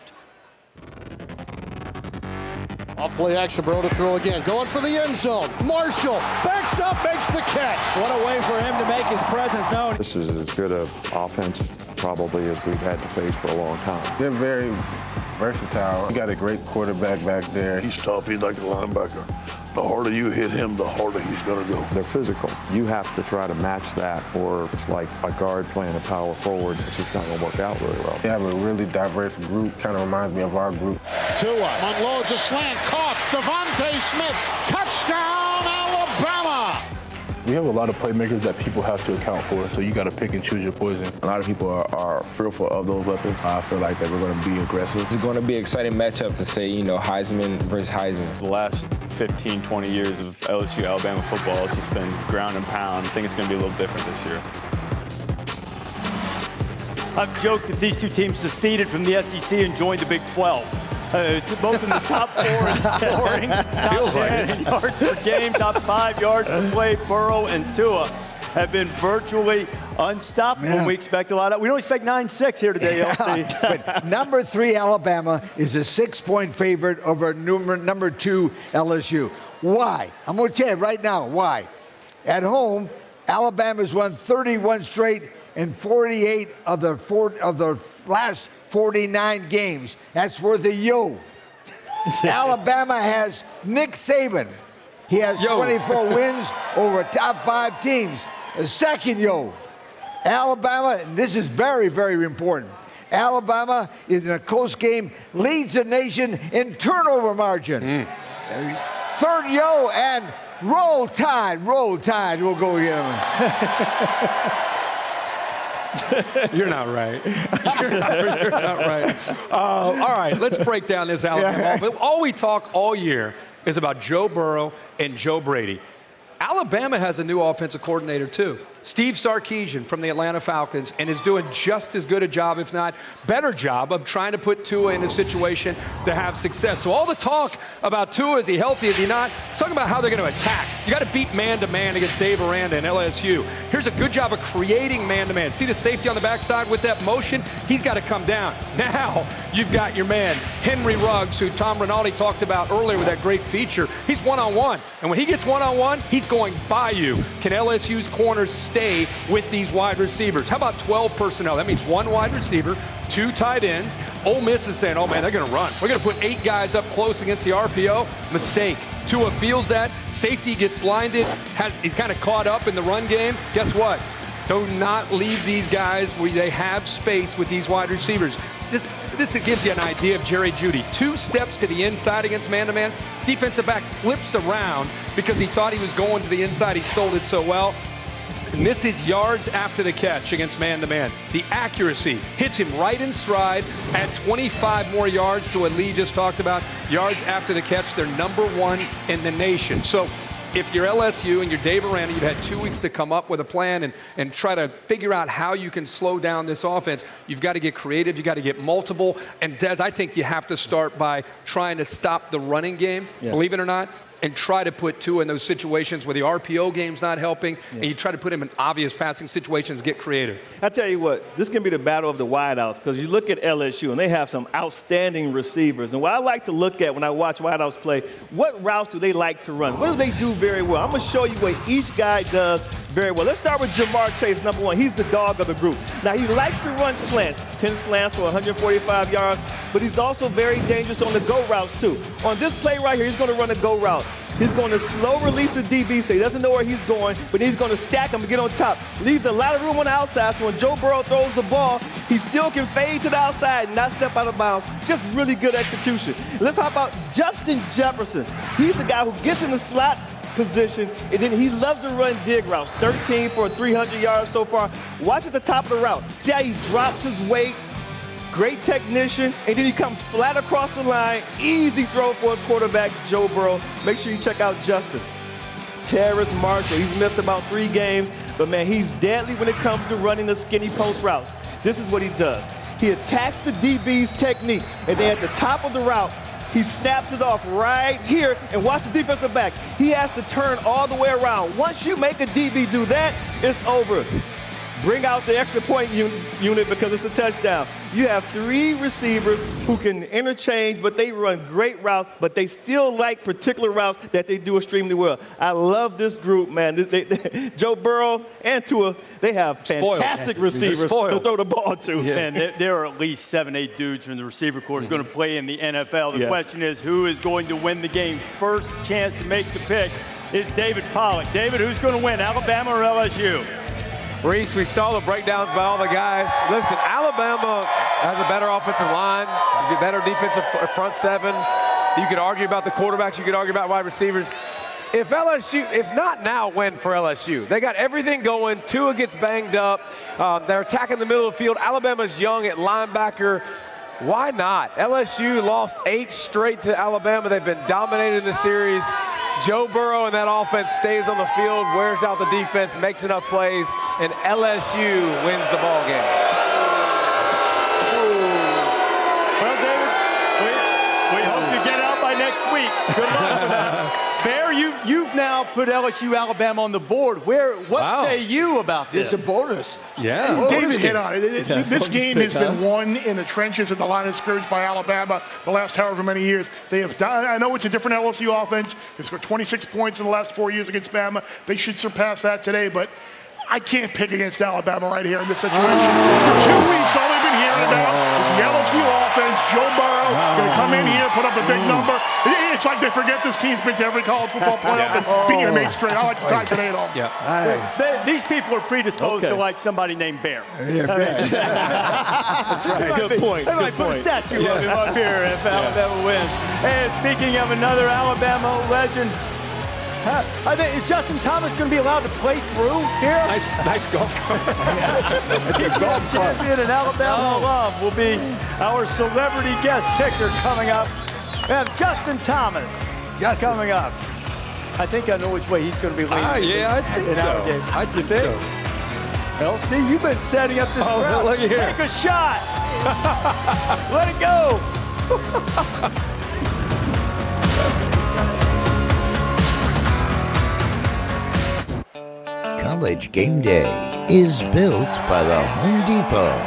Off play action, Burrow to throw again. Going for the end zone. Marshall backs up, makes the catch. What a way for him to make his presence known. This is as good an offense probably as we've had to face for a long time. They're very versatile. You got a great quarterback back there. He's tough. He's like a linebacker. The harder you hit him, the harder he's going to go. They're physical. You have to try to match that, or it's like a guard playing a power forward. It's just not going to work out really well. They have a really diverse group. Kind of reminds me of our group. Tua unloads a slant, caught. Devontae Smith, touchdown, Alabama. We have a lot of playmakers that people have to account for, so you got to pick and choose your poison. A lot of people are fearful of those weapons. I feel like that we're going to be aggressive. It's going to be an exciting matchup to say, you know, Heisman versus Heisman. The last 15, 20 years of LSU Alabama football has just been ground and pound. I think it's going to be a little different this year. I've joked that these two teams seceded from the SEC and joined the Big 12. Both in the top 4 in scoring, top 10 yards per game, top 5 yards per play. Burrow and Tua have been virtually unstoppable. Yeah. We expect a lot of. We don't expect 9-6 here today, LC. But number 3 Alabama is a 6-point favorite over number 2 LSU. Why? I'm going to tell you right now why. At home, Alabama's won 31 straight and 48 of the last 49 games. That's worth a yo. Alabama has Nick Saban. He has 24 wins over top 5 teams. A second yo. Alabama, and this is very, very important. Alabama, in a close game, leads the nation in turnover margin. Third yo, and roll tide, we'll go again. You're not right. You're not right. All right, let's break down this Alabama offense. All we talk all year is about Joe Burrow and Joe Brady. Alabama has a new offensive coordinator, too. Steve Sarkisian from the Atlanta Falcons, and is doing just as good a job, if not better job, of trying to put Tua in a situation to have success. So all the talk about Tua, is he healthy, is he not? Let's talk about how they're going to attack. You got to beat man-to-man against Dave Aranda and LSU. Here's a good job of creating man-to-man. See the safety on the backside with that motion? He's got to come down. Now you've got your man, Henry Ruggs, who Tom Rinaldi talked about earlier with that great feature. He's one-on-one, and when he gets one-on-one, he's going by you. Can LSU's corners stay with these wide receivers? How about 12 personnel? That means 1 wide receiver, 2 tight ends. Ole Miss is saying, oh man, they're going to run. We're going to put 8 guys up close against the RPO. Mistake. Tua feels that. Safety gets blinded. He's kind of caught up in the run game. Guess what? Do not leave these guys where they have space with these wide receivers. This gives you an idea of Jerry Jeudy. 2 steps to the inside against man-to-man. Defensive back flips around because he thought he was going to the inside. He sold it so well. And this is yards after the catch against man-to-man. The accuracy hits him right in stride. Add 25 more yards to what Lee just talked about. Yards after the catch, they're number 1 in the nation. So if you're LSU and you're Dave Aranda, you've had 2 weeks to come up with a plan and try to figure out how you can slow down this offense. You've got to get creative. You've got to get multiple. And, Des, I think you have to start by trying to stop the running game, believe it or not, and try to put Tua in those situations where the RPO game's not helping, and you try to put him in obvious passing situations, get creative. I tell you what, this can be the battle of the wideouts, because you look at LSU, and they have some outstanding receivers. And what I like to look at when I watch wideouts play, what routes do they like to run? What do they do very well? I'm going to show you what each guy does very well. Let's start with Jamar Chase, number one. He's the dog of the group. Now, he likes to run slants, 10 slants for 145 yards, but he's also very dangerous on the go routes, too. On this play right here, he's going to run a go route. He's going to slow release the DB, so he doesn't know where he's going, but he's going to stack him and get on top. Leaves a lot of room on the outside, so when Joe Burrow throws the ball, he still can fade to the outside and not step out of bounds. Just really good execution. Let's talk about Justin Jefferson. He's the guy who gets in the slot position, and then he loves to run dig routes. 13 for 300 yards so far. Watch at the top of the route. See how he drops his weight. Great technician, and then he comes flat across the line. Easy throw for his quarterback, Joe Burrow. Make sure you check out Justin. Terrace Marshall, he's missed about 3 games, but man, he's deadly when it comes to running the skinny post routes. This is what he does. He attacks the DB's technique, and then at the top of the route, he snaps it off right here, and watch the defensive back. He has to turn all the way around. Once you make a DB do that, it's over. Bring out the extra point unit because it's a touchdown. You have 3 receivers who can interchange, but they run great routes, but they still like particular routes that they do extremely well. I love this group, man. Joe Burrow and Tua, they have fantastic receivers to throw the ball to. Yeah. And there are at least 7, 8 dudes from the receiver corps going to play in the NFL. The question is, who is going to win the game? First chance to make the pick is David Pollack. David, who's going to win, Alabama or LSU? Reese, we saw the breakdowns by all the guys. Listen, Alabama has a better offensive line, a better defensive front 7. You could argue about the quarterbacks. You could argue about wide receivers. If LSU, if not now, when for LSU? They got everything going. Tua gets banged up. They're attacking the middle of the field. Alabama's young at linebacker. Why not? LSU lost 8 straight to Alabama. They've been dominated in the series. Joe Burrow and that offense stays on the field, wears out the defense, makes enough plays, and LSU wins the ball game. Well, David, we hope you get out by next week. Good luck with that. Bear, you've now put LSU Alabama on the board. What say you about this? It's a bonus. Yeah. David hit on it. This game has been won in the trenches at the line of scrimmage by Alabama the last however many years. They have done. I know it's a different LSU offense. They scored 26 points in the last 4 years against Bama. They should surpass that today, but I can't pick against Alabama right here in this situation. For 2 weeks, all they've been hearing about is the LSU offense. Joe Burrow going to come in here, put up a big number. It's like they forget this team's been to every college football playoff and beat them 8 straight. I like to tie today at all. Yeah. These people are predisposed to like somebody named Bear. Yeah, That's right. Good point. They might put a statue of him up here if Alabama wins. And speaking of another Alabama legend, I think, is Justin Thomas going to be allowed to play through here? Nice golf cart. Golf champion and Alabama alum will be our celebrity guest picker coming up. We have Justin Thomas coming up. I think I know which way he's going to be leaning. Yeah, I think so. I think so. LC, you've been setting up this route. Look here. Take a shot. Let it go. College Game Day is built by the Home Depot.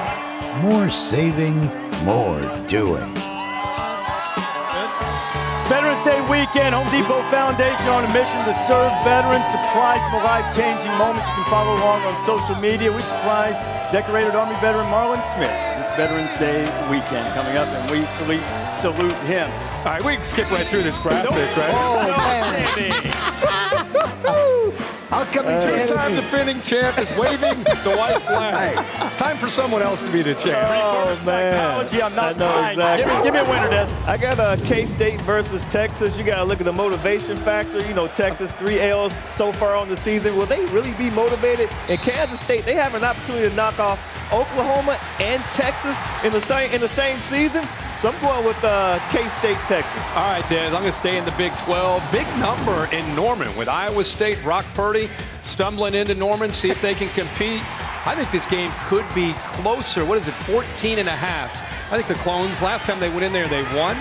More saving, more doing. Veterans Day weekend, Home Depot Foundation on a mission to serve veterans, surprise them with life-changing moments. You can follow along on social media. We surprised decorated Army veteran Marlon Smith this Veterans Day weekend coming up, and we salute him. All right, we can skip right through this graphic, right? How come he's Two-time defending champ is waving the white flag. It's time for someone else to be the champ. Psychology, I'm not buying. Exactly. Give me a winner, Des. I got K-State versus Texas. You got to look at the motivation factor. You know, Texas, 3 L's so far on the season. Will they really be motivated? In Kansas State, they have an opportunity to knock off Oklahoma and Texas in the same season. So I'm going with K-State, Texas. All right, Des, I'm going to stay in the Big 12. Big number in Norman with Iowa State. Brock Purdy stumbling into Norman, see if they can compete. I think this game could be closer. What is it, 14.5? I think the Clones, last time they went in there, they won.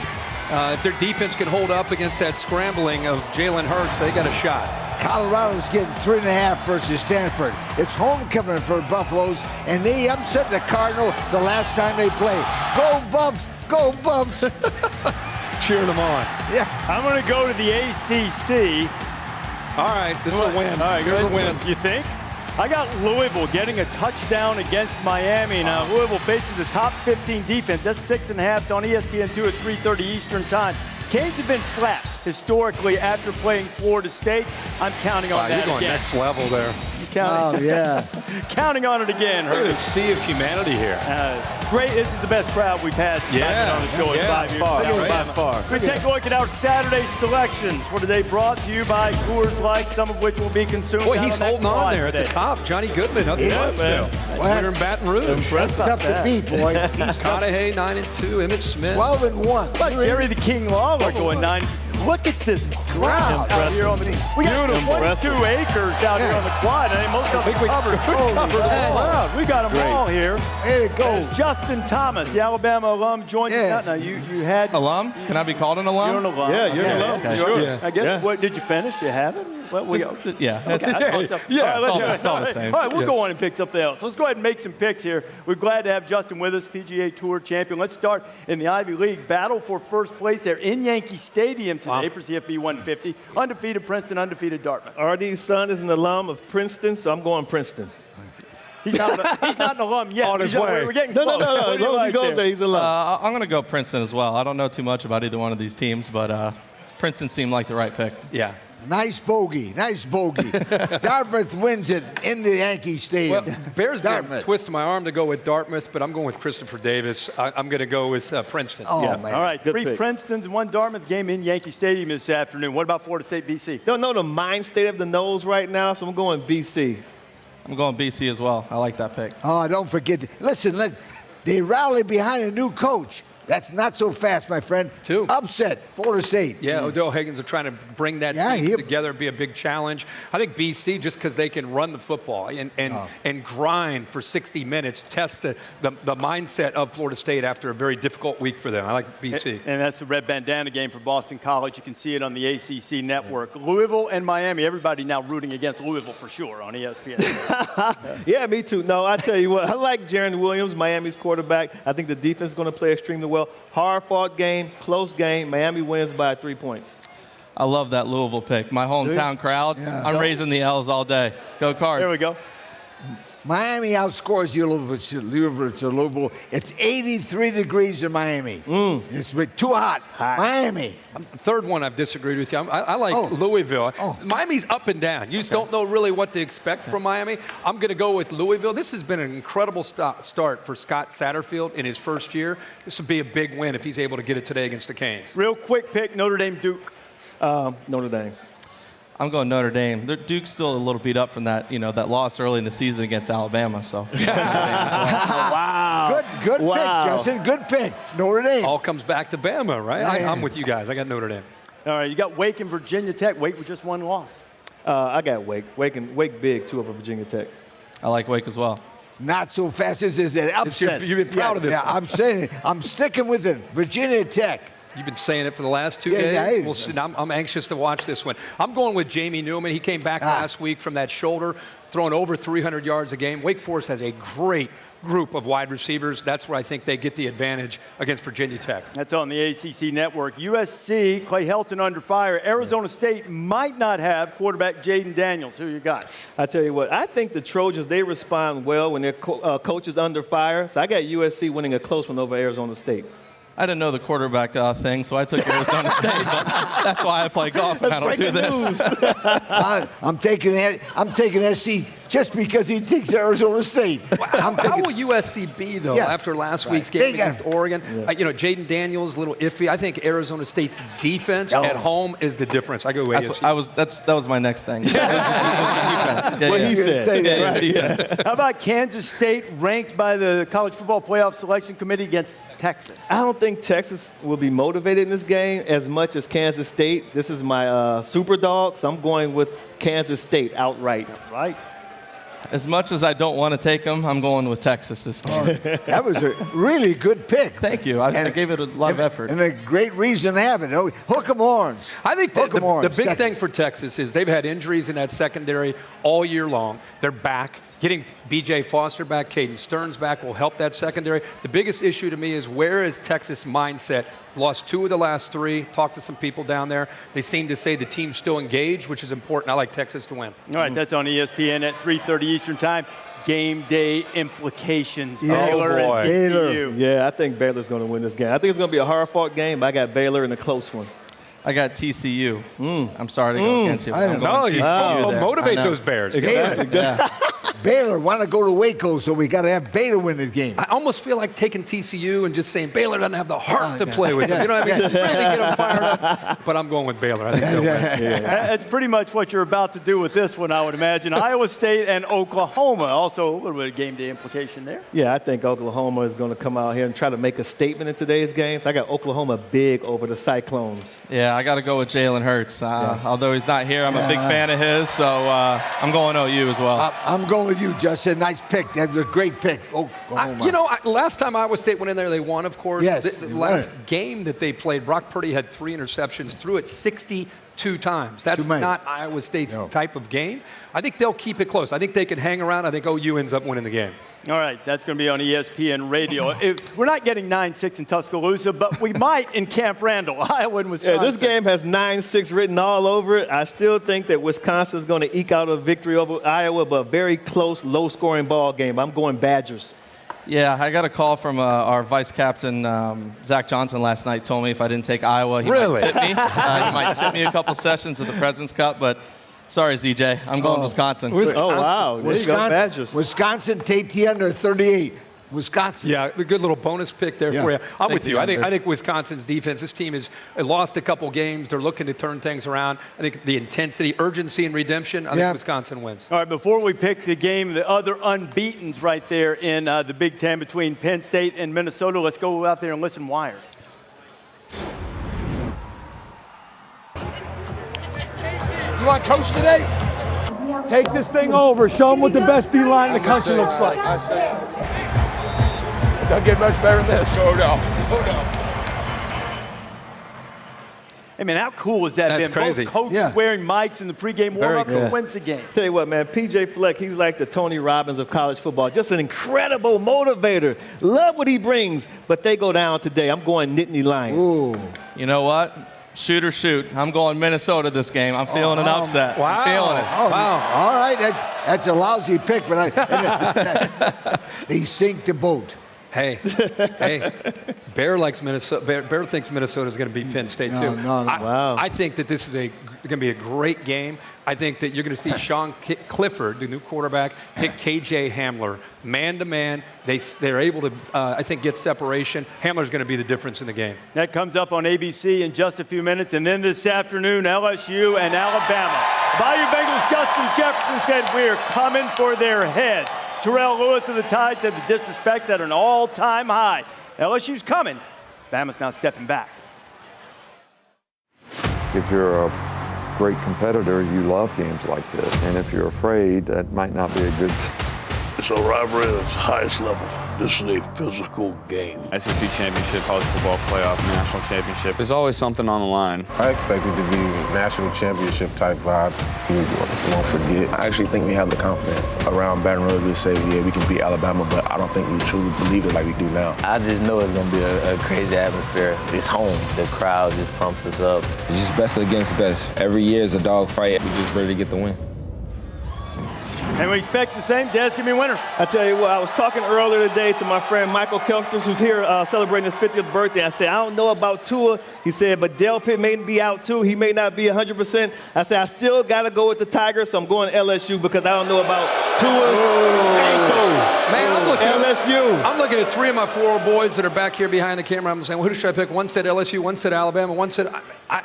If their defense can hold up against that scrambling of Jalen Hurts, they got a shot. Colorado's getting 3.5 versus Stanford. It's homecoming for Buffaloes, and they upset the Cardinal the last time they played. Go Buffs! Go Buffs! Cheering them on. Yeah. I'm going to go to the ACC. All right, this is a win. All right, here's a win. You think? I got Louisville getting a touchdown against Miami. Now, Louisville faces the top 15 defense. That's 6.5. It's on ESPN2 at 3:30 Eastern Time. Canes have been flat historically after playing Florida State. I'm counting on that You're going again. next level there. Oh, yeah. Counting on it again, Look at Herbie. the sea of humanity here. Great. This is the best crowd we've had on the show in 5 years. By far. We take a look at our Saturday selections for today, brought to you by Coors Light, some of which will be consumed. Boy, he's out holding on there at the top. Johnny Goodman up Yeah, man. We're in Baton Rouge. That's tough to beat, boy. He's tough. Cudahy 9-2. Emmett Smith 12-1. Like Jerry the King Lawler going 9. Look at this crowd out here on the. We got 22 acres out here on the quad. I mean, most of them covered the crowd. We got them all here. There it goes. Justin Thomas, the Alabama alum, joined Yes. us. Now you had Alum? Can I be called an alum? You're an alum. Yeah, you're an alum. Okay. Sure. Yeah. I guess. What did you finish? You haven't? Well, we got. Yeah. Okay. It's all the same. All right, we'll go on and pick something else. Let's go ahead and make some picks here. We're glad to have Justin with us, PGA Tour champion. Let's start in the Ivy League. Battle for first place there in Yankee Stadium today for CFB 150. Undefeated Princeton, undefeated Dartmouth. RD's son is an alum of Princeton, so I'm going Princeton. He's not an alum yet. On his way. We're getting No. close. As long as he goes there, he's a alum. I'm going to go Princeton as well. I don't know too much about either one of these teams, but Princeton seemed like the right pick. Yeah. Nice bogey. Dartmouth wins it in the Yankee Stadium. Well, Bears been twisting my arm to go with Dartmouth, but I'm going with Christopher Davis. I'm going to go with Princeton. Oh, Yeah. man. All right, Good 3 pick. Princetons and 1 Dartmouth game in Yankee Stadium this afternoon. What about Florida State, BC? Don't know the mind state of the nose right now, so I'm going BC. I'm going BC as well. I like that pick. Oh, don't forget. Listen, they rally behind a new coach. That's not so fast, my friend. Upset, Florida State. Yeah, Odell Higgins are trying to bring that team together, be a big challenge. I think BC, just because they can run the football and grind for 60 minutes, test the mindset of Florida State after a very difficult week for them. I like BC. And that's the red bandana game for Boston College. You can see it on the ACC network. Louisville and Miami, everybody now rooting against Louisville for sure on ESPN. Yeah, me too. No, I tell you what, I like Jaron Williams, Miami's quarterback. I think the defense is going to play extremely well. Hard-fought game, close game. Miami wins by 3 points. I love that Louisville pick. My hometown crowd, I'm raising the L's all day. Go Cards. There we go. Miami outscores Louisville. It's 83 degrees in Miami. It's too hot. Miami. Third one I've disagreed with you. I like Louisville. Miami's up and down. You just don't know really what to expect from Miami. I'm going to go with Louisville. This has been an incredible start for Scott Satterfield in his first year. This would be a big win if he's able to get it today against the Canes. Real quick pick, Notre Dame, Duke. Notre Dame. I'm going Notre Dame. Duke's still a little beat up from that, that loss early in the season against Alabama. So. Wow. Good pick, Justin. Good pick. Notre Dame. All comes back to Bama, right? I'm with you guys. I got Notre Dame. All right, you got Wake and Virginia Tech. Wake with just 1 loss. I got Wake. Wake big, too, over Virginia Tech. I like Wake as well. Not so fast. This is an upset. You've been proud of this. Yeah, I'm saying it. I'm sticking with it. Virginia Tech. You've been saying it for the last 2 days. We'll see. I'm anxious to watch this one. I'm going with Jamie Newman. He came back last week from that shoulder, throwing over 300 yards a game. Wake Forest has a great group of wide receivers. That's where I think they get the advantage against Virginia Tech. That's on the ACC network. USC, Clay Helton under fire. Arizona State might not have quarterback Jaden Daniels. Who you got? I tell you what, I think the Trojans, they respond well when their coach is under fire. So I got USC winning a close one over Arizona State. I didn't know the quarterback thing, so I took Arizona State, but that's why I play golf and I don't do this. I'm taking SC just because he thinks Arizona State. How will USC be, though, after last week's game against Oregon? Jaden Daniels, a little iffy. I think Arizona State's defense at home is the difference. I go with ASU. That was my next thing. What he said. How about Kansas State ranked by the College Football Playoff Selection Committee against Texas? I don't think Texas will be motivated in this game as much as Kansas State. This is my super dog, so I'm going with Kansas State outright. Right. As much as I don't want to take them, I'm going with Texas this game. That was a really good pick. Thank you. I gave it a lot of effort. And a great reason to have it. Hook 'em horns. I think the big thing for Texas is they've had injuries in that secondary all year long. They're back. Getting B.J. Foster back, Caden Stearns back will help that secondary. The biggest issue to me is where is Texas' mindset? Lost 2 of the last 3. Talked to some people down there. They seem to say the team's still engaged, which is important. I like Texas to win. All right, that's on ESPN at 3:30 Eastern Time. Game day implications. Yeah. Baylor and TCU. Yeah, I think Baylor's going to win this game. I think it's going to be a hard-fought game, but I got Baylor in a close one. I got TCU. I'm sorry to go against you. Motivate those Bears. Baylor want to go to Waco, so we got to have Baylor win the game. I almost feel like taking TCU and just saying Baylor doesn't have the heart to play with them. You know what I mean? Just really get them fired up. But I'm going with Baylor. I think they'll win. That's pretty much what you're about to do with this one, I would imagine. Iowa State and Oklahoma. Also a little bit of game day implication there. Yeah, I think Oklahoma is going to come out here and try to make a statement in today's games. I got Oklahoma big over the Cyclones. Yeah, I got to go with Jalen Hurts. Although he's not here, I'm a big fan of his, so I'm going OU as well. I'm going with you, Justin. Nice pick. That was a great pick. Last time Iowa State went in there, they won, of course. Yes, The last game that they played, Brock Purdy had 3 interceptions, threw it 62 times. That's not Iowa State's type of game. I think they'll keep it close. I think they can hang around. I think OU ends up winning the game. All right, that's going to be on ESPN Radio. We're not getting 9-6 in Tuscaloosa, but we might in Camp Randall, Iowa and Wisconsin. Yeah, this game has 9-6 written all over it. I still think that Wisconsin is going to eke out a victory over Iowa, but a very close, low-scoring ball game. I'm going Badgers. Yeah, I got a call from our vice captain, Zach Johnson, last night. Told me if I didn't take Iowa, he might sit me. He might sit me a couple sessions of the President's Cup, but sorry, ZJ. I'm going Wisconsin. Oh, wow. There you go, Badgers. Wisconsin, take the under 38. Wisconsin. Yeah, a good little bonus pick there for you. I'm with you. I think Wisconsin's defense, this team has lost a couple games. They're looking to turn things around. I think the intensity, urgency, and redemption, I think Wisconsin wins. All right, before we pick the game, the other unbeatens right there in the Big Ten between Penn State and Minnesota, let's go out there and listen wired. You want coach today? Take this thing over. Show them what the best D-line in the country looks like. It doesn't get much better than this. No. Hey, man, how cool is that? That's been? crazy. Both coaches wearing mics in the pregame warm-up. Who wins the game? Tell you what, man, P.J. Fleck, he's like the Tony Robbins of college football. Just an incredible motivator. Love what he brings, but they go down today. I'm going Nittany Lions. Ooh. You know what? Shoot or shoot. I'm going Minnesota this game. I'm feeling an upset. Wow. I'm feeling it. Wow. All right, that's a lousy pick, but they sink the boat. Hey, Bear likes Minnesota. Bear thinks Minnesota is going to beat Penn State too. Wow. I think that this is going to be a great game. I think that you're going to see Sean Clifford, the new quarterback, pick KJ Hamler man to man. They're able to, I think, get separation. Hamler's going to be the difference in the game. That comes up on ABC in just a few minutes, and then this afternoon, LSU and Alabama. Bayou Bengals Justin Jefferson said we're coming for their head. Terrell Lewis of the Tide said the disrespect's at an all-time high. LSU's coming. Bama's now stepping back. If you're a great competitor, you love games like this. And if you're afraid, that might not be a good So rivalry at its highest level. This is a physical game. SEC championship, college football playoff, national championship. There's always something on the line. I expect it to be national championship type vibe. You won't forget. I actually think we have the confidence around Baton Rouge to say, yeah, we can beat Alabama, but I don't think we truly believe it like we do now. I just know it's going to be a crazy atmosphere. It's home. The crowd just pumps us up. It's just best against best. Every year is a dog fight. We just ready to get the win. And we expect the same. Des, give me a winner. I tell you what, I was talking earlier today to my friend Michael Kelters, who's here celebrating his 50th birthday. I said, I don't know about Tua. He said, but Del Pitt may be out too. He may not be 100%. I said, I still got to go with the Tigers, so I'm going LSU because I don't know about Tua's ankle. Man, LSU. I'm looking at 3 of my 4 boys that are back here behind the camera. I'm saying, well, who should I pick? One said LSU, one said Alabama, one said,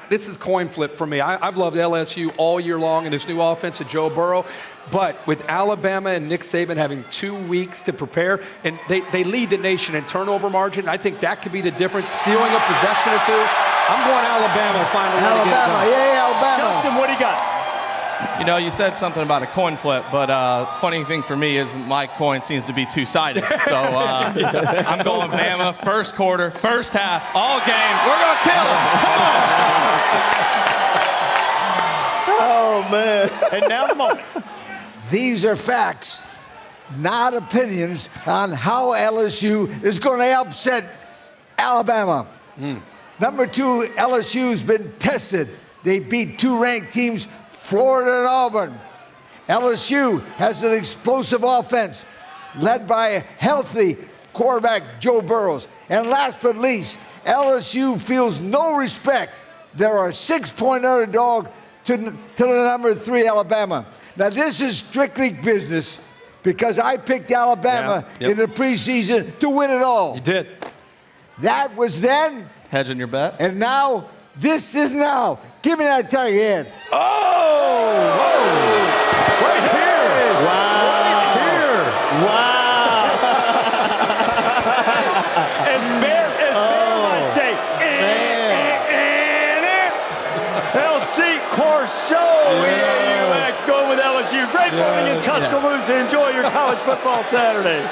this is coin flip for me. I've loved LSU all year long in this new offense of Joe Burrow. But with Alabama and Nick Saban having 2 weeks to prepare, and they lead the nation in turnover margin, I think that could be the difference, stealing a possession or 2. I'm going Alabama to find a way to get it done. Yeah, Alabama. Justin, what do you got? You know, you said something about a coin flip, but funny thing for me is my coin seems to be two-sided. So I'm going Bama, first quarter, first half, all game. We're going to kill them. Come on. Oh, man. And now the moment. These are facts, not opinions on how LSU is going to upset Alabama. Number 2, LSU's been tested. They beat 2 ranked teams, Florida and Auburn. LSU has an explosive offense led by a healthy quarterback, Joe Burrow. And last but least, LSU feels no respect. They're a 6-point underdog to the number 3 Alabama. Now, this is strictly business because I picked Alabama in the preseason to win it all. You did. That was then. Hedging your bet. And now, this is now. Give me that tiger head. Oh! Whoa! Right here! Wow. Right here! Wow. As Bear might say, LC Corso. Max going with LSU. Great morning in Tuscaloosa. Enjoy your college football Saturday.